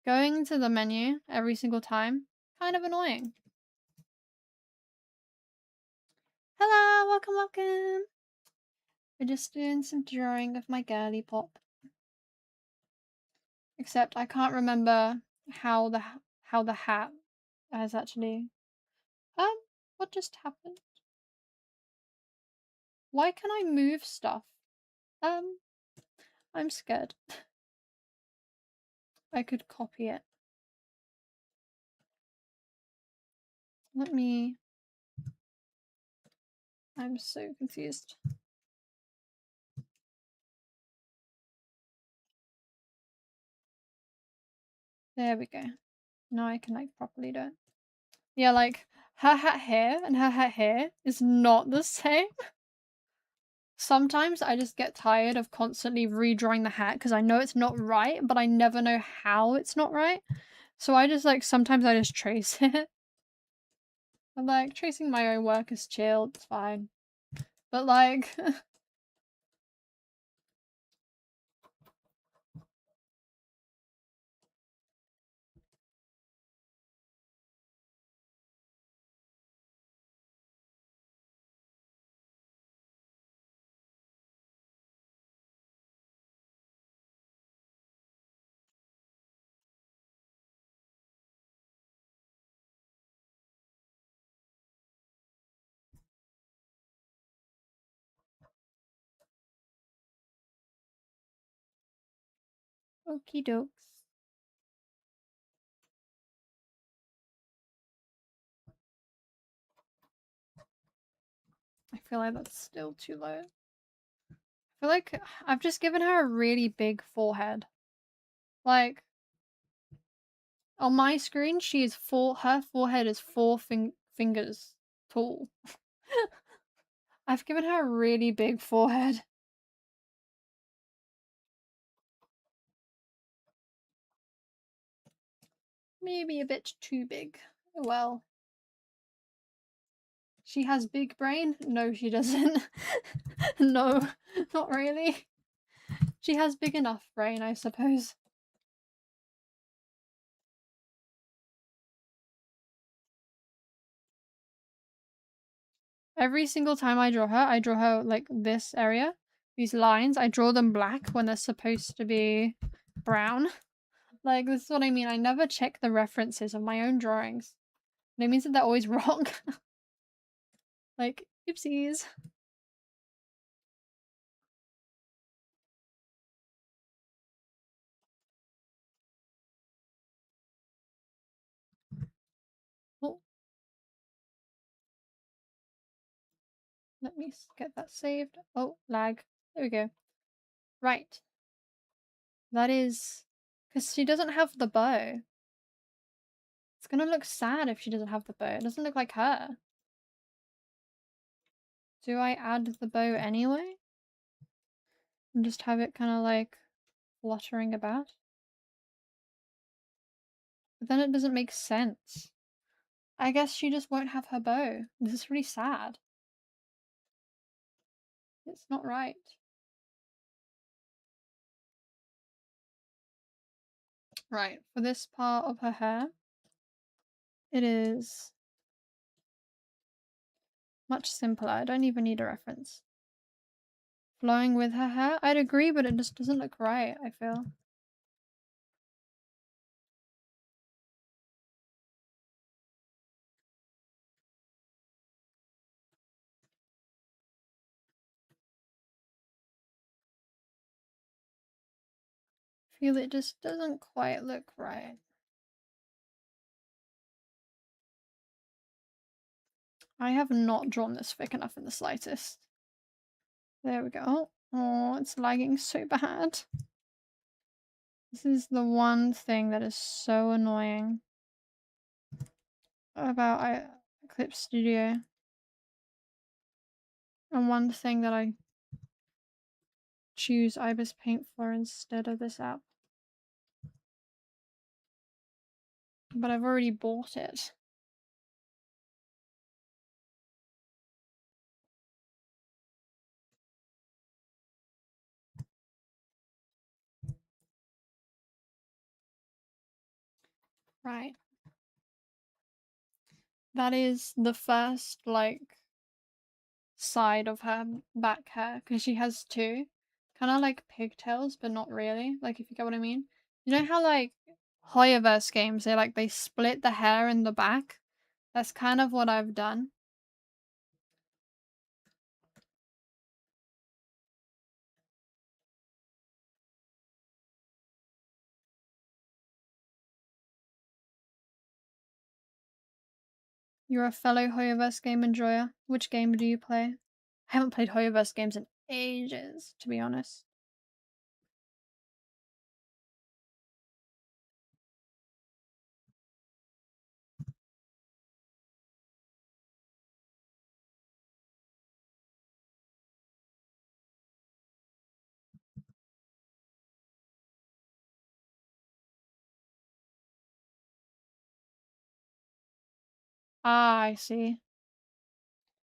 going to the menu every single time, kind of annoying. Hello, welcome. We're just doing some drawing of my girly pop. Except I can't remember how the hat has actually... what just happened? Why can I move stuff? I'm scared. I could copy it. Let me... I'm so confused. There we go. Now I can like properly do it. Yeah, like her hat here and her hat here is not the same. Sometimes I just get tired of constantly redrawing the hat because I know it's not right, but I never know how it's not right. So I just like, sometimes I just trace it. But like, tracing my own work is chill, it's fine. But like... Okie dokes. I feel like that's still too low. I feel like I've just given her a really big forehead. Like, on my screen, her forehead is four fingers tall. I've given her a really big forehead. Maybe a bit too big. Well, she has big brain? No, she doesn't. No, not really. She has big enough brain, I suppose. Every single time I draw her like this area. These lines, I draw them black when they're supposed to be brown. Like, this is what I mean. I never check the references of my own drawings. That means that they're always wrong. Like, oopsies. Oh. Let me get that saved. Oh, lag. There we go. Right. That is... Because she doesn't have the bow. It's gonna look sad if she doesn't have the bow. It doesn't look like her. Do I add the bow anyway? And just have it kind of like fluttering about? But then it doesn't make sense. I guess she just won't have her bow. This is really sad. It's not right. Right, for this part of her hair, it is much simpler. I don't even need a reference. Flowing with her hair? I'd agree, but it just doesn't look right, I feel. I feel it just doesn't quite look right. I have not drawn this thick enough in the slightest. There we go. Oh, it's lagging so bad. This is the one thing that is so annoying about Eclipse Studio. And one thing that I choose Ibis Paint for instead of this app. But I've already bought it. Right. That is the first, like, side of her back hair, because she has two. Kind of like pigtails, but not really. Like, if you get what I mean. You know how, like, Hoyoverse games, they split the hair in the back? That's kind of what I've done. You're a fellow Hoyoverse game enjoyer. Which game do you play? I haven't played Hoyoverse games in ages, to be honest. Ah, I see.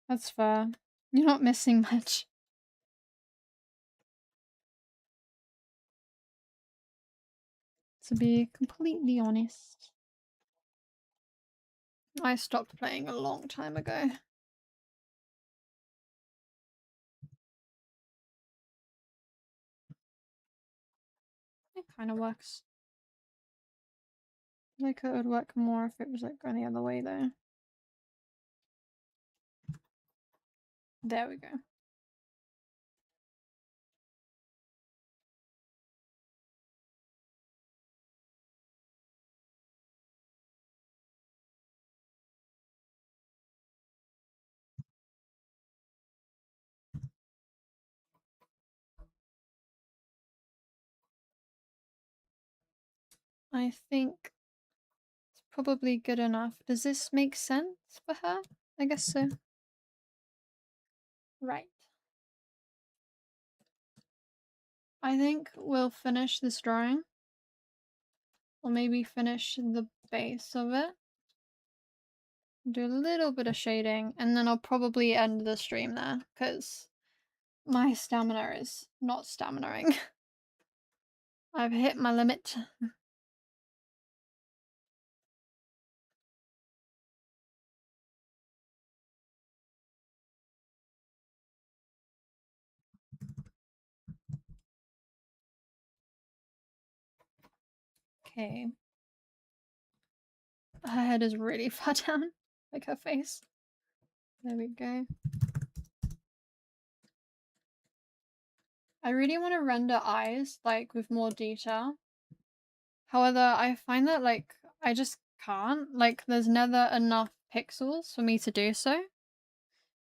That's fair. You're not missing much. To be completely honest. I stopped playing a long time ago. It kind of works. Like it would work more if it was like going the other way though. There we go. I think it's probably good enough. Does this make sense for her? I guess so. Right. I think we'll finish this drawing. Or maybe finish the base of it. Do a little bit of shading, and then I'll probably end the stream there, because my stamina is not staminaing. I've hit my limit. Okay. Her head is really far down, like her face. There we go. I really want to render eyes, like, with more detail. However, I find that, like, I just can't. Like, there's never enough pixels for me to do so.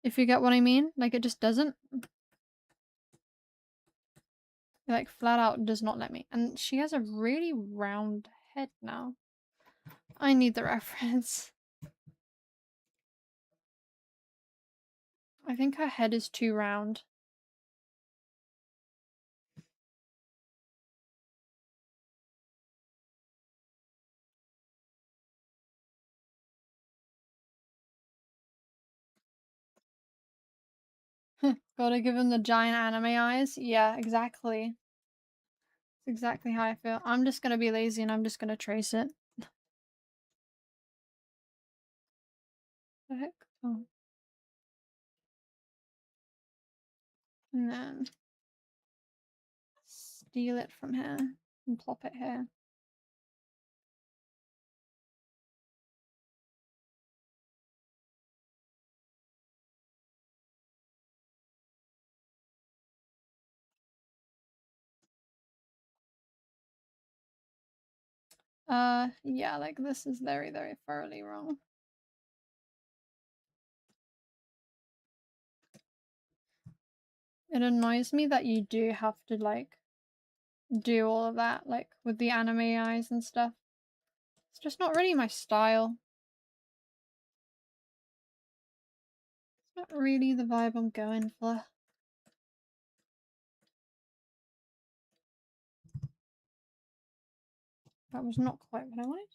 If you get what I mean. Like, it just doesn't. It, like, flat out does not let me. And she has a really round head now. I need the reference. I think her head is too round. Gotta give him the giant anime eyes. Yeah, exactly. It's exactly how I feel. I'm just gonna be lazy and I'm just gonna trace it. The heck? Oh. And then steal it from here and plop it here. Yeah, like this is very, very thoroughly wrong. It annoys me that you do have to, like, do all of that, like, with the anime eyes and stuff. It's just not really my style. It's not really the vibe I'm going for. That was not quite what I wanted.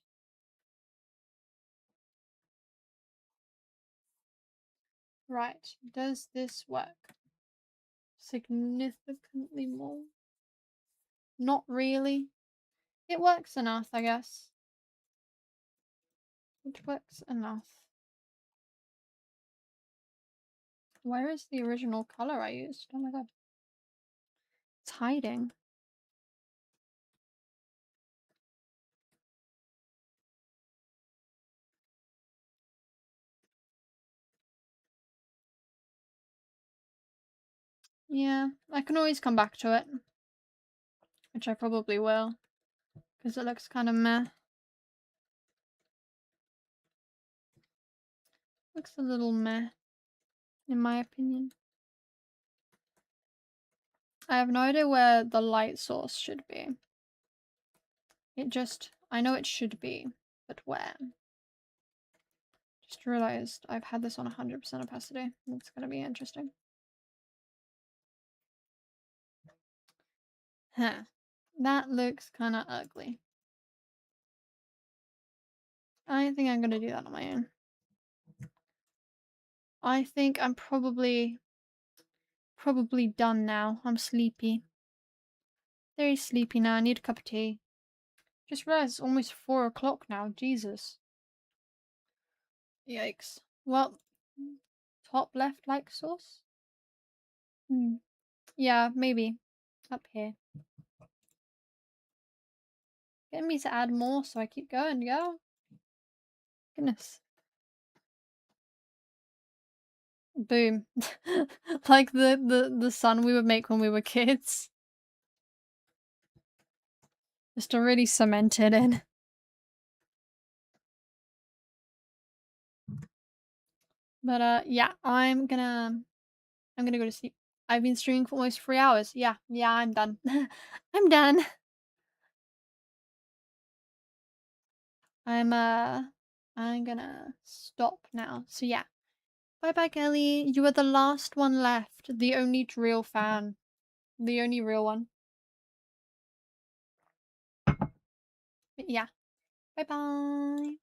Right, does this work? Significantly more? Not really. It works enough, I guess. It works enough. Where is the original color I used? Oh my god. It's hiding. Yeah, I can always come back to it. Which I probably will. Because it looks kind of meh. Looks a little meh, in my opinion. I have no idea where the light source should be. I know it should be, but where? Just realized I've had this on 100% opacity. It's gonna be interesting. Huh. That looks kind of ugly. I think I'm gonna do that on my own. I think I'm probably done now. I'm sleepy. Very sleepy now. I need a cup of tea. Just realized it's almost 4 o'clock now. Jesus. Yikes. Well, top left like sauce? Yeah, maybe. Up here. Getting me to add more so I keep going, go. Goodness. Boom. Like the sun we would make when we were kids. Just already cemented in. But yeah, I'm gonna go to sleep. I've been streaming for almost 3 hours. Yeah, I'm done. I'm done. I'm I'm gonna stop now. So yeah. Bye bye, Kelly. You are the last one left. The only real fan. The only real one. But yeah. Bye bye.